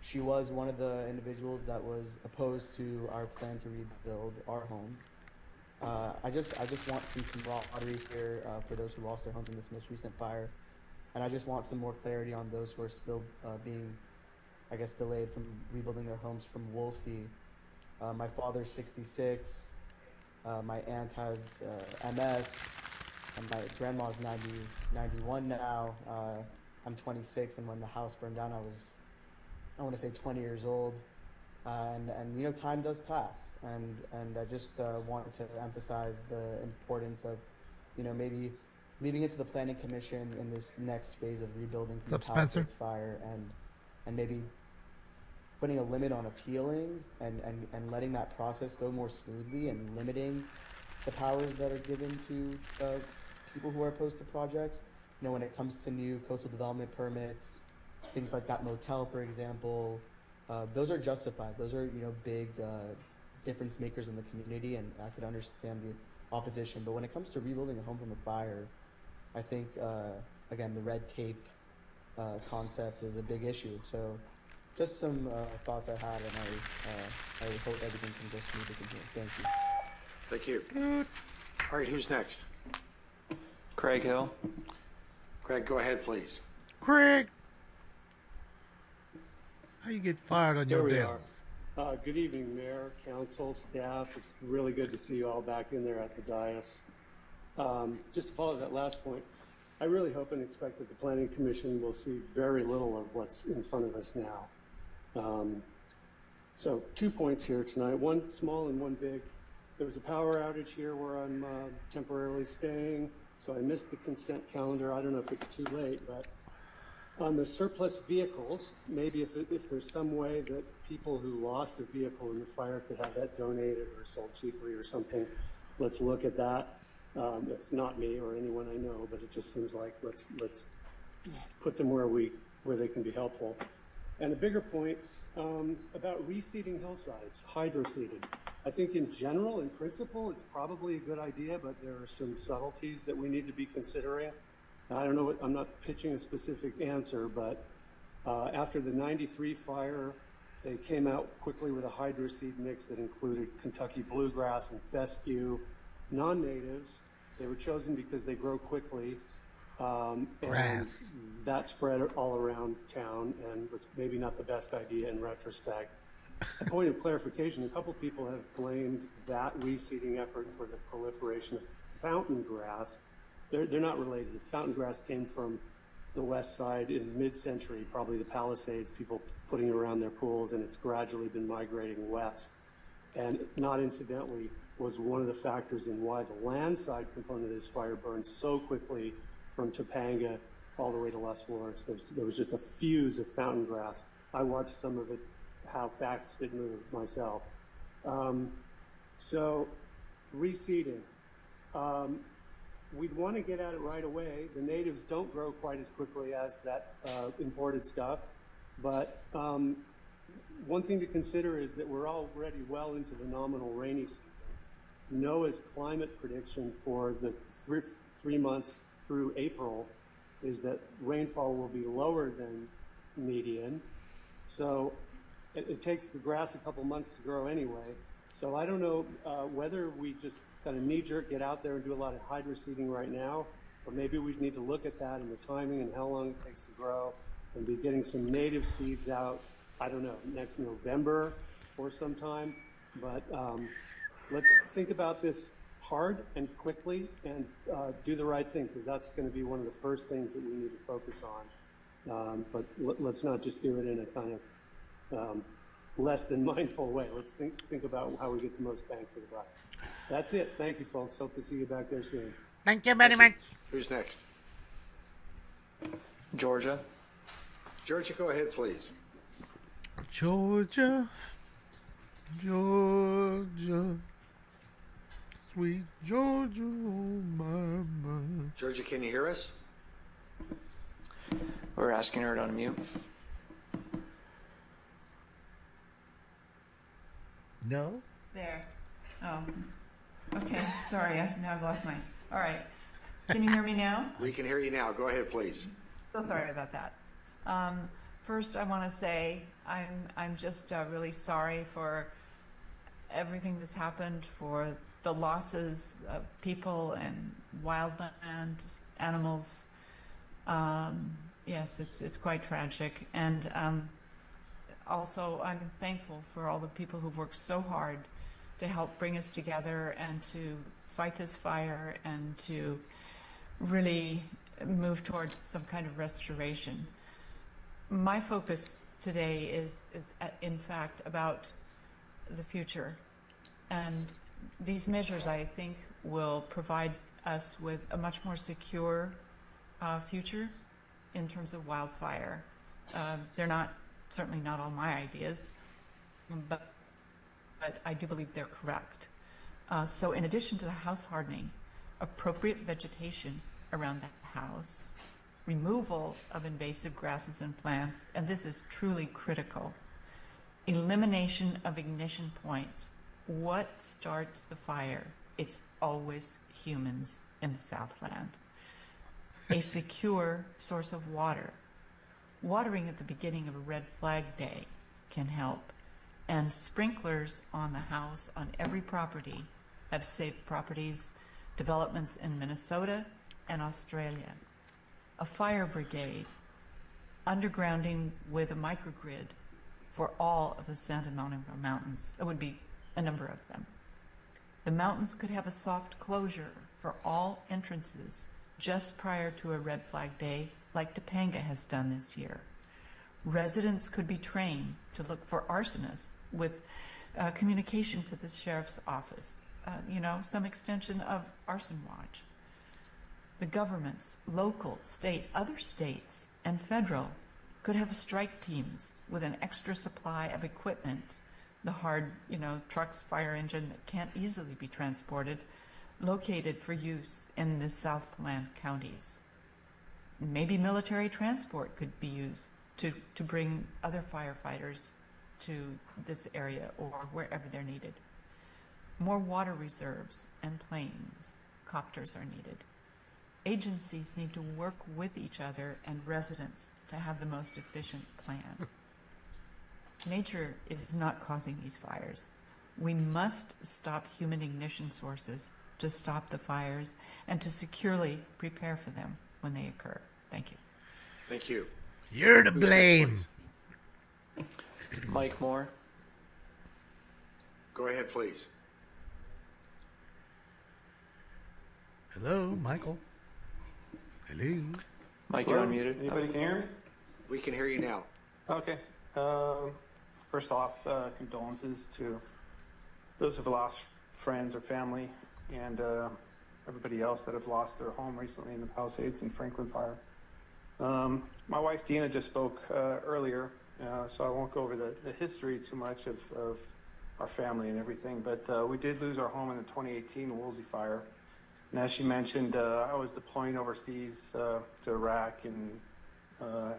She was one of the individuals that was opposed to our plan to rebuild our home. I just want some camaraderie here for those who lost their homes in this most recent fire. And I just want some more clarity on those who are still being, I guess, delayed from rebuilding their homes from Woolsey. My father's 66. My aunt has MS. And my grandma's 91 now. I'm 26, and when the house burned down, I want to say 20 years old. And time does pass. And I just wanted to emphasize the importance of, maybe leaving it to the Planning Commission in this next phase of rebuilding from the Palisades fire, and maybe putting a limit on appealing and letting that process go more smoothly, and limiting the powers that are given to people who are opposed to projects. When it comes to new coastal development permits, things like that motel, for example, those are justified. Those are, big difference makers in the community, and I could understand the opposition. But when it comes to rebuilding a home from a fire, I think, again, the red tape concept is a big issue. So just some thoughts I had, and I hope everything can go smoothly from here. Thank you. Thank you. All right, who's next? Craig Hill. Craig, go ahead, please. Craig! How you get fired on your There day? we are. Good evening, Mayor, Council, staff. It's really good to see you all back in there at the dais. Just to follow that last point, I really hope and expect that the Planning Commission will see very little of what's in front of us now. So 2 points here tonight, one small and one big. There was a power outage here where I'm temporarily staying, so I missed the consent calendar. I don't know if it's too late, but on the surplus vehicles, maybe if there's some way that people who lost a vehicle in the fire could have that donated or sold cheaply or something, let's look at that. It's not me or anyone I know, but it just seems like let's put them where they can be helpful. And a bigger point about reseeding hillsides, hydroseeding. I think in general, in principle, it's probably a good idea, but there are some subtleties that we need to be considering. I don't know, I'm not pitching a specific answer, but after the '93 fire, they came out quickly with a hydroseed mix that included Kentucky bluegrass and fescue, non-natives. They were chosen because they grow quickly, and that spread all around town and was maybe not the best idea in retrospect. a point of clarification, a couple people have blamed that reseeding effort for the proliferation of fountain grass. They're not related. Fountain grass came from the west side in mid-century, probably the Palisades, people putting it around their pools, and it's gradually been migrating west. And not incidentally, was one of the factors in why the landside component of this fire burned so quickly from Topanga all the way to Las Flores. There was just a fuse of fountain grass. I watched some of it, how fast it moved myself. So reseeding. We'd want to get at it right away. The natives don't grow quite as quickly as that imported stuff, but one thing to consider is that we're already well into the nominal rainy season. NOAA's climate prediction for the 3 months through April is that rainfall will be lower than median. So it takes the grass a couple months to grow anyway. So I don't know whether we just kind of knee-jerk get out there and do a lot of hydroseeding right now, or maybe we need to look at that and the timing and how long it takes to grow and be getting some native seeds out, I don't know, next November or sometime. But let's think about this hard and quickly and do the right thing, because that's going to be one of the first things that we need to focus on. But let's not just do it in a kind of less than mindful way. Let's think about how we get the most bang for the buck. That's it. Thank you, folks. Hope to see you back there soon. Thank you very much. Who's next? Georgia. Georgia, go ahead, please. Georgia, Georgia, sweet Georgia, oh my, my. Georgia, can you hear us? We're asking her to unmute. No? There. Oh. Okay, sorry, now I've lost mine. All right. Can you hear me now? We can hear you now. Go ahead, please. So sorry about that. First, I want to say I'm just really sorry for everything that's happened, for the losses of people and wildland animals. Yes, it's quite tragic. And also, I'm thankful for all the people who've worked so hard to help bring us together and to fight this fire and to really move towards some kind of restoration. My focus today is in fact about the future, and these measures, I think, will provide us with a much more secure future in terms of wildfire. They're certainly not all my ideas, but I do believe they're correct. So in addition to the house hardening, appropriate vegetation around the house, removal of invasive grasses and plants, and this is truly critical, elimination of ignition points. What starts the fire? It's always humans in the Southland. A secure source of water. Watering at the beginning of a red flag day can help. And sprinklers on the house on every property have saved properties, developments in Minnesota and Australia. A fire brigade, undergrounding with a microgrid for all of the Santa Monica Mountains. It would be a number of them. The mountains could have a soft closure for all entrances just prior to a red flag day, like Topanga has done this year. Residents could be trained to look for arsonists with communication to the sheriff's office, some extension of arson watch. The governments, local, state, other states, and federal could have strike teams with an extra supply of equipment, the hard, trucks, fire engine that can't easily be transported, located for use in the Southland counties. Maybe military transport could be used to bring other firefighters to this area or wherever they're needed. More water reserves and planes, copters are needed. Agencies need to work with each other and residents to have the most efficient plan. Nature is not causing these fires. We must stop human ignition sources to stop the fires and to securely prepare for them when they occur. Thank you. Thank you. You're to Who's next, blame. please? Mike Moore. Go ahead, please. Hello, Michael. Hello. Mike, you're unmuted. Anybody can hear me? We can hear you now. Okay. First off, condolences to those who have lost friends or family, and everybody else that have lost their home recently in the Palisades and Franklin fire. My wife Dina just spoke earlier, so I won't go over the history too much of our family and everything, but we did lose our home in the 2018 Woolsey fire. And as she mentioned, I was deploying overseas to Iraq and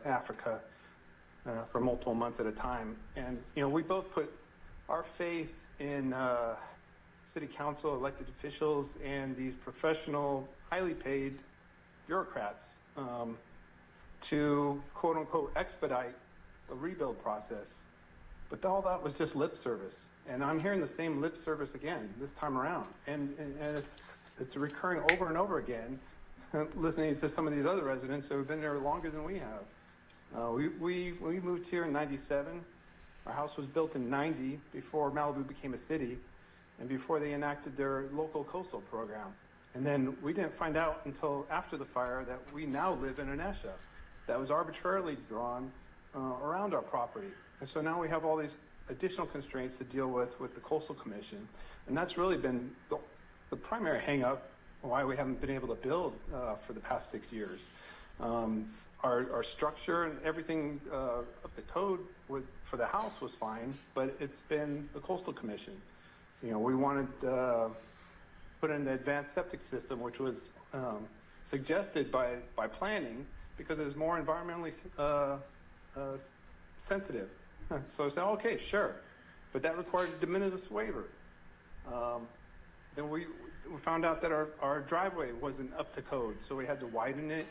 Africa for multiple months at a time. And, you know, we both put our faith in city council, elected officials, and these professional, highly paid bureaucrats to, quote unquote, expedite the rebuild process. But all that was just lip service. And I'm hearing the same lip service again this time around. And it's recurring over and over again, listening to some of these other residents who have been there longer than we have. We moved here in 97. Our house was built in 90 before Malibu became a city and before they enacted their local coastal program. And then we didn't find out until after the fire that we now live in an ESHA that was arbitrarily drawn around our property. And so now we have all these additional constraints to deal with the Coastal Commission. And that's really been the primary hang-up why we haven't been able to build for the past 6 years. Our structure and everything up the code for the house was fine, but it's been the Coastal Commission. You know, we wanted to put in the advanced septic system, which was suggested by planning because it was more environmentally sensitive. So I said, okay, sure, but that required a de minimis waiver. Then we found out that our driveway wasn't up to code, so we had to widen it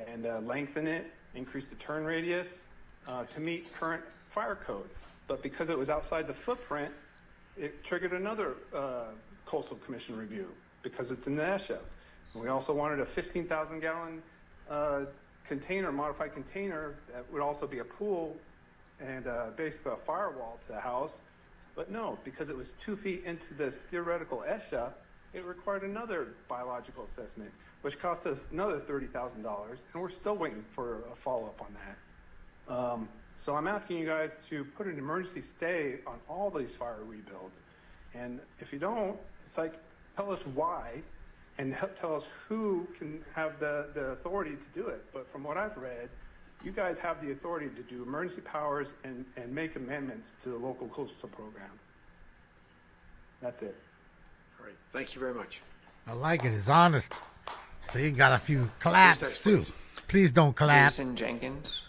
and lengthen it, increase the turn radius to meet current fire code. But because it was outside the footprint, it triggered another Coastal Commission review because it's in the ESHA. And we also wanted a 15,000-gallon container, modified container that would also be a pool and basically a firewall to the house. But no, because it was 2 feet into this theoretical ESHA, it required another biological assessment, which cost us another $30,000, and we're still waiting for a follow-up on that. So I'm asking you guys to put an emergency stay on all these fire rebuilds. And if you don't, it's like, tell us why, and tell us who can have the authority to do it. But from what I've read, you guys have the authority to do emergency powers and make amendments to the local coastal program. That's it. All right. Thank you very much. I like it. It's honest. So you got a few claps, too. Please don't clap. Jason Jenkins.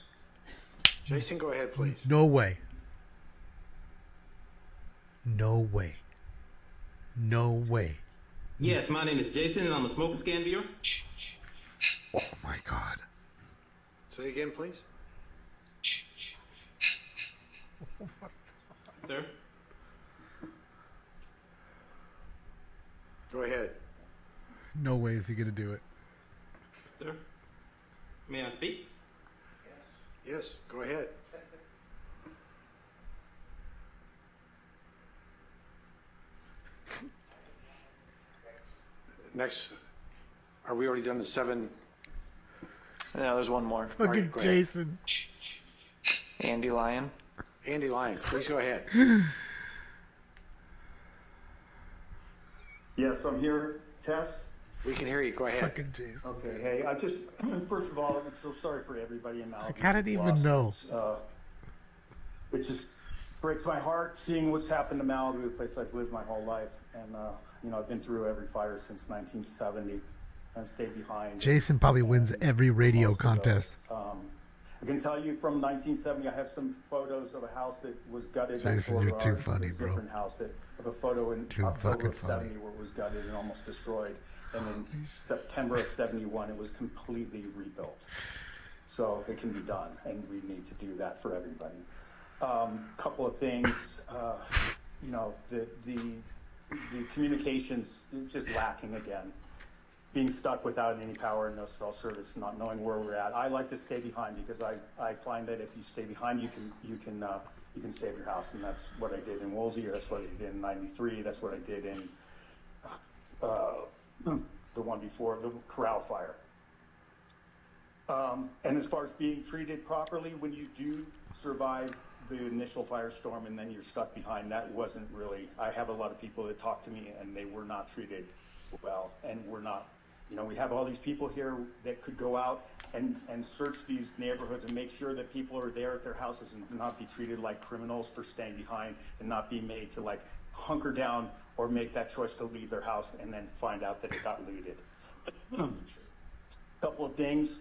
Jason, go ahead, please. No way. No way. No way. Yes, my name is Jason, and I'm a smoking scan viewer. Oh, my God. Say again, please. Sir? Go ahead. No way is he going to do it. Sir? May I speak? Yes, go ahead. Next, are we already done the 7? No, there's one more. Fucking Right, Jason. Andy Lyon. Andy Lyon, please go ahead. Yes, I'm here. Test? We can hear you. Go ahead. Fucking Jason. Okay, hey, I just, first of all, I'm so sorry for everybody in Malibu. Like, how did he even know? It just breaks my heart seeing what's happened to Malibu, a place I've lived my whole life. And, you know, I've been through every fire since 1970 and stayed behind. Jason probably wins every radio contest. I can tell you from 1970, I have some photos of a house that was gutted. Jason, you're too funny, bro. Different house of a photo in Too October of fucking funny. 70 where it was gutted and almost destroyed. And in September of 71, it was completely rebuilt. So it can be done, and we need to do that for everybody. Couple of things, you know, the communications just lacking again. Being stuck without any power and no cell service, not knowing where we're at. I like to stay behind because I find that if you stay behind, you can you can save your house. And that's what I did in Woolsey, that's what I did in 93, that's what I did in the one before, the Corral fire. And as far as being treated properly, when you do survive the initial firestorm and then you're stuck behind, that wasn't really, I have a lot of people that talk to me and they were not treated well, and we're not, you know, we have all these people here that could go out and search these neighborhoods and make sure that people are there at their houses and not be treated like criminals for staying behind and not be made to like hunker down or make that choice to leave their house and then find out that it got looted. A couple of things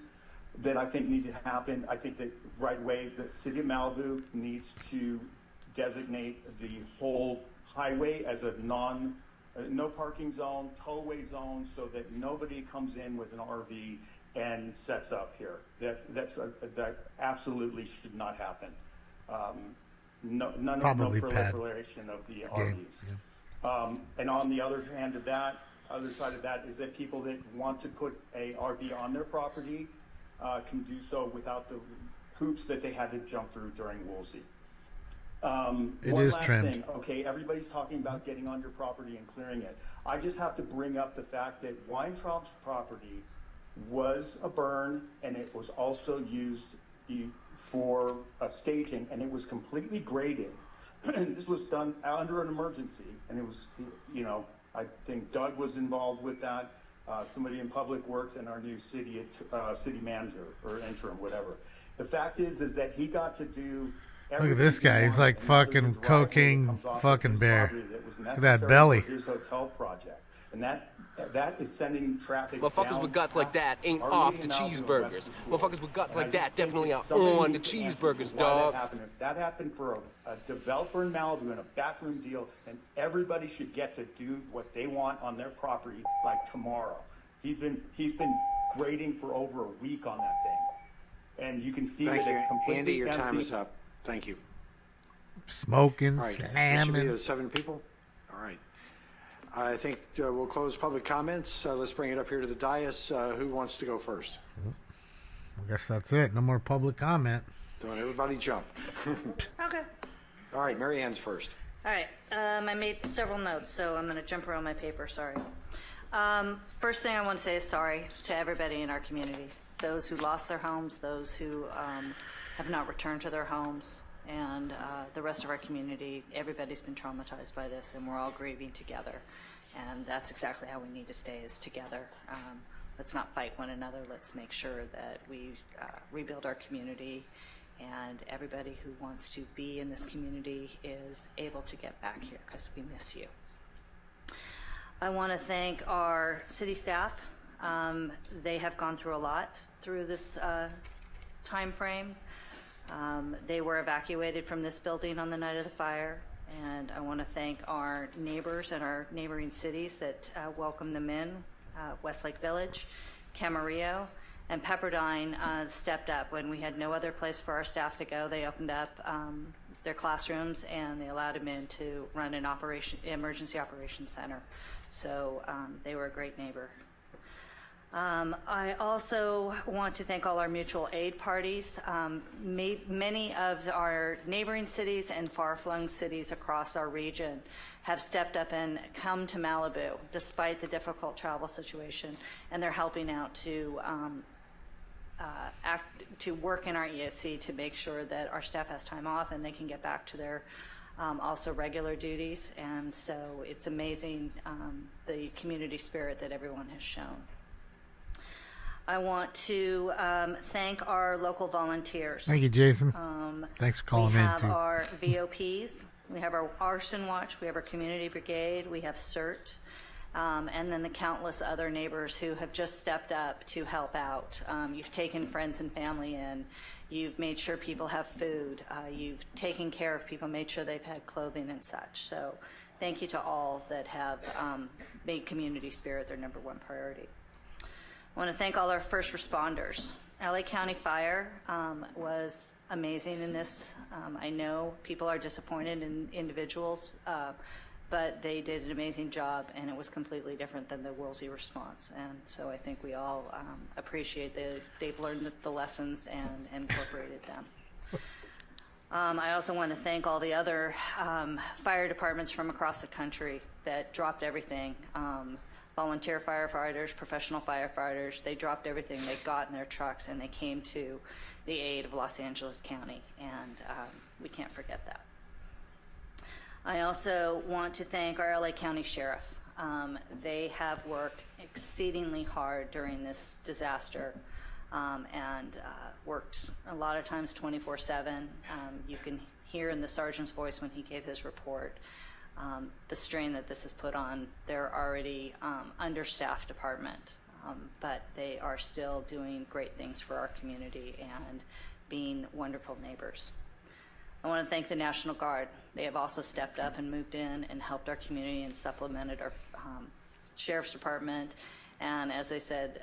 that I think need to happen. I think that right away, the city of Malibu needs to designate the whole highway as a no parking zone, tollway zone, so that nobody comes in with an RV and sets up here. That absolutely should not happen. No proliferation of the RVs. Yeah. And on the other hand of that, other side of that is that people that want to put a RV on their property can do so without the hoops that they had to jump through during Woolsey. One last thing. Okay, everybody's talking about getting on your property and clearing it. I just have to bring up the fact that Weintraub's property was a burn, and it was also used for a staging, and it was completely graded. This was done under an emergency, and it was, you know, I think Doug was involved with that. Somebody in Public Works and our new city manager or interim, whatever. The fact is that he got to do. Look at this guy. He's like fucking cocaine fucking bear. Look at that belly. His hotel project, and that is sending traffic. Motherfuckers with guts like that ain't off the cheeseburgers. Motherfuckers with guts like that definitely are on the cheeseburgers, dog. If that happened for a developer in Malibu in a backroom deal, then everybody should get to do what they want on their property like tomorrow. He's been grading for over a week on that thing, and you can see that it's completely Andy, your empty. time is up. Thank you. Smoking, all right. slamming. Should be 7 people. All right. I think we'll close public comments. Let's bring it up here to the dais. Who wants to go first? I guess that's it. No more public comment. Don't everybody jump. Okay. All right, Mary Ann's first. All right. I made several notes, so I'm going to jump around my paper. Sorry. First thing I want to say is sorry to everybody in our community. Those who lost their homes, those who have not returned to their homes, and the rest of our community. Everybody's been traumatized by this, and we're all grieving together. And that's exactly how we need to stay, is together. Let's not fight one another. Let's make sure that we rebuild our community, and everybody who wants to be in this community is able to get back here, because we miss you. I want to thank our city staff. They have gone through a lot through this time frame. They were evacuated from this building on the night of the fire, and I want to thank our neighbors and our neighboring cities that welcomed them in. Westlake Village, Camarillo, and Pepperdine stepped up when we had no other place for our staff to go. They opened up their classrooms, and they allowed them in to run an emergency operations center. So they were a great neighbor. I also want to thank all our mutual aid parties. Many of our neighboring cities and far-flung cities across our region have stepped up and come to Malibu despite the difficult travel situation, and they're helping out to work in our ESC to make sure that our staff has time off and they can get back to their also regular duties. And so it's amazing the community spirit that everyone has shown. I want to thank our local volunteers. Thank you, Jason. Thanks for calling in, We have too. our VOPs, we have our Arson Watch, we have our Community Brigade, we have CERT, and then the countless other neighbors who have just stepped up to help out. You've taken friends and family in. You've made sure people have food. You've taken care of people, made sure they've had clothing and such. So thank you to all that have made community spirit their number one priority. I want to thank all our first responders. LA County Fire was amazing in this. I know people are disappointed in individuals, but they did an amazing job, and it was completely different than the Woolsey response. And so I think we all appreciate that they've learned the lessons and incorporated them. I also want to thank all the other fire departments from across the country that dropped everything. Volunteer firefighters, professional firefighters, they dropped everything. They got in their trucks and they came to the aid of Los Angeles County, and we can't forget that. I also want to thank our LA County Sheriff. They have worked exceedingly hard during this disaster and worked a lot of times 24/7. You can hear in the sergeant's voice when he gave his report the strain that this has put on their already understaffed department, but they are still doing great things for our community and being wonderful neighbors. I want to thank the National Guard. They have also stepped up and moved in and helped our community and supplemented our Sheriff's Department. And as I said,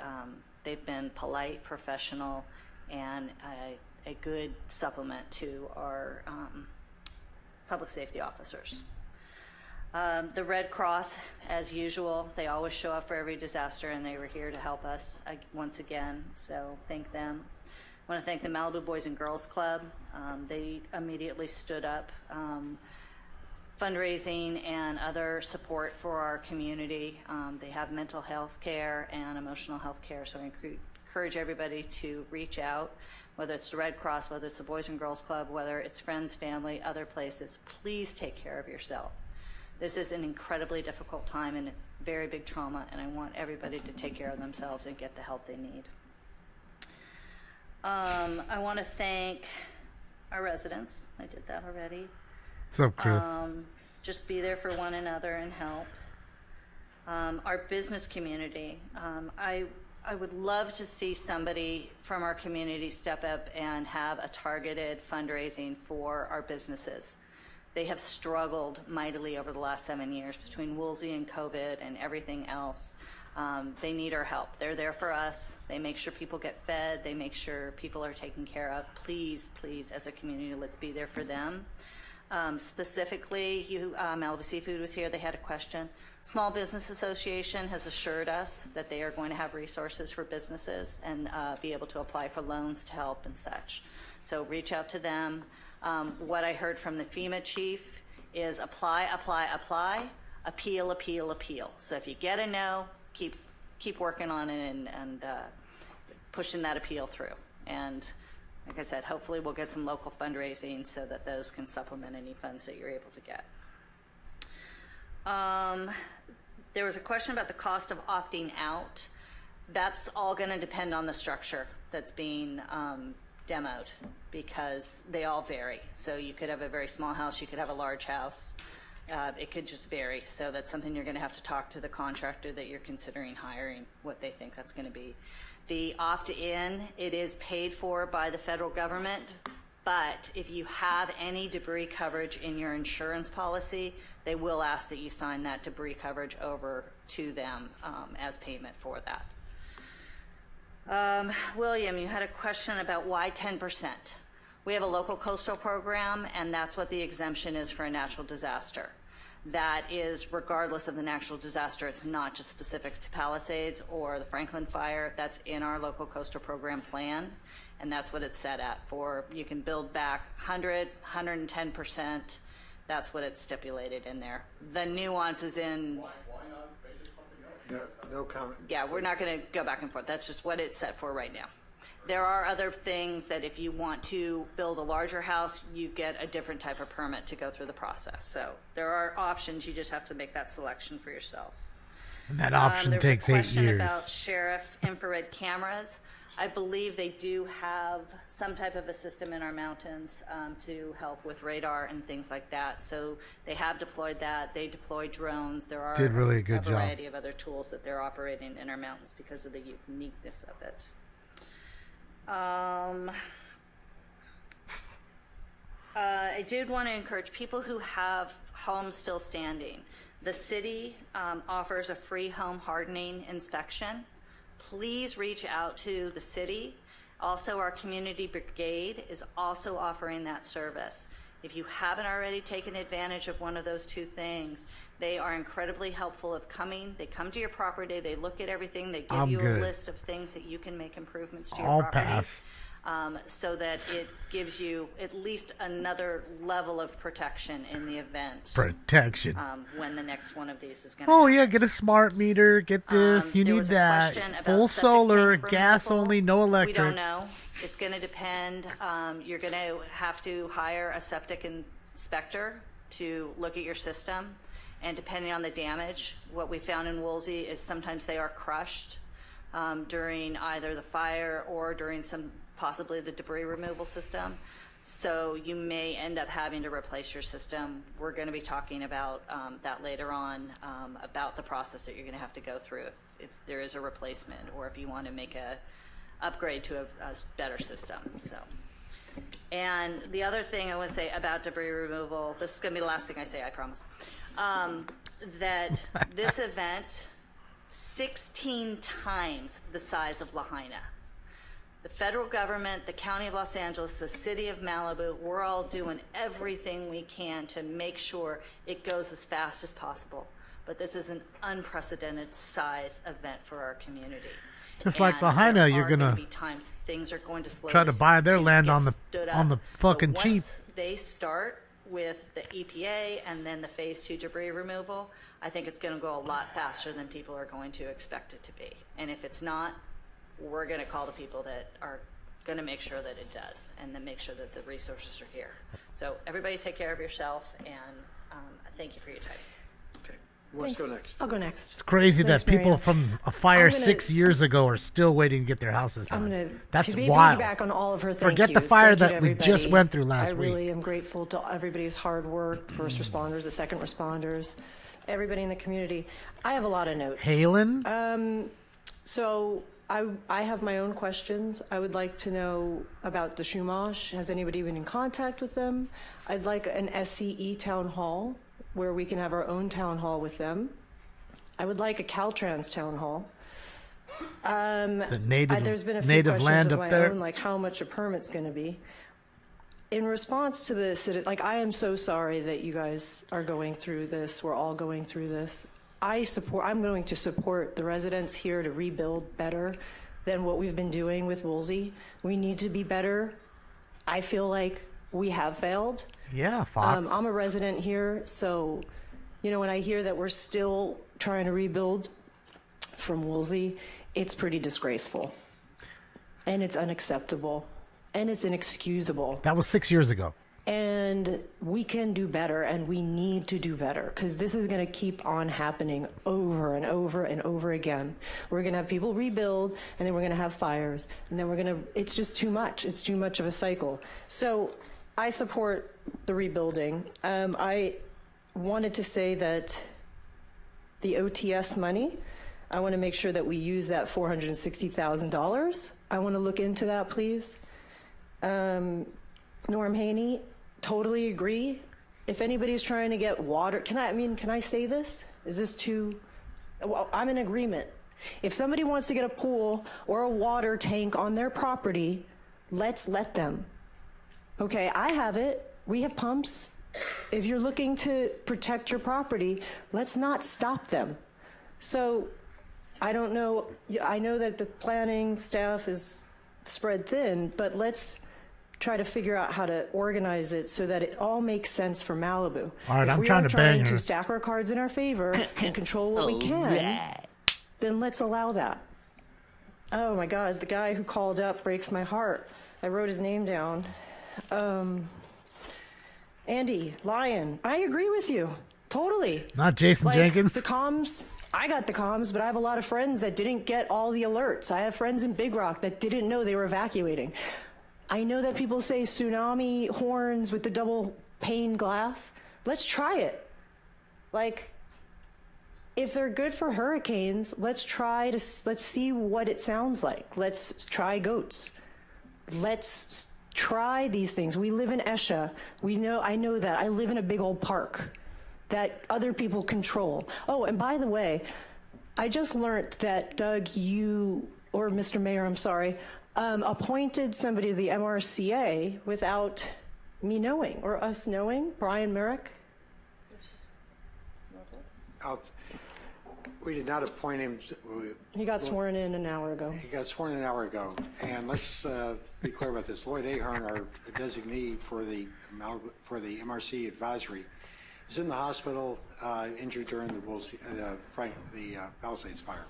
they've been polite, professional, and a good supplement to our public safety officers. The Red Cross, as usual, they always show up for every disaster, and they were here to help us once again, so thank them. I want to thank the Malibu Boys and Girls Club. They immediately stood up fundraising and other support for our community. They have mental health care and emotional health care, so I encourage everybody to reach out, whether it's the Red Cross, whether it's the Boys and Girls Club, whether it's friends, family, other places. Please take care of yourself. This is an incredibly difficult time, and it's very big trauma, and I want everybody to take care of themselves and get the help they need. I want to thank our residents. I did that already. What's up, Chris? Just be there for one another and help. Our business community. I would love to see somebody from our community step up and have a targeted fundraising for our businesses. They have struggled mightily over the last 7 years between Woolsey and COVID and everything else. They need our help. They're there for us. They make sure people get fed. They make sure people are taken care of. Please, please, as a community, let's be there for them. Specifically, Malibu Seafood was here. They had a question. Small Business Association has assured us that they are going to have resources for businesses and be able to apply for loans to help and such. So reach out to them. What I heard from the FEMA chief is apply, apply, apply, appeal, appeal, appeal. So if you get a no, keep working on it and pushing that appeal through. And like I said, hopefully we'll get some local fundraising so that those can supplement any funds that you're able to get. There was a question about the cost of opting out. That's all going to depend on the structure that's being demoed, because they all vary. So you could have a very small house, you could have a large house. It could just vary. So that's something you're going to have to talk to the contractor that you're considering hiring, what they think that's going to be. The opt-in, it is paid for by the federal government, but if you have any debris coverage in your insurance policy, they will ask that you sign that debris coverage over to them as payment for that. William, you had a question about why 10%. We have a local coastal program, and that's what the exemption is for a natural disaster. That is regardless of the natural disaster. It's not just specific to Palisades or the Franklin fire. That's in our local coastal program plan, and that's what it's set at for. You can build back 100, 110%. That's what it's stipulated in there. The nuance is in... No comment. Yeah, we're not going to go back and forth. That's just what it's set for right now. There are other things that if you want to build a larger house, you get a different type of permit to go through the process. So there are options. You just have to make that selection for yourself. And that option takes 8 years. There was a question about sheriff infrared cameras. I believe they do have some type of a system in our mountains to help with radar and things like that. So they have deployed that. They deploy drones. There are Did really a good variety job. of other tools that they're operating in our mountains because of the uniqueness of it. I did want to encourage people who have homes still standing. The city offers a free home hardening inspection. Please reach out to the city. Also, our community brigade is also offering that service. If you haven't already taken advantage of one of those two things, they are incredibly helpful of coming. They come to your property, they look at everything, they give you a list of things that you can make improvements to your property. Pass. so that it gives you at least another level of protection in the event. Protection. When the next one of these is going to Oh yeah, get a smart meter. Get this. You there need was a that. question about Full septic solar, tank gas removal. only, no electric. We don't know. It's going to depend. You're going to have to hire a septic inspector to look at your system. And depending on the damage, what we found in Woolsey is sometimes they are crushed during either the fire or during possibly the debris removal system. So you may end up having to replace your system. We're going to be talking about that later on, about the process that you're going to have to go through if there is a replacement or if you want to make a upgrade to a better system. So, and the other thing I want to say about debris removal, this is going to be the last thing I say, I promise, that this event, 16 times the size of Lahaina. The federal government, the County of Los Angeles, the City of Malibu, we're all doing everything we can to make sure it goes as fast as possible. But this is an unprecedented size event for our community. Just like Lahaina, you're gonna be times things are going to slowly try to buy their land get on the stood on the up. fucking But cheap. once they start with the EPA and then the phase 2 debris removal, I think it's going to go a lot faster than people are going to expect it to be. And if it's not, we're going to call the people that are going to make sure that it does and then make sure that the resources are here. So everybody take care of yourself, and thank you for your time. Okay. Who wants to go next? I'll go next. It's crazy Thanks, that people Marianne. from a fire I'm gonna- 6 years ago are still waiting to get their houses done. I'm going to That's piggyback wild. on all of her thank Forget the yous. fire Thank you that to we just everybody. went through last I week. really am grateful to everybody's hard work, first responders, the second responders, everybody in the community. I have a lot of notes. Halen? So I have my own questions. I would like to know about the Chumash. Has anybody been in contact with them? I'd like an SCE town hall where we can have our own town hall with them. I would like a Caltrans town hall. Is it native, There's been a few native questions land of up my there? own, like how much a permit's going to be. In response to this, like I am so sorry that you guys are going through this. We're all going through this. I'm going to support the residents here to rebuild better than what we've been doing with Woolsey. We need to be better. I feel like we have failed. Yeah, Fox. I'm a resident here, so, you know, when I hear that we're still trying to rebuild from Woolsey, it's pretty disgraceful. And it's unacceptable. And it's inexcusable. That was 6 years ago. And we can do better, and we need to do better, because this is going to keep on happening over and over and over again. We're going to have people rebuild, and then we're going to have fires, and then it's just too much. It's too much of a cycle. So I support the rebuilding. I wanted to say that the OTS money, I want to make sure that we use that $460,000. I want to look into that, please. Norm Haney, totally agree. If anybody's trying to get water, can I say this? Is this too, well, I'm in agreement. If somebody wants to get a pool or a water tank on their property, let's let them. Okay, I have it. We have pumps. If you're looking to protect your property, let's not stop them. So I don't know, I know that the planning staff is spread thin, but let's try to figure out how to organize it so that it all makes sense for Malibu. All right, if I'm we trying are to trying bang to her. stack our cards in our favor and control what we can, then let's allow that. Oh my God, the guy who called up breaks my heart. I wrote his name down. Andy Lyon, I agree with you, totally. Not Jason Like, Jenkins. The comms, I got the comms, but I have a lot of friends that didn't get all the alerts. I have friends in Big Rock that didn't know they were evacuating. I know that people say tsunami horns with the double pane glass. Let's try it. Like, if they're good for hurricanes, let's see what it sounds like. Let's try goats. Let's try these things. We live in Esha. I know that. I live in a big old park that other people control. Oh, and by the way, I just learned that Doug, or Mr. Mayor, I'm sorry, appointed somebody to the MRCA without me knowing, or us knowing, Brian Merrick. We did not appoint him. He got sworn in an hour ago. He got sworn in an hour ago. And let's be clear about this. Lloyd Ahern, our designee for the MRC advisory, is in the hospital, injured during the Palisades fire.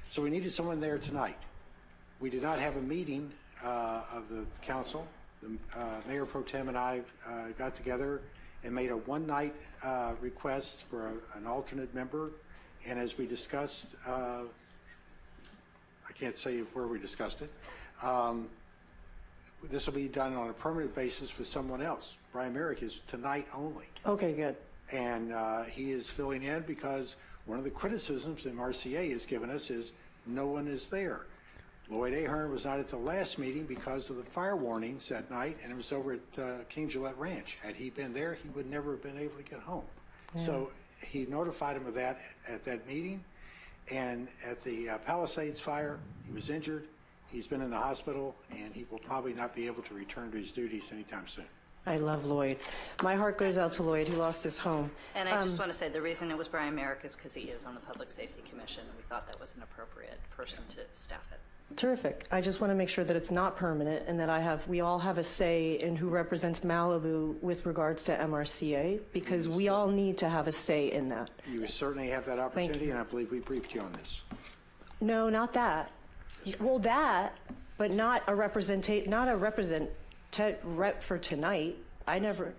So we needed someone there tonight. We did not have a meeting of the council. The Mayor Pro Tem and I got together and made a one-night request for an alternate member. And as we discussed, I can't say where we discussed it, this will be done on a permanent basis with someone else. Brian Merrick is tonight only. Okay, good. And he is filling in because one of the criticisms that MRCA has given us is no one is there. Lloyd Ahern was not at the last meeting because of the fire warnings that night, and it was over at King Gillette Ranch. Had he been there, he would never have been able to get home. Yeah. So he notified him of that at that meeting, and at the Palisades fire, he was injured. He's been in the hospital, and he will probably not be able to return to his duties anytime soon. I love Lloyd. My heart goes out to Lloyd. He lost his home. And I just want to say the reason it was Brian Merrick is because he is on the Public Safety Commission, and we thought that was an appropriate person to staff it. Terrific. I just want to make sure that it's not permanent and that we all have a say in who represents Malibu with regards to MRCA, because we all need to have a say in that. You certainly have that opportunity, and I believe we briefed you on this. No, not that. Well, that, but not a rep for tonight.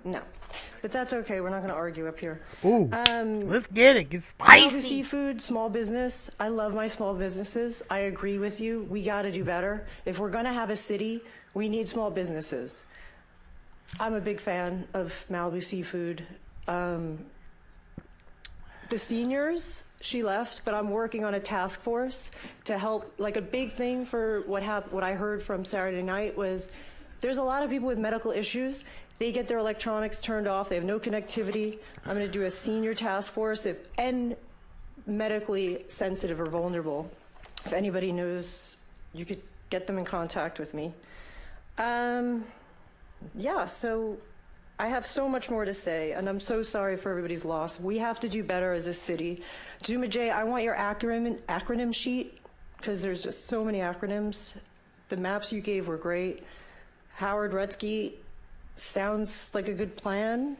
No. But that's okay. We're not going to argue up here. Ooh, let's get it. Get spicy. Malibu Seafood, small business. I love my small businesses. I agree with you. We got to do better. If we're going to have a city, we need small businesses. I'm a big fan of Malibu Seafood. The seniors, she left, but I'm working on a task force to help. Like a big thing for what I heard from Saturday night was there's a lot of people with medical issues. They get their electronics turned off. They have no connectivity. I'm going to do a senior task force and medically sensitive or vulnerable. If anybody knows, you could get them in contact with me. Yeah, so I have so much more to say, and I'm so sorry for everybody's loss. We have to do better as a city. Juma J, I want your acronym sheet, because there's just so many acronyms. The maps you gave were great. Howard Rutsky, sounds like a good plan.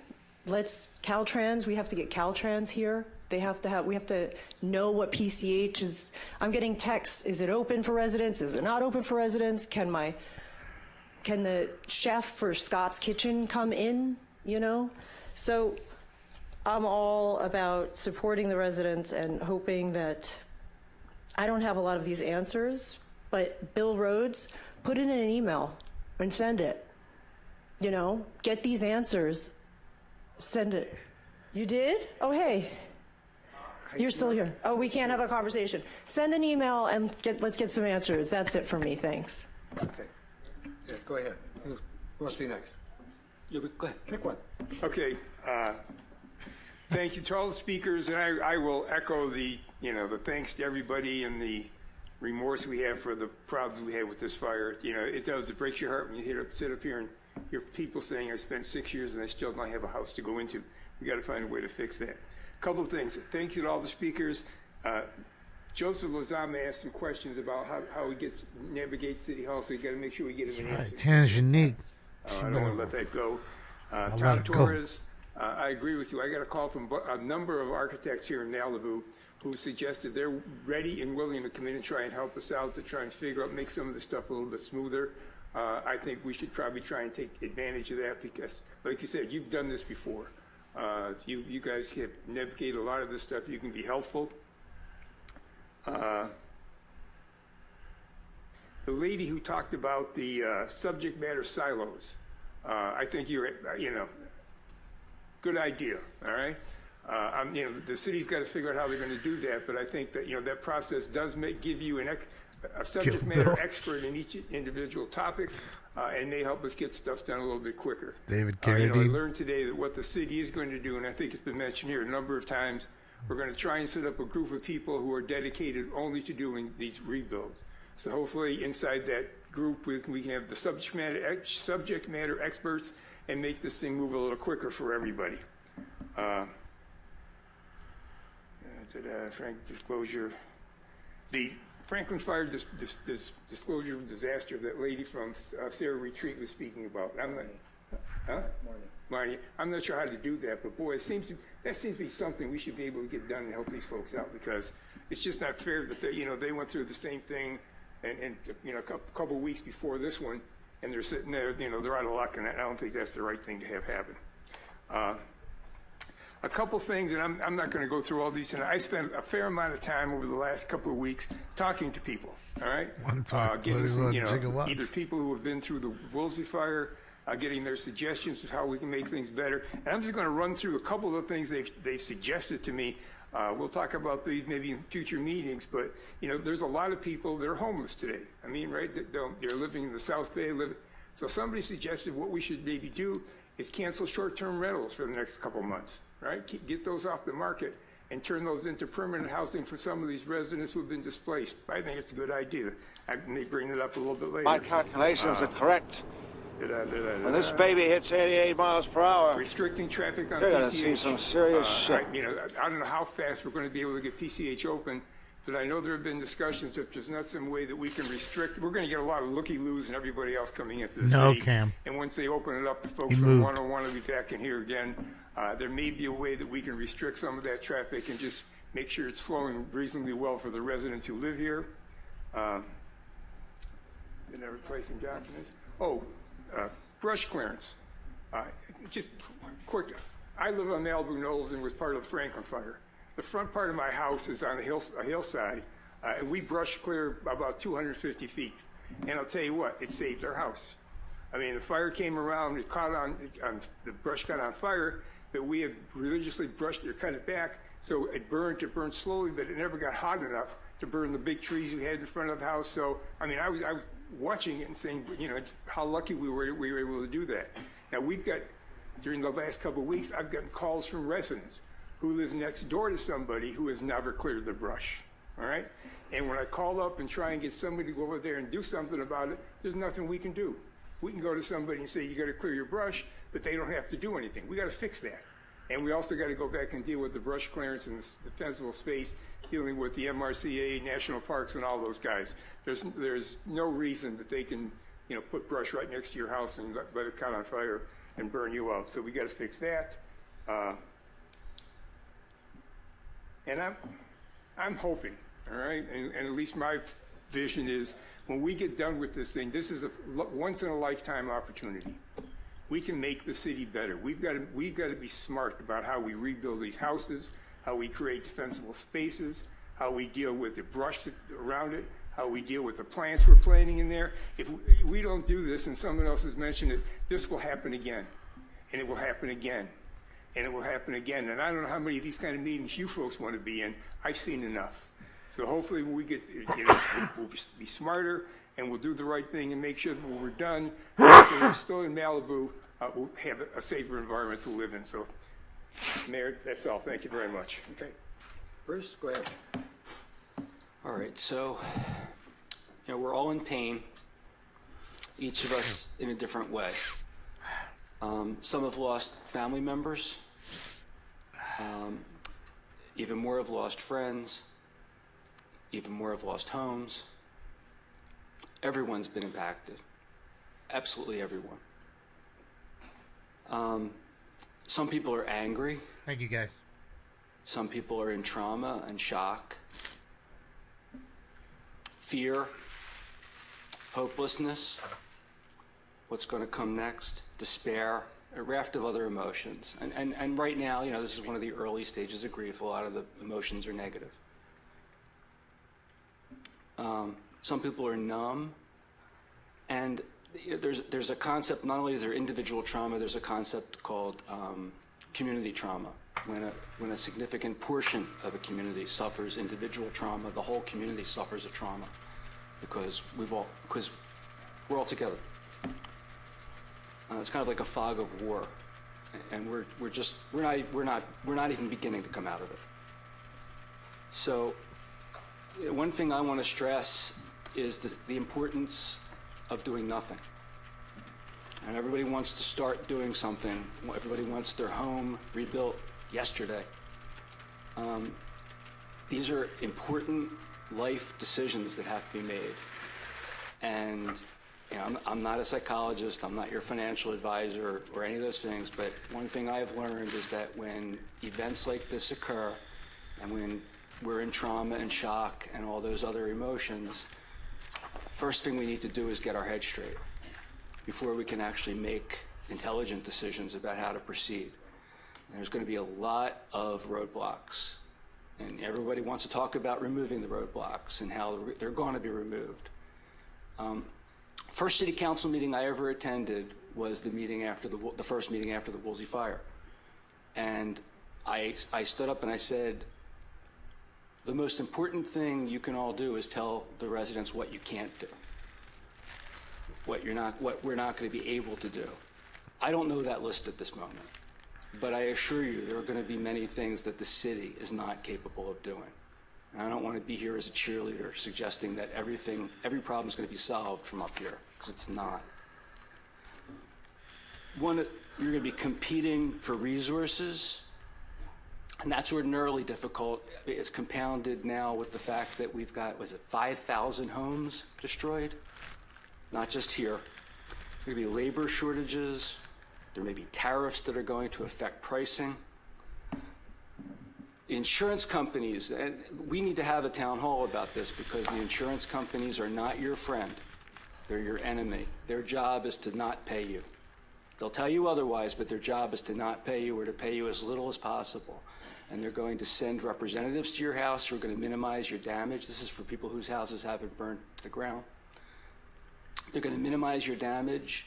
Caltrans, we have to get Caltrans here. We have to know what PCH is. I'm getting texts. Is it open for residents? Is it not open for residents? Can the chef for Scott's Kitchen come in, So I'm all about supporting the residents and hoping that I don't have a lot of these answers, but Bill Rhodes, put it in an email and send it. Get these answers, send it. You did? Oh, hey. You're still here. Oh, we can't have a conversation. Send an email and let's get some answers. That's it for me. Thanks. Okay. Yeah, go ahead. Who wants to be next? Go ahead. Pick one. Okay. Thank you to all the speakers, and I will echo the thanks to everybody and the remorse we have for the problems we had with this fire. It breaks your heart when you sit up here and hear people saying, I spent 6 years and I still don't have a house to go into. We got to find a way to fix that. A couple of things. Thank you to all the speakers. Joseph Lozama asked some questions about how he navigates City Hall, so you got to make sure we get him an answer. Tana's unique. I don't want to let that go. Tom Torres, I agree with you. I got a call from a number of architects here in Malibu who suggested they're ready and willing to come in and try and help us out to try and make some of the stuff a little bit smoother. I think we should probably try and take advantage of that because, like you said, you've done this before. You guys have navigated a lot of this stuff. You can be helpful. The lady who talked about the subject matter silos, I think good idea, all right? The city's got to figure out how they're going to do that, but I think that, that process does give you a subject matter expert in each individual topic, and may help us get stuff done a little bit quicker. David Kennedy. I learned today that what the city is going to do, and I think it's been mentioned here a number of times, we're going to try and set up a group of people who are dedicated only to doing these rebuilds. So hopefully inside that group we can have the subject matter experts and make this thing move a little quicker for everybody. Frank disclosure. The Franklin Fire disclosure of disaster that lady from Sarah Retreat was speaking about. I'm not, Marty. I'm not sure how to do that, but boy, that seems to be something we should be able to get done and help these folks out, because it's just not fair that they went through the same thing, and a couple weeks before this one, and they're sitting there, they're out of luck, and I don't think that's the right thing to have happen. A couple things, and I'm not going to go through all these, and I spent a fair amount of time over the last couple of weeks talking to people, all right? Getting some, either people who have been through the Woolsey fire, getting their suggestions of how we can make things better. And I'm just going to run through a couple of things they've suggested to me. We'll talk about these maybe in future meetings, but, there's a lot of people that are homeless today. I mean, right, they're living in the South Bay. So somebody suggested what we should maybe do is cancel short-term rentals for the next couple of months. Right? Get those off the market and turn those into permanent housing for some of these residents who have been displaced. I think it's a good idea. I may bring it up a little bit later. My calculations are correct. When this baby hits 88 miles per hour, restricting traffic on you're PCH. Going to see some serious shit. I don't know how fast we're going to be able to get PCH open, but I know there have been discussions if there's not some way that we can restrict. We're going to get a lot of looky-loos and everybody else coming into the city. Cam. And once they open it up, the folks from 101 will be back in here again. There may be a way that we can restrict some of that traffic and just make sure it's flowing reasonably well for the residents who live here. And they're replacing documents. Brush clearance. Just quick, I live on Malibu Knolls and was part of the Franklin Fire. The front part of my house is on a hillside, and we brush clear about 250 feet. And I'll tell you what, it saved our house. I mean, the fire came around, it caught on the brush got on fire, but we had religiously brushed or cut it back, so it burned slowly, but it never got hot enough to burn the big trees we had in front of the house. So, I mean, I was watching it and saying, how lucky we were able to do that. Now, we've got, during the last couple of weeks, I've gotten calls from residents who live next door to somebody who has never cleared the brush, all right? And when I call up and try and get somebody to go over there and do something about it, there's nothing we can do. We can go to somebody and say, you got to clear your brush, but they don't have to do anything. We got to fix that. And we also got to go back and deal with the brush clearance and the defensible space, dealing with the MRCA, national parks, and all those guys. There's no reason that they can, put brush right next to your house and let it catch on fire and burn you out. So we got to fix that. And I'm hoping, all right, and at least my vision is when we get done with this thing, this is a once-in-a-lifetime opportunity. We can make the city better. We've got to be smart about how we rebuild these houses, how we create defensible spaces, how we deal with the brush around it, how we deal with the plants we're planting in there. If we don't do this, and someone else has mentioned it, this will happen again, and it will happen again, and it will happen again. And I don't know how many of these kind of meetings you folks want to be in. I've seen enough. So hopefully when we get, we'll be smarter, and we'll do the right thing and make sure that when we're done, when we're still in Malibu, we'll have a safer environment to live in. So, Mayor, that's all. Thank you very much. Okay. Bruce, go ahead. All right, so, we're all in pain, each of us in a different way. Some have lost family members. Even more have lost friends. Even more have lost homes. Everyone's been impacted. Absolutely everyone. Some people are angry. Thank you, guys. Some people are in trauma and shock. Fear, hopelessness, what's going to come next, despair, a raft of other emotions. And right now, this is one of the early stages of grief. A lot of the emotions are negative. Some people are numb. And there's a concept, not only is there individual trauma, there's a concept called community trauma. When a significant portion of a community suffers individual trauma, the whole community suffers a trauma because we're all together. It's kind of like a fog of war, and we're not even beginning to come out of it. So, one thing I want to stress is the importance of doing nothing. And everybody wants to start doing something. Everybody wants their home rebuilt yesterday. these are important life decisions that have to be made. And you know, I'm not a psychologist, I'm not your financial advisor or any of those things, but one thing I've learned is that when events like this occur, and when we're in trauma and shock and all those other emotions, first thing we need to do is get our head straight before we can actually make intelligent decisions about how to proceed. And there's going to be a lot of roadblocks, and everybody wants to talk about removing the roadblocks and how they're going to be removed. First city council meeting I ever attended was the meeting after the first meeting after the Woolsey fire. And I stood up and I said, the most important thing you can all do is tell the residents what you can't do, what we're not going to be able to do. I don't know that list at this moment, but I assure you there are going to be many things that the city is not capable of doing. And I don't want to be here as a cheerleader suggesting that every problem is going to be solved from up here, because it's not. You're going to be competing for resources, and that's ordinarily difficult. It's compounded now with the fact that we've got, 5,000 homes destroyed? Not just here. There may be labor shortages. There may be tariffs that are going to affect pricing. Insurance companies, and we need to have a town hall about this, because the insurance companies are not your friend. They're your enemy. Their job is to not pay you. They'll tell you otherwise, but their job is to not pay you, or to pay you as little as possible. And they're going to send representatives to your house who are going to minimize your damage. This is for people whose houses haven't burned to the ground. They're going to minimize your damage.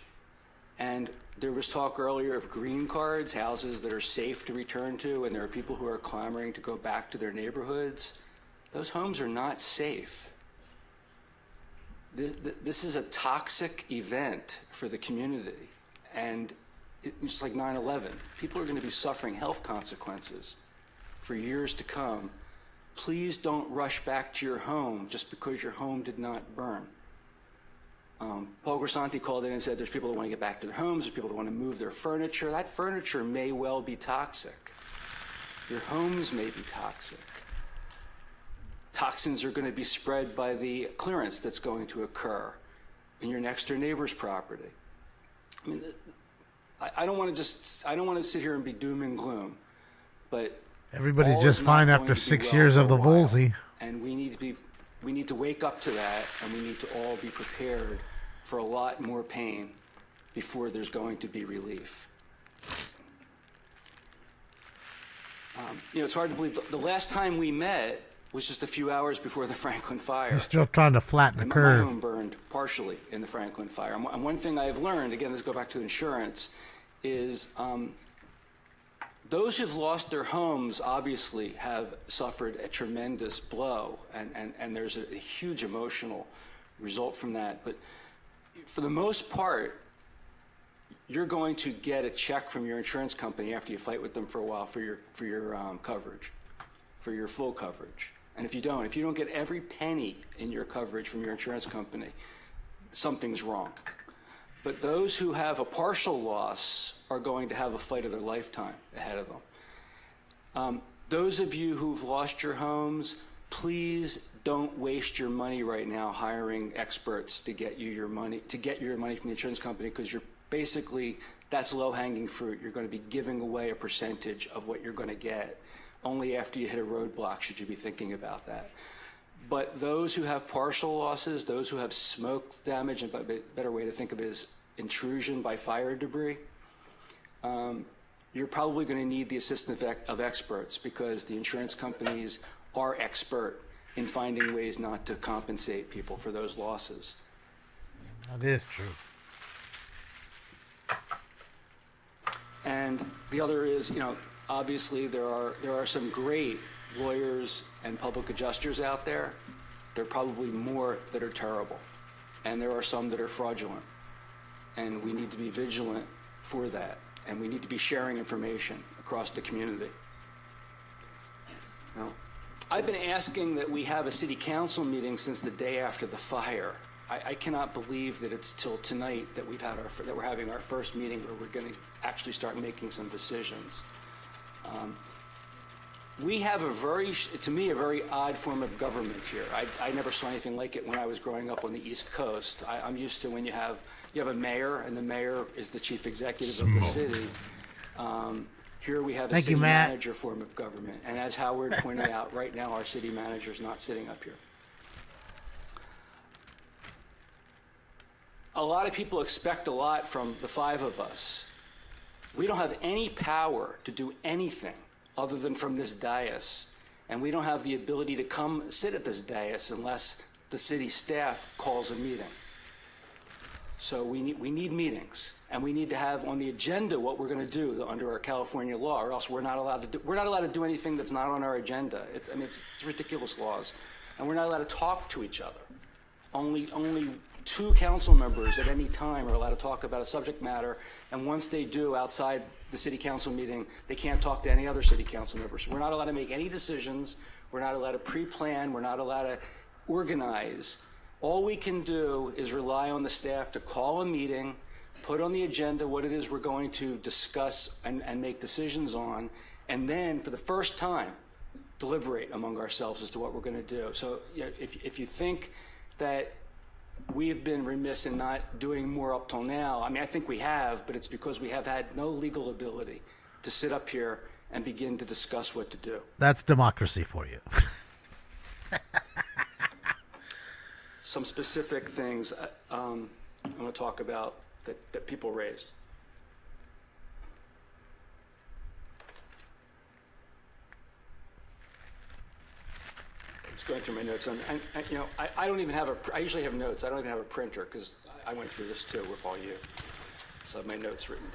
And there was talk earlier of green cards, houses that are safe to return to, and there are people who are clamoring to go back to their neighborhoods. Those homes are not safe. This is a toxic event for the community. And just like 9/11, people are going to be suffering health consequences for years to come. Please don't rush back to your home just because your home did not burn. Paul Grisanti called in and said there's people that want to get back to their homes, there's people that want to move their furniture. That furniture may well be toxic. Your homes may be toxic. Toxins are going to be spread by the clearance that's going to occur in your next door neighbor's property. I mean, I don't want to sit here and be doom and gloom, but everybody's just fine after 6 years of the Woolsey. And we need to wake up to that, and we need to all be prepared for a lot more pain before there's going to be relief. It's hard to believe. The last time we met was just a few hours before the Franklin fire. You're still trying to flatten the curve. My home burned partially in the Franklin fire. And one thing I've learned, again, let's go back to insurance, is those who've lost their homes obviously have suffered a tremendous blow, and there's a huge emotional result from that. But for the most part, you're going to get a check from your insurance company after you fight with them for a while for your coverage, for your full coverage. And if you don't get every penny in your coverage from your insurance company, something's wrong. But those who have a partial loss are going to have a fight of their lifetime ahead of them. Those of you who've lost your homes, please don't waste your money right now hiring experts to get you your money, from the insurance company, because that's low-hanging fruit. You're going to be giving away a percentage of what you're going to get. Only after you hit a roadblock should you be thinking about that. But those who have partial losses, those who have smoke damage, and a better way to think of it is intrusion by fire debris, you're probably going to need the assistance of experts, because the insurance companies are expert in finding ways not to compensate people for those losses. That is true. And the other is, obviously there are some great lawyers and public adjusters out there. There are probably more that are terrible, and there are some that are fraudulent. And we need to be vigilant for that, and we need to be sharing information across the community. Now, I've been asking that we have a city council meeting since the day after the fire. I cannot believe that it's till tonight that we're having our first meeting where we're going to actually start making some decisions. we have to me, a very odd form of government here. I never saw anything like it when I was growing up on the East Coast. I'm used to when you have a mayor, and the mayor is the chief executive of the city. Here we have a city manager form of government. And as Howard pointed out, right now our city manager is not sitting up here. A lot of people expect a lot from the five of us. We don't have any power to do anything other than from this dais. And we don't have the ability to come sit at this dais unless the city staff calls a meeting. So we need meetings, and we need to have on the agenda what we're going to do under our California law, or else we're not allowed to do anything that's not on our agenda. It's ridiculous laws, and we're not allowed to talk to each other. Only 2 council members at any time are allowed to talk about a subject matter, and once they do outside the city council meeting, they can't talk to any other city council members. We're not allowed to make any decisions. We're not allowed to pre-plan. We're not allowed to organize. All we can do is rely on the staff to call a meeting, put on the agenda what it is we're going to discuss and make decisions on, and then for the first time deliberate among ourselves as to what we're going to do. So if you think that we've been remiss in not doing more up till now, I mean, I think we have, but it's because we have had no legal ability to sit up here and begin to discuss what to do. That's democracy for you. Some specific things I'm going to talk about that people raised. I'm just going through my notes, and you know, I don't even have I usually have notes. I don't even have a printer because I went through this too with all you. So I have my notes written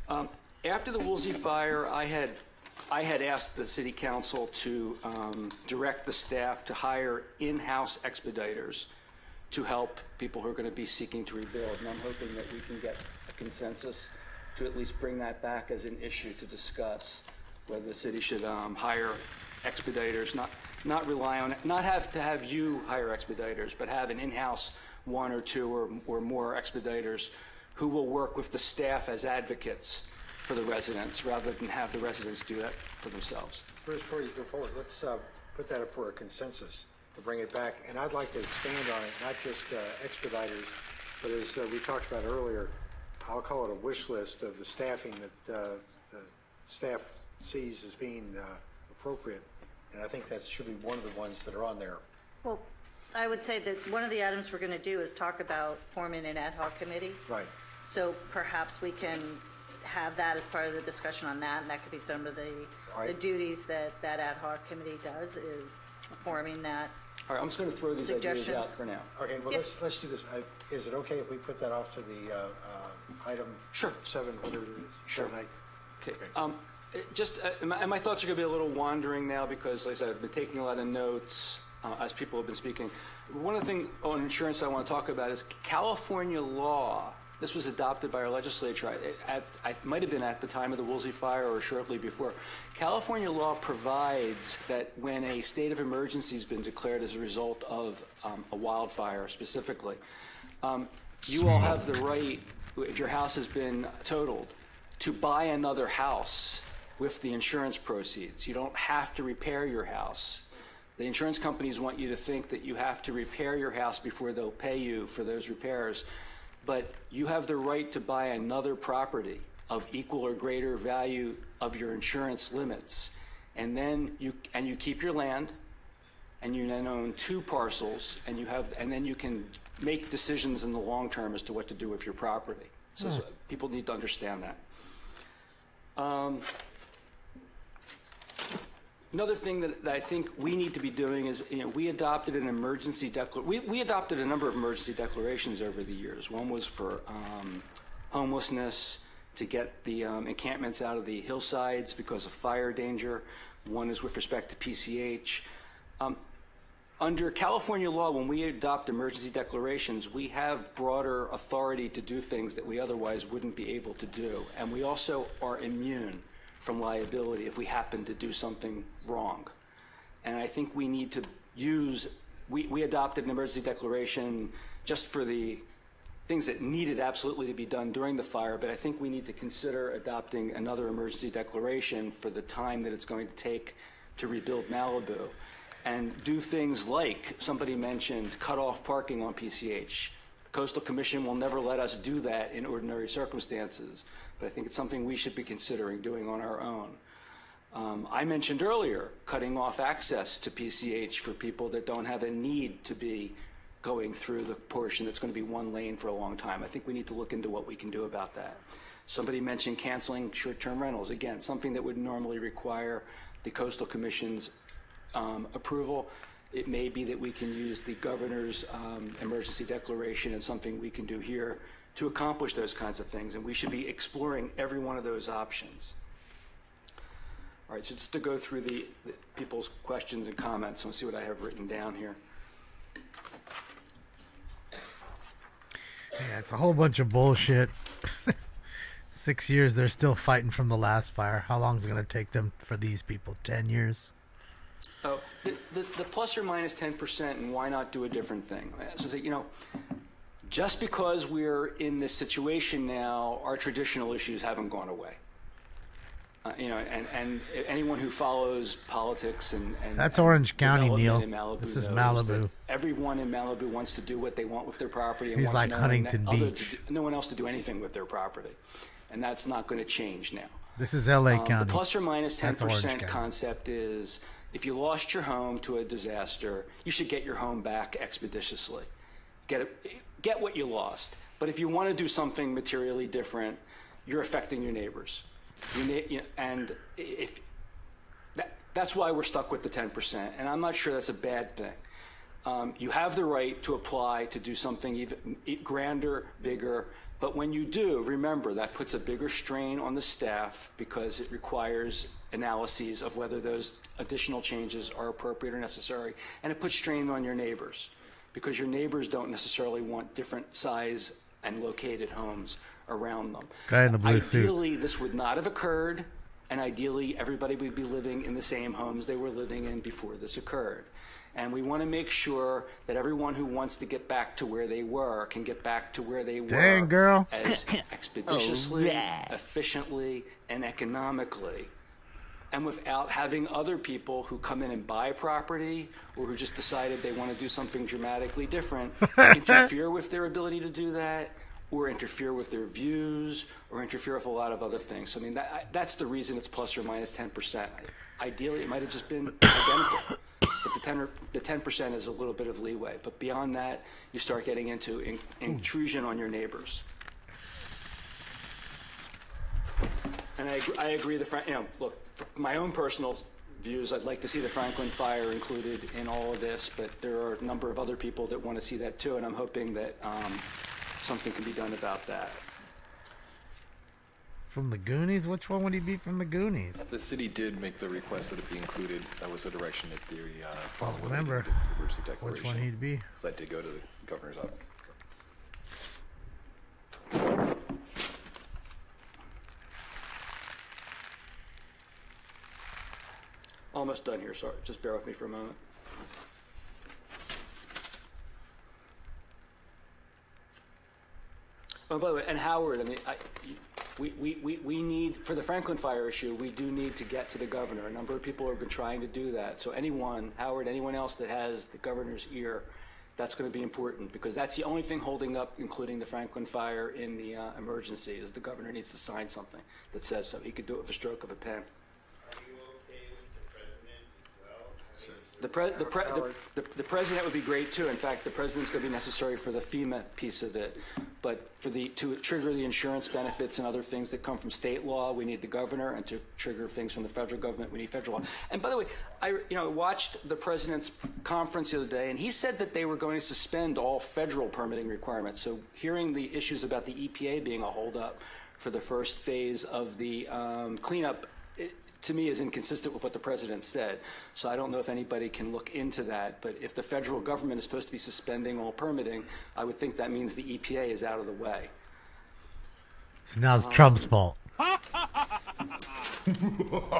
down. After the Woolsey fire, I had asked the city council to direct the staff to hire in-house expediters to help people who are going to be seeking to rebuild. And I'm hoping that we can get a consensus to at least bring that back as an issue to discuss whether the city should hire expediters, not rely on it, not have to have you hire expediters, but have an in-house 1 or 2 or more expediters who will work with the staff as advocates for the residents rather than have the residents do that for themselves. Bruce, before you go forward, let's put that up for a consensus to bring it back. And I'd like to expand on it, not just expediters, but as we talked about earlier, I'll call it a wish list of the staffing that the staff sees as being appropriate. And I think that should be one of the ones that are on there. Well, I would say that one of the items we're going to do is talk about forming an ad hoc committee. Right. So perhaps we can have that as part of the discussion on that, and that could be some of the duties that ad hoc committee does, is forming that. All right, I'm just going to throw these ideas out for now. Okay, well, let's do this. Is it okay if we put that off to the item 7, whatever it is? Sure. 7, 8? Okay. My thoughts are going to be a little wandering now because, like I said, I've been taking a lot of notes as people have been speaking. One of the things on insurance I want to talk about is California law. This was adopted by our legislature. It might have been at the time of the Woolsey fire or shortly before. California law provides that when a state of emergency has been declared as a result of a wildfire specifically, you all have the right, if your house has been totaled, to buy another house with the insurance proceeds. You don't have to repair your house. The insurance companies want you to think that you have to repair your house before they'll pay you for those repairs. But you have the right to buy another property of equal or greater value of your insurance limits. And then you keep your land, and you then own 2 parcels, and then you can make decisions in the long term as to what to do with your property. So people need to understand that. Another thing that I think we need to be doing is, we adopted an emergency we adopted a number of emergency declarations over the years. One was for homelessness, to get the encampments out of the hillsides because of fire danger. One is with respect to PCH. Under California law, when we adopt emergency declarations, we have broader authority to do things that we otherwise wouldn't be able to do. And we also are immune from liability if we happen to do something wrong. And I think we need to we adopted an emergency declaration just for the things that needed absolutely to be done during the fire, but I think we need to consider adopting another emergency declaration for the time that it's going to take to rebuild Malibu, and do things like somebody mentioned cut off parking on PCH. The Coastal Commission will never let us do that in ordinary circumstances, but I think it's something we should be considering doing on our own. I mentioned earlier cutting off access to PCH for people that don't have a need to be going through the portion that's going to be one lane for a long time. I think we need to look into what we can do about that. Somebody mentioned canceling short-term rentals. Again, something that would normally require the Coastal Commission's approval. It may be that we can use the governor's emergency declaration and something we can do here to accomplish those kinds of things, and we should be exploring every one of those options. All right, so just to go through the people's questions and comments, and see what I have written down here. Yeah, it's a whole bunch of bullshit. 6 years, they're still fighting from the last fire. How long is it going to take them for these people? 10 years? Oh, the plus or minus 10%, and why not do a different thing? So, you know, just because we're in this situation now, our traditional issues haven't gone away. You know, and anyone who follows politics and that's Orange County, Neil. Malibu This is knows Malibu. that everyone in Malibu wants to do what they want with their property. And He's wants like Huntington Beach. No one else to do anything with their property, and that's not going to change now. This is L.A. County. The plus or minus That's Orange 10% County. concept is if you lost your home to a disaster, you should get your home back expeditiously. Get what you lost. But if you want to do something materially different, you're affecting your neighbors. And if that's why we're stuck with the 10%, and I'm not sure that's a bad thing. You have the right to apply to do something even grander, bigger, but when you do, remember that puts a bigger strain on the staff because it requires analyses of whether those additional changes are appropriate or necessary, and it puts strain on your neighbors because your neighbors don't necessarily want different size and located homes around them. Guy in the blue suit. Ideally, this would not have occurred, and ideally, everybody would be living in the same homes they were living in before this occurred. And we want to make sure that everyone who wants to get back to where they were can get back to where they Dang, were girl. as expeditiously, efficiently, and economically, and without having other people who come in and buy property or who just decided they want to do something dramatically different interfere with their ability to do that, or interfere with their views, or interfere with a lot of other things. So, I mean, that's the reason it's plus or minus 10%. Ideally, it might have just been identical, but the 10% is a little bit of leeway. But beyond that, you start getting into intrusion on your neighbors. And I agree. Look, my own personal views, I'd like to see the Franklin fire included in all of this, but there are a number of other people that want to see that too, and I'm hoping that something can be done about that. From the Goonies? Which one would he be from the Goonies? The city did make the request that it be included. That was the direction that they followed. when they Remember did the emergency declaration. which one he'd be. So that did go to the governor's office. Almost done here, sorry. Just bear with me for a moment. Oh, by the way, and Howard, I mean, we need, for the Franklin fire issue, we do need to get to the governor. A number of people have been trying to do that. So anyone, Howard, anyone else that has the governor's ear, that's going to be important because that's the only thing holding up, including the Franklin fire in the emergency, is the governor needs to sign something that says so. He could do it with a stroke of a pen. The president would be great too. In fact, the president's going to be necessary for the FEMA piece of it, but to trigger the insurance benefits and other things that come from state law, we need the governor, and to trigger things from the federal government, we need federal law. And by the way, I watched the president's conference the other day, and he said that they were going to suspend all federal permitting requirements. So hearing the issues about the EPA being a holdup for the first phase of the cleanup, to me, is inconsistent with what the president said. So I don't know if anybody can look into that. But if the federal government is supposed to be suspending all permitting, I would think that means the EPA is out of the way. So now it's Trump's fault.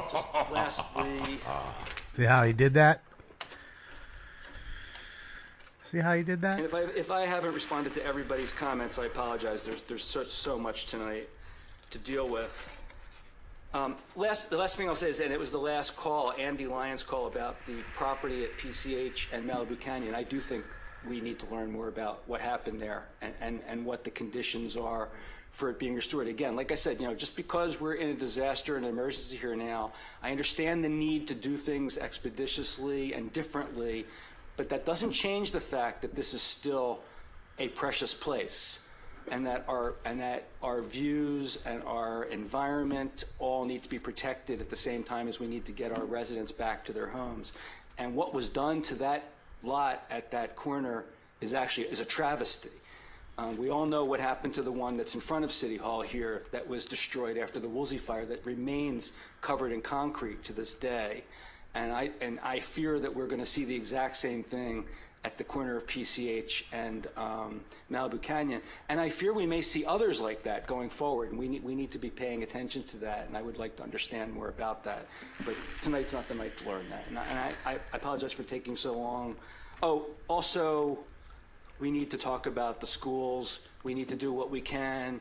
Just lastly, See how he did that? See how you did that? And if I haven't responded to everybody's comments, I apologize. There's so much tonight to deal with. The last thing I'll say is, and it was the last call, Andy Lyon's call about the property at PCH and Malibu Canyon. I do think we need to learn more about what happened there and what the conditions are for it being restored. Again, like I said, just because we're in a disaster and emergency here now, I understand the need to do things expeditiously and differently, but that doesn't change the fact that this is still a precious place, and that our views and our environment all need to be protected at the same time as we need to get our residents back to their homes. And what was done to that lot at that corner is a travesty. We all know what happened to the one that's in front of City Hall here that was destroyed after the Woolsey fire, that remains covered in concrete to this day. And I fear that we're going to see the exact same thing at the corner of PCH and Malibu Canyon. And I fear we may see others like that going forward. And we need to be paying attention to that. And I would like to understand more about that. But tonight's not the night to learn that. And I apologize for taking so long. Oh, also, we need to talk about the schools. We need to do what we can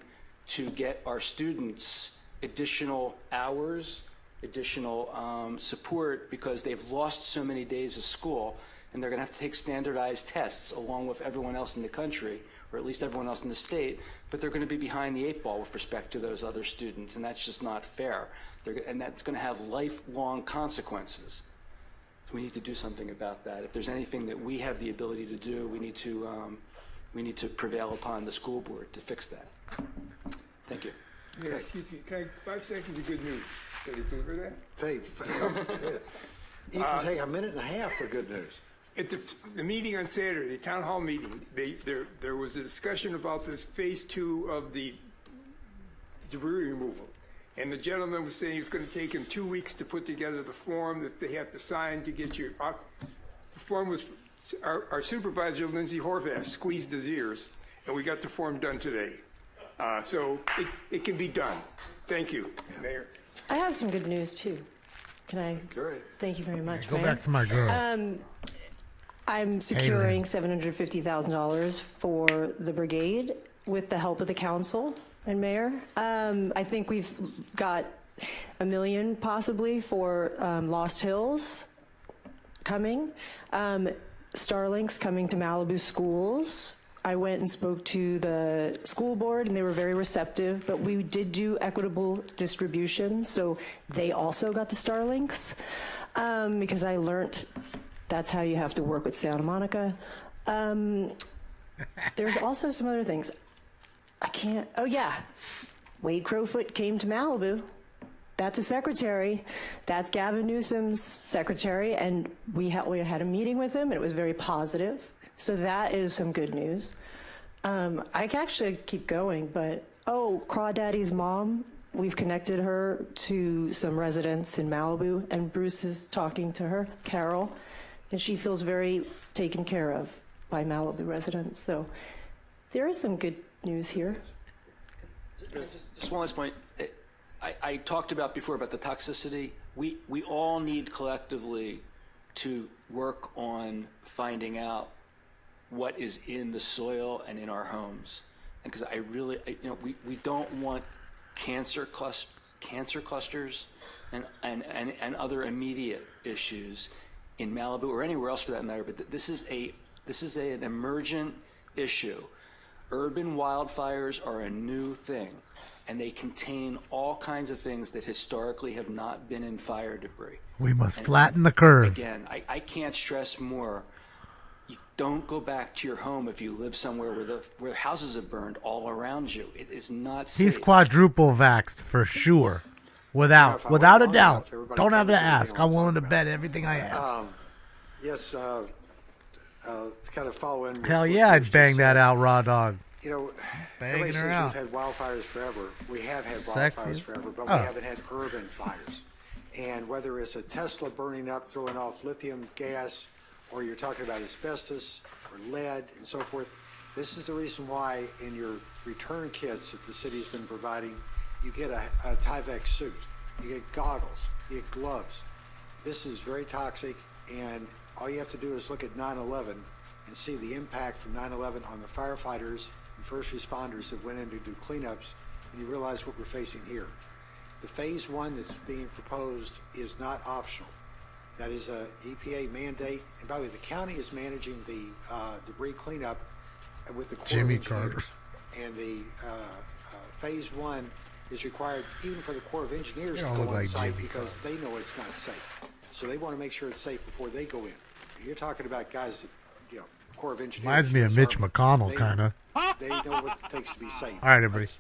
to get our students additional hours, additional support, because they've lost so many days of school, and they're going to have to take standardized tests along with everyone else in the country, or at least everyone else in the state, but they're going to be behind the 8 ball with respect to those other students, and that's just not fair. And that's going to have lifelong consequences. So we need to do something about that. If there's anything that we have the ability to do, we need to prevail upon the school board to fix that. Thank you. Yeah, excuse me, can I 5 seconds of good news? Can you deliver that? You can take a minute and a half for good news. At the meeting on Saturday, the town hall meeting, there was a discussion about this phase 2 of the debris removal. And the gentleman was saying it's going to take him 2 weeks to put together the form that they have to sign to get you. The form was, our supervisor, Lindsay Horvath, squeezed his ears, and we got the form done today. So it can be done. Thank you, Mayor. I have some good news too. Can I? Great. Thank you very much, Go Mayor. back to my girl. I'm securing $750,000 for the brigade with the help of the council and mayor. I think we've got $1 million possibly for Lost Hills coming. Starlink's coming to Malibu schools. I went and spoke to the school board, and they were very receptive, but we did do equitable distribution, so they also got the Starlinks, because I learned that's how you have to work with Santa Monica. There's also some other things. Oh yeah, Wade Crowfoot came to Malibu. That's a secretary. That's Gavin Newsom's secretary, and we had a meeting with him, and it was very positive. So that is some good news. I can actually keep going, but Crawdaddy's mom, we've connected her to some residents in Malibu, and Bruce is talking to her, Carol, and she feels very taken care of by Malibu residents. So there is some good news here. Just one last point. I talked about before about the toxicity. We all need collectively to work on finding out what is in the soil and in our homes, and because we don't want cancer clusters and other immediate issues in Malibu or anywhere else for that matter. But this is an emergent issue. Urban wildfires are a new thing, and they contain all kinds of things that historically have not been in fire debris. We must flatten the curve. Again, I can't stress more. You don't go back to your home if you live somewhere where houses have burned all around you. It is not safe. He's quadruple vaxxed for sure. Without a doubt. Don't have to ask. I'm willing to bet everything I have. Yes, to kind of follow in. Hell yeah, I'd bang that out, raw dog. Everybody says we've had wildfires forever. We have had wildfires forever, but we haven't had urban fires. And whether it's a Tesla burning up, throwing off lithium gas, or you're talking about asbestos or lead and so forth, this is the reason why in your return kits that the city's been providing, you get a Tyvek suit, you get goggles, you get gloves. This is very toxic, and all you have to do is look at 9/11 and see the impact from 9/11 on the firefighters and first responders that went in to do cleanups, and you realize what we're facing here. The phase one that's being proposed is not optional. That is a EPA mandate, and by the way, the county is managing the debris cleanup with the Corps Jimmy of Engineers. And the phase one is required even for the Corps of Engineers You to don't go look on like site Jimmy because they know it's not safe. So they want to make sure it's safe before they go in. You're talking about guys that, Corps of Engineers. Reminds me of Mitch McConnell, They- kind of. They know what it takes to be safe. All right, everybody.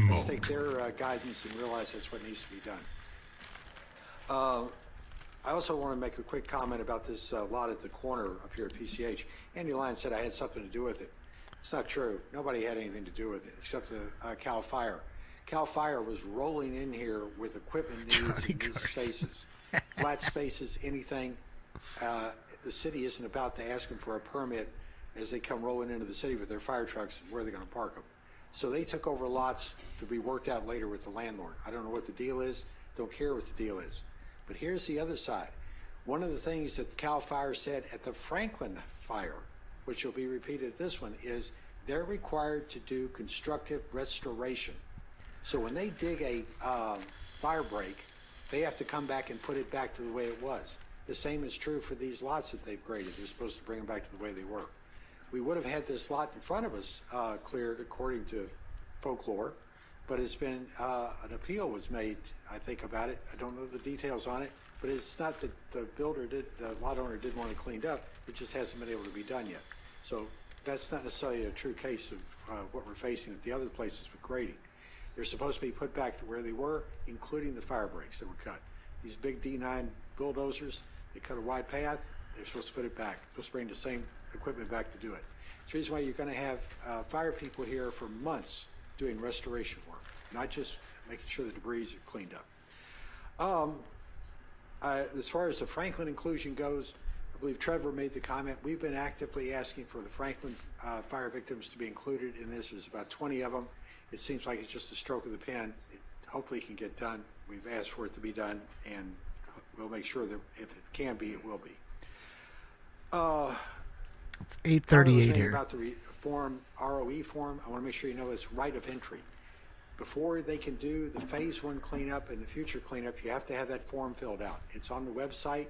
Let's take their guidance and realize that's what needs to be done. I also want to make a quick comment about this lot at the corner up here at PCH. Andy Lyon said I had something to do with it. It's not true. Nobody had anything to do with it except the Cal Fire. Cal Fire was rolling in here with equipment needs in these spaces. Flat spaces, anything. The city isn't about to ask them for a permit as they come rolling into the city with their fire trucks and where they're going to park them. So they took over lots to be worked out later with the landlord. I don't know what the deal is. Don't care what the deal is. But here's the other side. One of the things that Cal Fire said at the Franklin fire, which will be repeated at this one, is they're required to do constructive restoration. So when they dig a fire break, they have to come back and put it back to the way it was. The same is true for these lots that they've graded. They're supposed to bring them back to the way they were. We would have had this lot in front of us cleared according to folklore, but it's been, an appeal was made, I think, about it. I don't know the details on it, but it's not that the lot owner didn't want it cleaned up. It just hasn't been able to be done yet. So that's not necessarily a true case of what we're facing at the other places with grading. They're supposed to be put back to where they were, including the fire breaks that were cut. These big D9 bulldozers, they cut a wide path, they're supposed to put it back. They're supposed to bring the same equipment back to do it. It's the reason why you're going to have fire people here for months doing restoration work, not just making sure the debris are cleaned up. As far as the Franklin inclusion goes, I believe Trevor made the comment. We've been actively asking for the Franklin fire victims to be included in this. There's about 20 of them. It seems like it's just a stroke of the pen. It hopefully can get done. We've asked for it to be done, and we'll make sure that if it can be, it will be. It's 8:38 here. About the ROE form, I want to make sure you know it's right of entry. Before they can do the phase one cleanup and the future cleanup, you have to have that form filled out. It's on the website.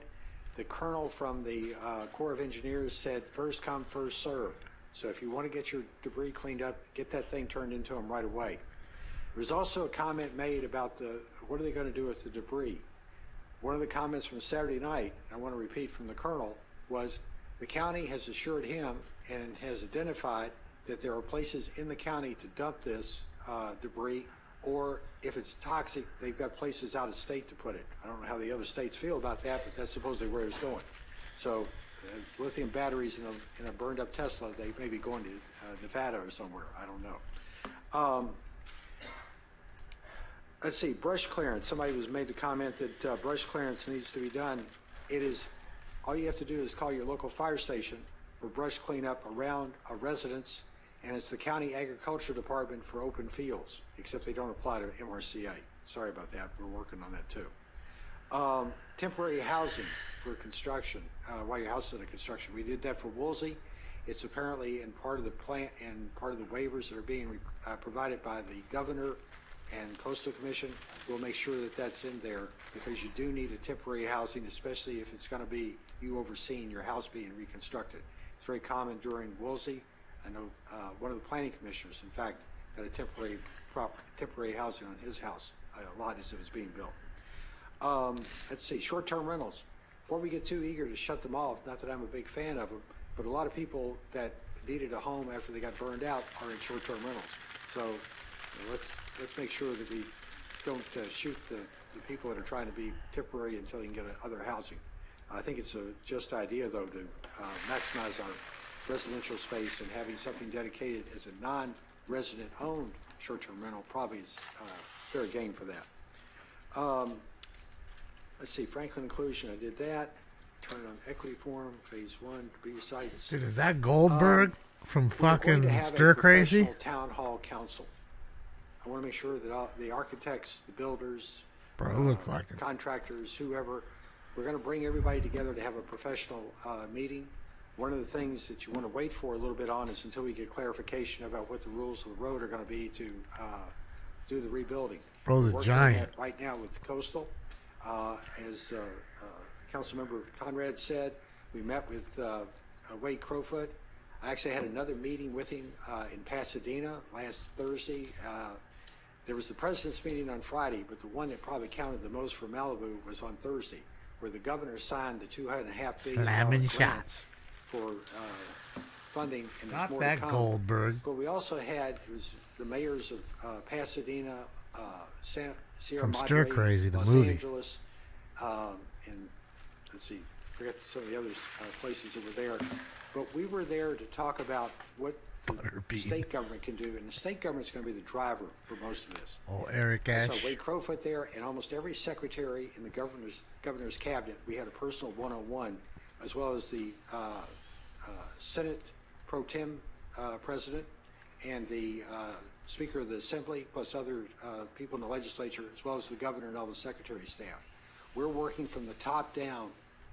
The colonel from the Corps of Engineers said first come, first served. So if you want to get your debris cleaned up, get that thing turned into them right away. There was also a comment made about what are they going to do with the debris? One of the comments from Saturday night, and I want to repeat from the colonel, was the county has assured him and has identified that there are places in the county to dump this debris, or if it's toxic, they've got places out of state to put it. I don't know how the other states feel about that, but that's supposedly where it's going. So lithium batteries in a burned up Tesla, they may be going to Nevada or somewhere. I don't know. Let's see, brush clearance. Somebody was made the comment that brush clearance needs to be done. It is, all you have to do is call your local fire station for brush cleanup around a residence, and it's the county agriculture department for open fields, except they don't apply to MRCA. Sorry about that. We're working on that too. Temporary housing for construction, while your house is under construction. We did that for Woolsey. It's apparently in part of the plan and part of the waivers that are being provided by the governor and Coastal Commission. We'll make sure that that's in there because you do need a temporary housing, especially if it's going to be you overseeing your house being reconstructed. It's very common during Woolsey. I know one of the planning commissioners, in fact, had a temporary housing on his house, a lot as it was being built. Let's see, short-term rentals. Before we get too eager to shut them off, not that I'm a big fan of them, but a lot of people that needed a home after they got burned out are in short-term rentals. So let's make sure that we don't shoot the people that are trying to be temporary until you can get other housing. I think it's a just idea, though, to maximize our residential space, and having something dedicated as a non-resident owned short-term rental probably is fair game for that. Let's see, Franklin inclusion, I did that. Turn it on equity form, phase one, debris sites. Dude, is that Goldberg from We're going fucking to have Stir a Crazy? professional town hall council. I want to make sure that all, the architects, the builders, Bro, it looks like it. contractors, whoever, we're going to bring everybody together to have a professional meeting One of the things that you want to wait for a little bit on is until we get clarification about what the rules of the road are going to be to do the rebuilding. Bro's a We're working on giant. that right now with Coastal. As Councilmember Conrad said, we met with Wade Crowfoot. I actually had another meeting with him in Pasadena last Thursday. There was the president's meeting on Friday, but the one that probably counted the most for Malibu was on Thursday, where the governor signed the $2.5 billion Slamming grant shots. for funding, and there's Not more that to come. Goldberg. But we also had, it was the mayors of Pasadena, Sierra From Madre, Stir Crazy, the Los movie. Angeles, and let's see, forget some of the other places that were there. But we were there to talk about what the state government can do, and the state government's going to be the driver for most of this. Oh, Eric I Ash. saw Wade Crowfoot there, and almost every secretary in the governor's cabinet. We had a personal one-on-one, as well as the Senate pro tem president and the Speaker of the Assembly, plus other people in the legislature, as well as the governor and all the secretary staff. We're working from the top down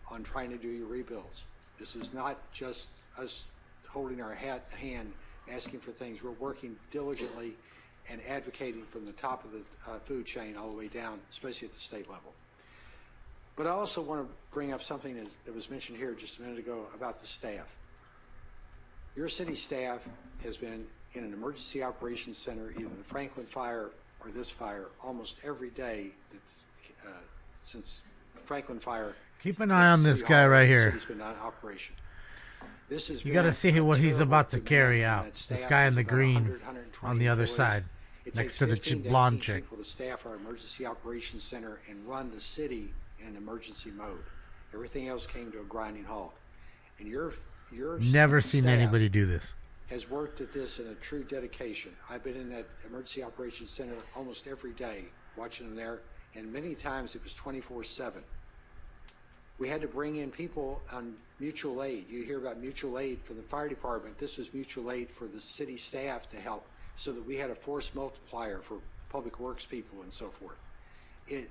on trying to do your rebuilds. This is not just us holding our hand asking for things. We're working diligently and advocating from the top of the food chain all the way down, especially at the state level. But I also want to bring up something that was mentioned here just a minute ago about the staff. Your city staff has been in an emergency operations center, either the Franklin fire or this fire, almost every day since the Franklin fire. Keep an eye on this City guy Hall, right the here. city's been on operation. This has You been got to see a what he's terrible about to demand, carry and out. that This staff guy in is the about green 100, 120 on the other employees. side, It next takes to the 15 to blonde 18 chick. people to staff our emergency operations center and run the city in an emergency mode. Everything else came to a grinding halt. And your Never seen staff anybody do this. has worked at this in a true dedication. I've been in that emergency operations center almost every day, watching them there, and many times it was 24/7. We had to bring in people on mutual aid. You hear about mutual aid for the fire department. This was mutual aid for the city staff to help, so that we had a force multiplier for public works people and so forth. It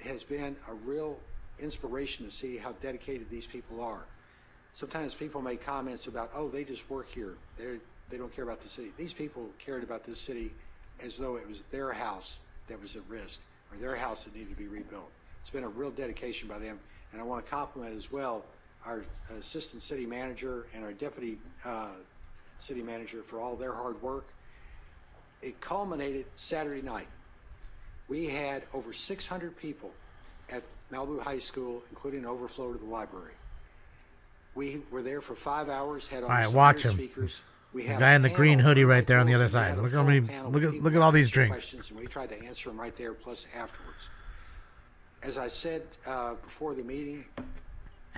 has been a real inspiration to see how dedicated these people are. Sometimes people make comments about, oh, they just work here. They don't care about the city. These people cared about this city as though it was their house that was at risk, or their house that needed to be rebuilt. It's been a real dedication by them. And I want to compliment as well our assistant city manager and our deputy city manager for all their hard work. It culminated Saturday night. We had over 600 people at Malibu High School, including an overflow to the library. We were there for 5 hours, had All right, almost watch 100 him. speakers. We The had guy a in the green panel hoodie of right there on the other individuals, and side. we Look had a how many. full panel of Look people at all to these answer drinks. questions, and we tried to answer them right there, plus afterwards. As I said before the meeting,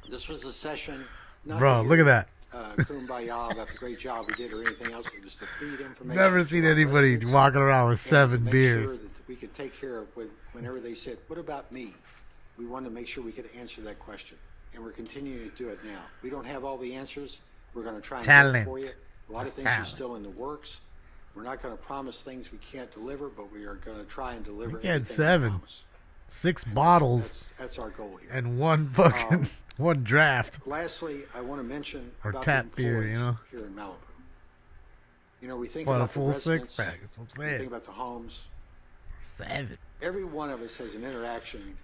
this was a session. Not Bro, to look at hear, that. Kumbaya about the great job we did or anything else. It was to feed information. Never to seen our anybody residents walking around with and to 7 make beers. Sure that we could take care of whenever they said, "What about me?" We wanted to make sure we could answer that question, and we're continuing to do it now. We don't have all the answers. We're going to try and get it for you. A lot of things are still in the works. We're not going to promise things we can't deliver, but we are going to try and deliver. We had everything we 7, promise. 6 bottles, That's our goal here. and one fucking one draft. Lastly, I want to mention Or about tap the beer, employees you know? here in Malibu. You know, we think What, a about full the residents, six-pack, that's what I'm we saying. think about the homes. 7. Every one of us has an interaction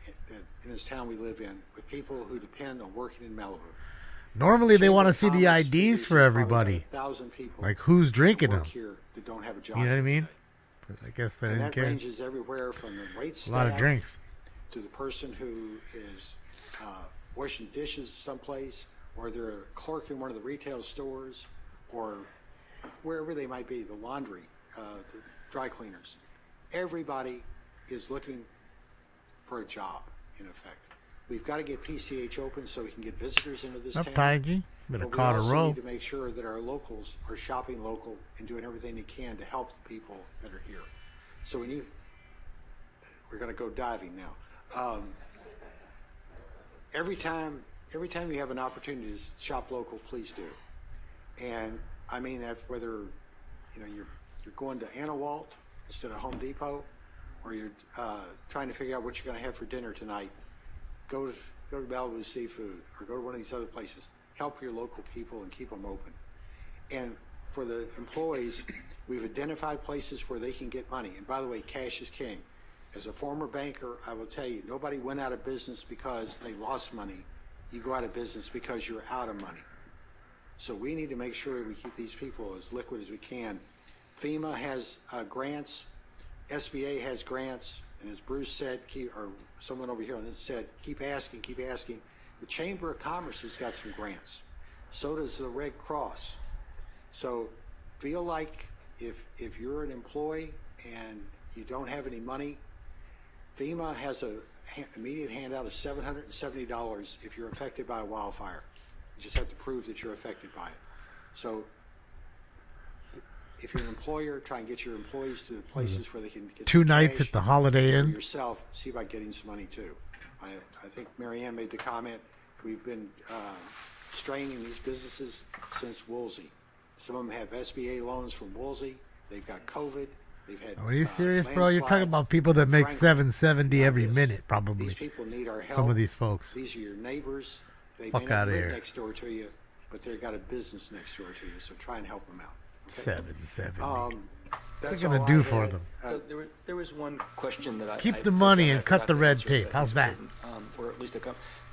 in this town we live in with people who depend on working in Malibu. Normally they Chamber want to of see the Commerce IDs for produces everybody. probably about 1,000 people Like who's drinking that them. work here that don't have a job. You know what I mean? today. But I guess they And didn't that care. ranges everywhere from the wait A staff lot of drinks. to the person who is washing dishes someplace, or they're a clerk in one of the retail stores, or wherever they might be, the laundry, the dry cleaners. Everybody is looking for a job, in effect. We've got to get PCH open so we can get visitors into this Up, town. Taiji. Better But we caught a also row. need to make sure that our locals are shopping local and doing everything they can to help the people that are here. So when we're going to go diving now. Every time you have an opportunity to shop local, please do. And I mean that whether you're going to Anawalt instead of Home Depot, or you're trying to figure out what you're going to have for dinner tonight, go to Malibu Seafood, or go to one of these other places. help your local people and keep them open. And for the employees, we've identified places where they can get money. And by the way, cash is king. As a former banker, I will tell you, nobody went out of business because they lost money. You go out of business because you're out of money. So we need to make sure we keep these people as liquid as we can. FEMA has grants. SBA has grants. And as Bruce said, or someone over here on this said, keep asking, keep asking. The Chamber of Commerce has got some grants. So does the Red Cross. So feel like if you're an employee and you don't have any money, FEMA has a immediate handout of $770 if you're affected by a wildfire. You just have to prove that you're affected by it. So if you're an employer, try and get your employees to the places where they can get 2 some nights cash. at the Holiday For Inn. yourself, see about getting some money too. I think Mary Ann made the comment, we've been straining these businesses since Woolsey. Some of them have SBA loans from Woolsey. They've got COVID. They've had Are you serious, bro? You're talking landslides. about people that make Frankly, $770 every minute, probably. These people need our help. Some of these folks. These are your neighbors. They Fuck may not outta live here. next door to you, but they've got a business next door to you. So try and help them out. Okay? 770. That's What are you all gonna do I for had. them? So there was one question that I Keep the money I and cut forgot the to red answer, tape. but How's it's that? important, or at least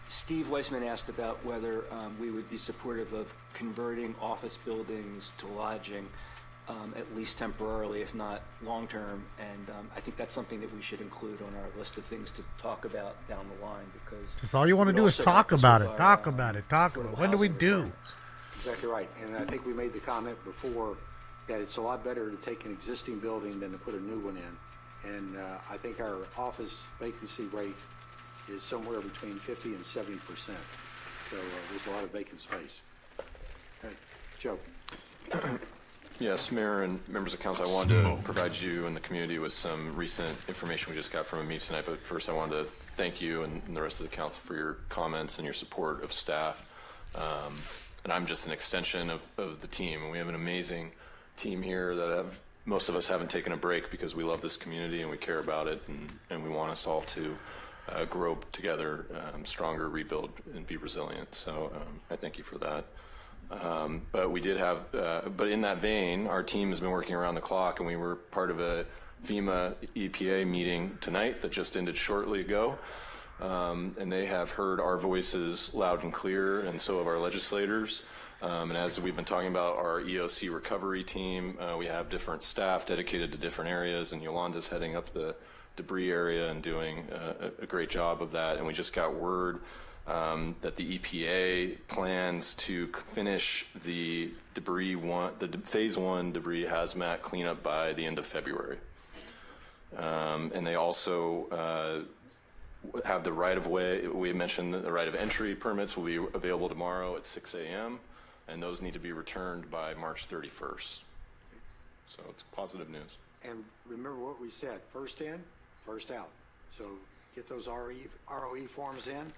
Steve Weissman asked about whether we would be supportive of converting office buildings to lodging, at least temporarily, if not long-term. And I think that's something that we should include on our list of things to talk about down the line, because Just all you want to it do is also talk help us about with it. our, Talk about it. Talk about it. When do we housing do? requirements. Exactly right. And I think we made the comment before that it's a lot better to take an existing building than to put a new one in. And I think our office vacancy rate is somewhere between 50 and 70%. So there's a lot of vacant space. Okay. Joe. Yes, Mayor and members of council, I wanted to provide you and the community with some recent information we just got from a meeting tonight. But first, I wanted to thank you and the rest of the council for your comments and your support of staff. And I'm just an extension of the team. And we have an amazing team here that most of us haven't taken a break because we love this community and we care about it, and we want us all to grow together, stronger, rebuild, and be resilient. So I thank you for that. But we did have, but in that vein, our team has been working around the clock, and we were part of a FEMA EPA meeting tonight that just ended shortly ago. And they have heard our voices loud and clear, and so have our legislators. And as we've been talking about our EOC recovery team, we have different staff dedicated to different areas, and Yolanda's heading up the debris area and doing a great job of that. And we just got word that the EPA plans to finish the phase 1 debris hazmat cleanup by the end of February. And they also have the right of way. We mentioned that the right of entry permits will be available tomorrow at 6 a.m. and those need to be returned by March 31st. So it's positive news. And remember what we said, first in, first out. So get those ROE forms in,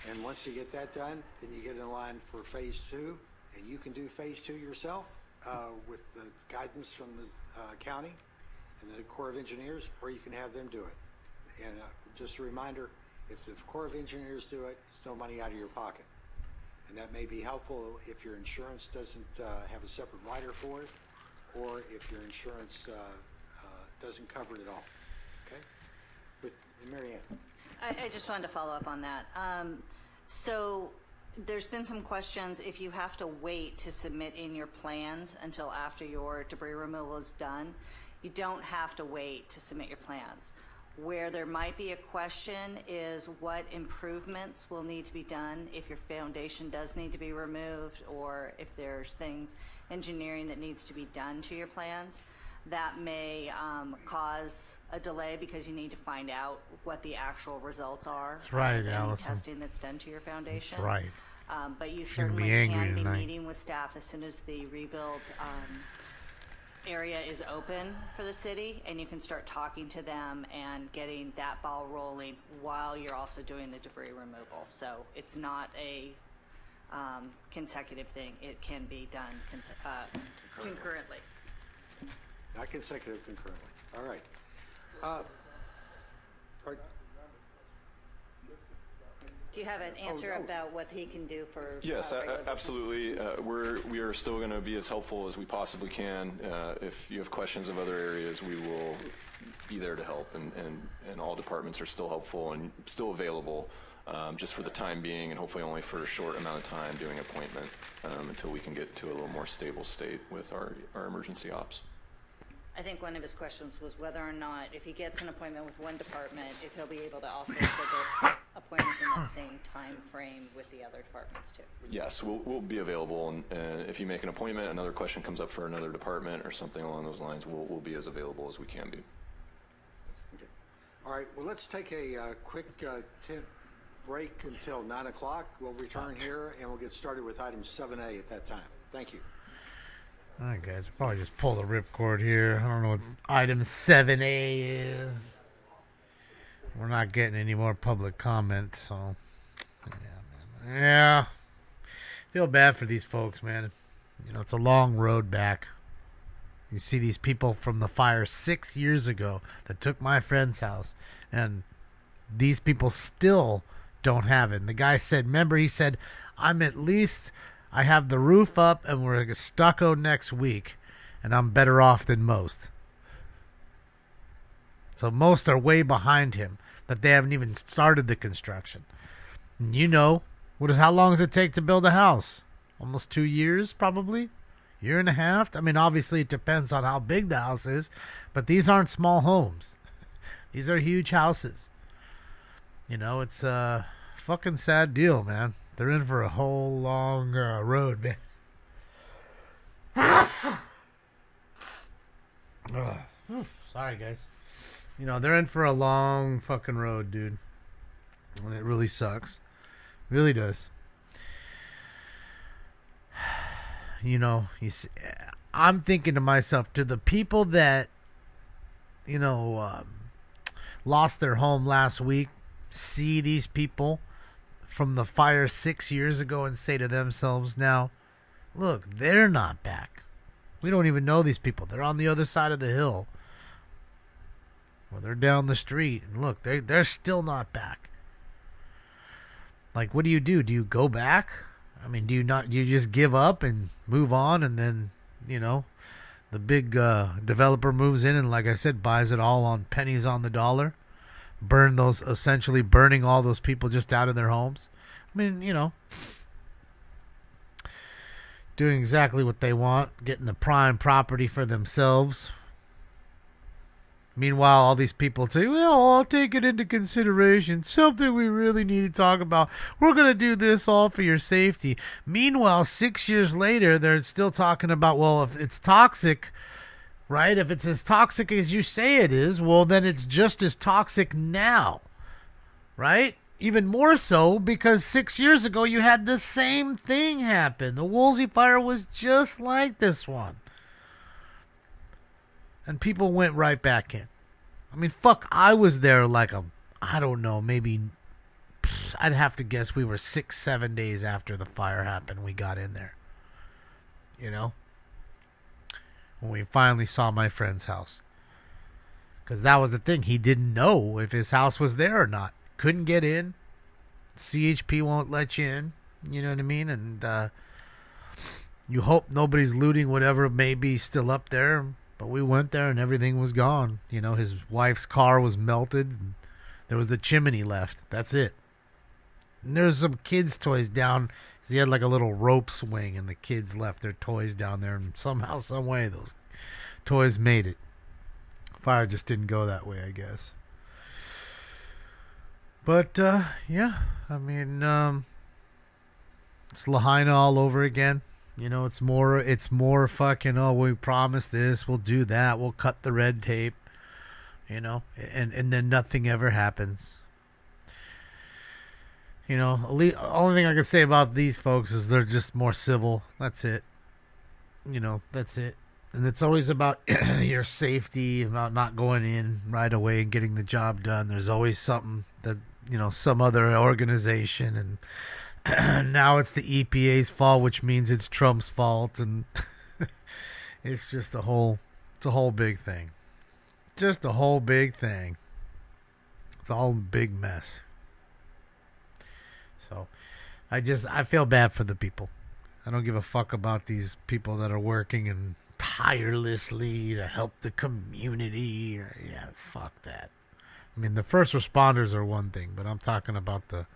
and once you get that done, then you get in line for phase 2, and you can do phase 2 yourself with the guidance from the county and the Corps of Engineers, or you can have them do it. And just a reminder, if the Corps of Engineers do it, it's no money out of your pocket. And that may be helpful if your insurance doesn't have a separate rider for it, or if your insurance doesn't cover it at all. Okay? With Mary Ann. I just wanted to follow up on that. So there's been some questions if you have to wait to submit in your plans until after your debris removal is done. You don't have to wait to submit your plans. Where there might be a question is what improvements will need to be done if your foundation does need to be removed, or if there's things, engineering that needs to be done to your plans. That may cause a delay because you need to find out what the actual results are. That's right, of any Allison. testing that's done to your foundation. That's right. But you Shouldn't certainly be angry can be tonight. meeting with staff as soon as the rebuild area is open for the city, and you can start talking to them and getting that ball rolling while you're also doing the debris removal. So it's not a consecutive thing. It can be done concurrently. Not consecutive, concurrently. All right. Do you have an answer about what he can do for? Yes, regular business? absolutely. We are still going to be as helpful as we possibly can. If you have questions of other areas, we will be there to help, and all departments are still helpful and still available, just for the time being, and hopefully only for a short amount of time doing appointment until we can get to a little more stable state with our emergency ops. I think one of his questions was whether or not, if he gets an appointment with one department, if he'll be able to also schedule appointments in that same time frame with the other departments too. Yes, we'll be available, and if you make an appointment, another question comes up for another department or something along those lines, we'll be as available as we can be. Okay. All right, well, let's take a quick break until 9 o'clock. We'll return here, and we'll get started with item 7A at that time. Thank you. All right, guys, we'll probably just pull the ripcord here. I don't know what item 7A is. We're not getting any more public comment, so yeah, man. Yeah. Feel bad for these folks, man. You know, it's a long road back. You see these people from the fire 6 years ago that took my friend's house, and these people still don't have it. And the guy said, remember, he said, I have the roof up and we're stucco next week, and I'm better off than most. So most are way behind him, but they haven't even started the construction. And you know, how long does it take to build a house? Almost 2 years, probably? Year and a half? I mean, obviously it depends on how big the house is, but these aren't small homes. These are huge houses. You know, it's a fucking sad deal, man. They're in for a whole long road, man. Sorry, guys. You know, they're in for a long fucking road, dude. And it really sucks. Really does. You know, I'm thinking to myself, to the people that, you know, lost their home last week, see these people from the fire 6 years ago and say to themselves now, look, they're not back. We don't even know these people. They're on the other side of the hill. Or they're down the street. And look, they're still not back. Like, what do you do? Do you go back? I mean, do you just give up and move on, and then, you know, the big developer moves in and, like I said, buys it all on pennies on the dollar? Essentially burning all those people just out of their homes. I mean, you know, doing exactly what they want, getting the prime property for themselves. Meanwhile, all these people say, well, I'll take it into consideration. Something we really need to talk about. We're going to do this all for your safety. Meanwhile, 6 years later, they're still talking about, well, if it's toxic, right? If it's as toxic as you say it is, well, then it's just as toxic now, right? Even more so because 6 years ago you had the same thing happen. The Woolsey fire was just like this one. And people went right back in. I mean, fuck, I was there I don't know, maybe, I'd have to guess we were 6-7 days after the fire happened, we got in there. You know? When we finally saw my friend's house. Because that was the thing. He didn't know if his house was there or not. Couldn't get in. CHP won't let you in. You know what I mean? And you hope nobody's looting whatever may be still up there. But we went there and everything was gone. You know, his wife's car was melted. And there was a chimney left. That's it. And there's some kids' toys down. He had like a little rope swing, and the kids left their toys down there, and somehow, some way, those toys made it. Fire just didn't go that way, I guess. But yeah, I mean, it's Lahaina all over again. You know, it's more fucking, oh, we promised this, we'll do that, we'll cut the red tape, you know, and then nothing ever happens. You know, only thing I can say about these folks is they're just more civil. That's it. You know, that's it. And it's always about your safety, about not going in right away and getting the job done. There's always something that, you know, some other organization, and now it's the EPA's fault, which means it's Trump's fault, and it's just it's a whole big thing. Just a whole big thing. It's all a big mess. I feel bad for the people. I don't give a fuck about these people that are working and tirelessly to help the community. Yeah, fuck that. I mean, the first responders are one thing, but I'm talking about the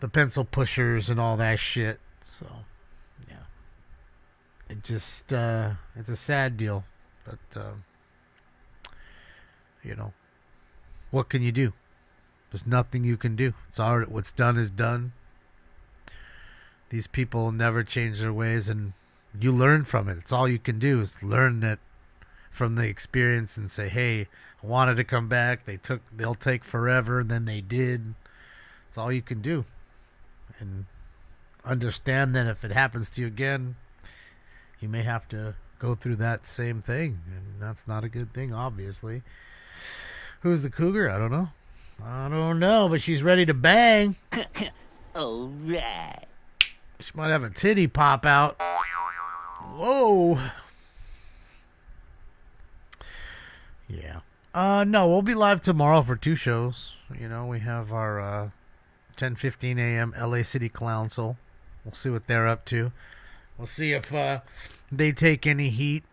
pencil pushers and all that shit. So, yeah. It just, it's a sad deal. But, you know, what can you do? There's nothing you can do. It's already, what's done is done. These people never change their ways, and you learn from it. It's all you can do is learn that from the experience and say, hey, I wanted to come back. They'll take forever. Then they did. It's all you can do. And understand that if it happens to you again, you may have to go through that same thing. And that's not a good thing, obviously. Who's the cougar? I don't know. I don't know, but she's ready to bang. All right. She might have a titty pop out. Whoa. Yeah. No, we'll be live tomorrow for 2 shows. You know, we have our 10:15 a.m. LA City Council. We'll see what they're up to. We'll see if they take any heat.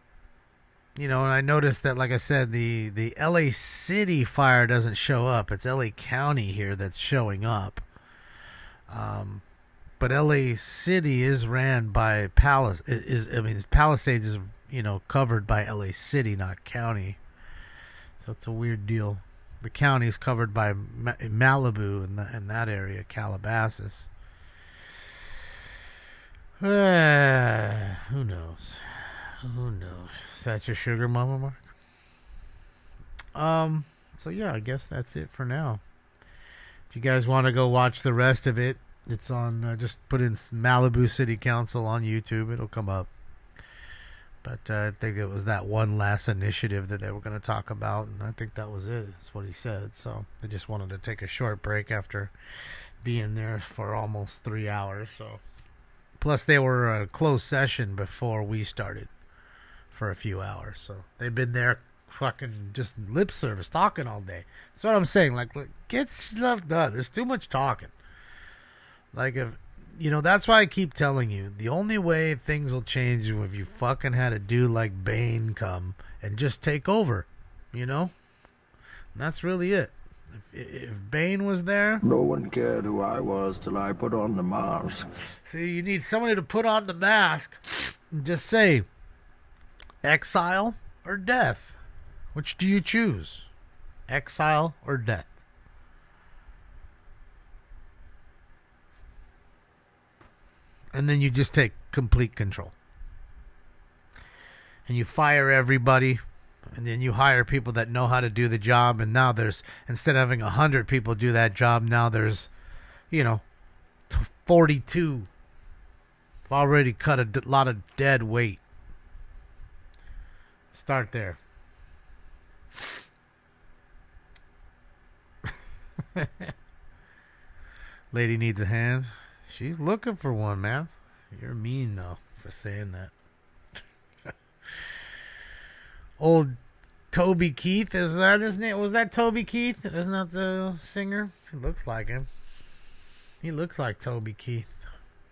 You know, and I noticed that, like I said, the LA City fire doesn't show up. It's LA County here that's showing up. But LA City is ran by Palisades is, you know, covered by LA City, not county. So it's a weird deal. The county is covered by Malibu and that area, Calabasas. Who knows? Who knows? Is that your sugar mama, Mark? So yeah, I guess that's it for now. If you guys want to go watch the rest of it, it's on, just put in Malibu City Council on YouTube. It'll come up. But I think it was that one last initiative that they were going to talk about, and I think that was it. That's what he said. So I just wanted to take a short break after being there for almost 3 hours. So plus they were a closed session before we started for a few hours. So they've been there fucking just lip service, talking all day. That's what I'm saying. Like, look, get stuff done. There's too much talking. Like, if, you know, that's why I keep telling you, the only way things will change is if you fucking had a dude like Bane come and just take over, you know? And that's really it. If Bane was there... No one cared who I was till I put on the mask. See, you need somebody to put on the mask and just say, exile or death? Which do you choose? Exile or death? And then you just take complete control. And you fire everybody. And then you hire people that know how to do the job. And now there's, instead of having 100 people do that job, now there's, you know, 42. I've already cut a lot of dead weight. Start there. Lady needs a hand. She's looking for one, man. You're mean, though, for saying that. Old Toby Keith, is that his name? Was that Toby Keith? Isn't that the singer? He looks like him. He looks like Toby Keith.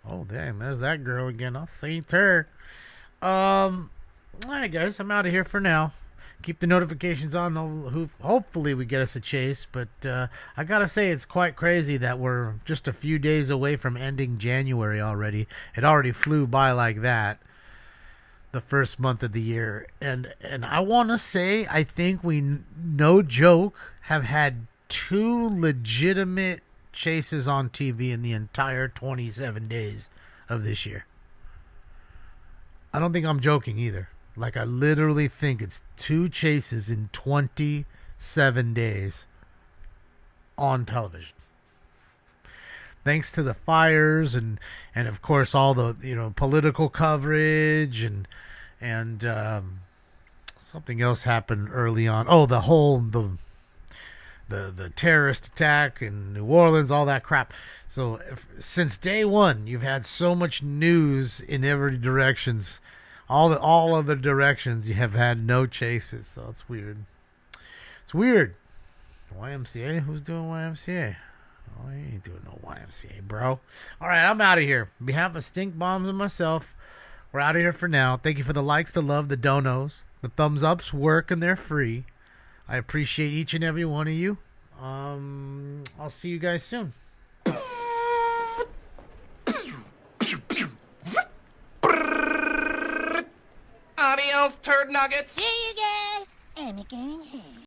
Oh, dang, there's that girl again. I'll see her. Alright, guys, I'm out of here for now. Keep the notifications on. Hopefully we get us a chase, but I gotta say it's quite crazy that we're just a few days away from ending January already. It already flew by like that, the first month of the year. And I want to say, I think we, no joke, have had 2 legitimate chases on TV in the entire 27 days of this year. I don't think I'm joking either. Like, I literally think it's 2 chases in 27 days on television. Thanks to the fires and of course all the, you know, political coverage and something else happened early on. Oh, the whole the terrorist attack in New Orleans, all that crap. So since day one, you've had so much news in every directions. All of the directions, you have had no chases, so it's weird. It's weird. YMCA? Who's doing YMCA? Oh, I ain't doing no YMCA, bro. All right, I'm out of here. On behalf of Stink Bombs and myself, we're out of here for now. Thank you for the likes, the love, the donos. The thumbs ups work and they're free. I appreciate each and every one of you. I'll see you guys soon. Adios, turd nuggets. See you guys. And again.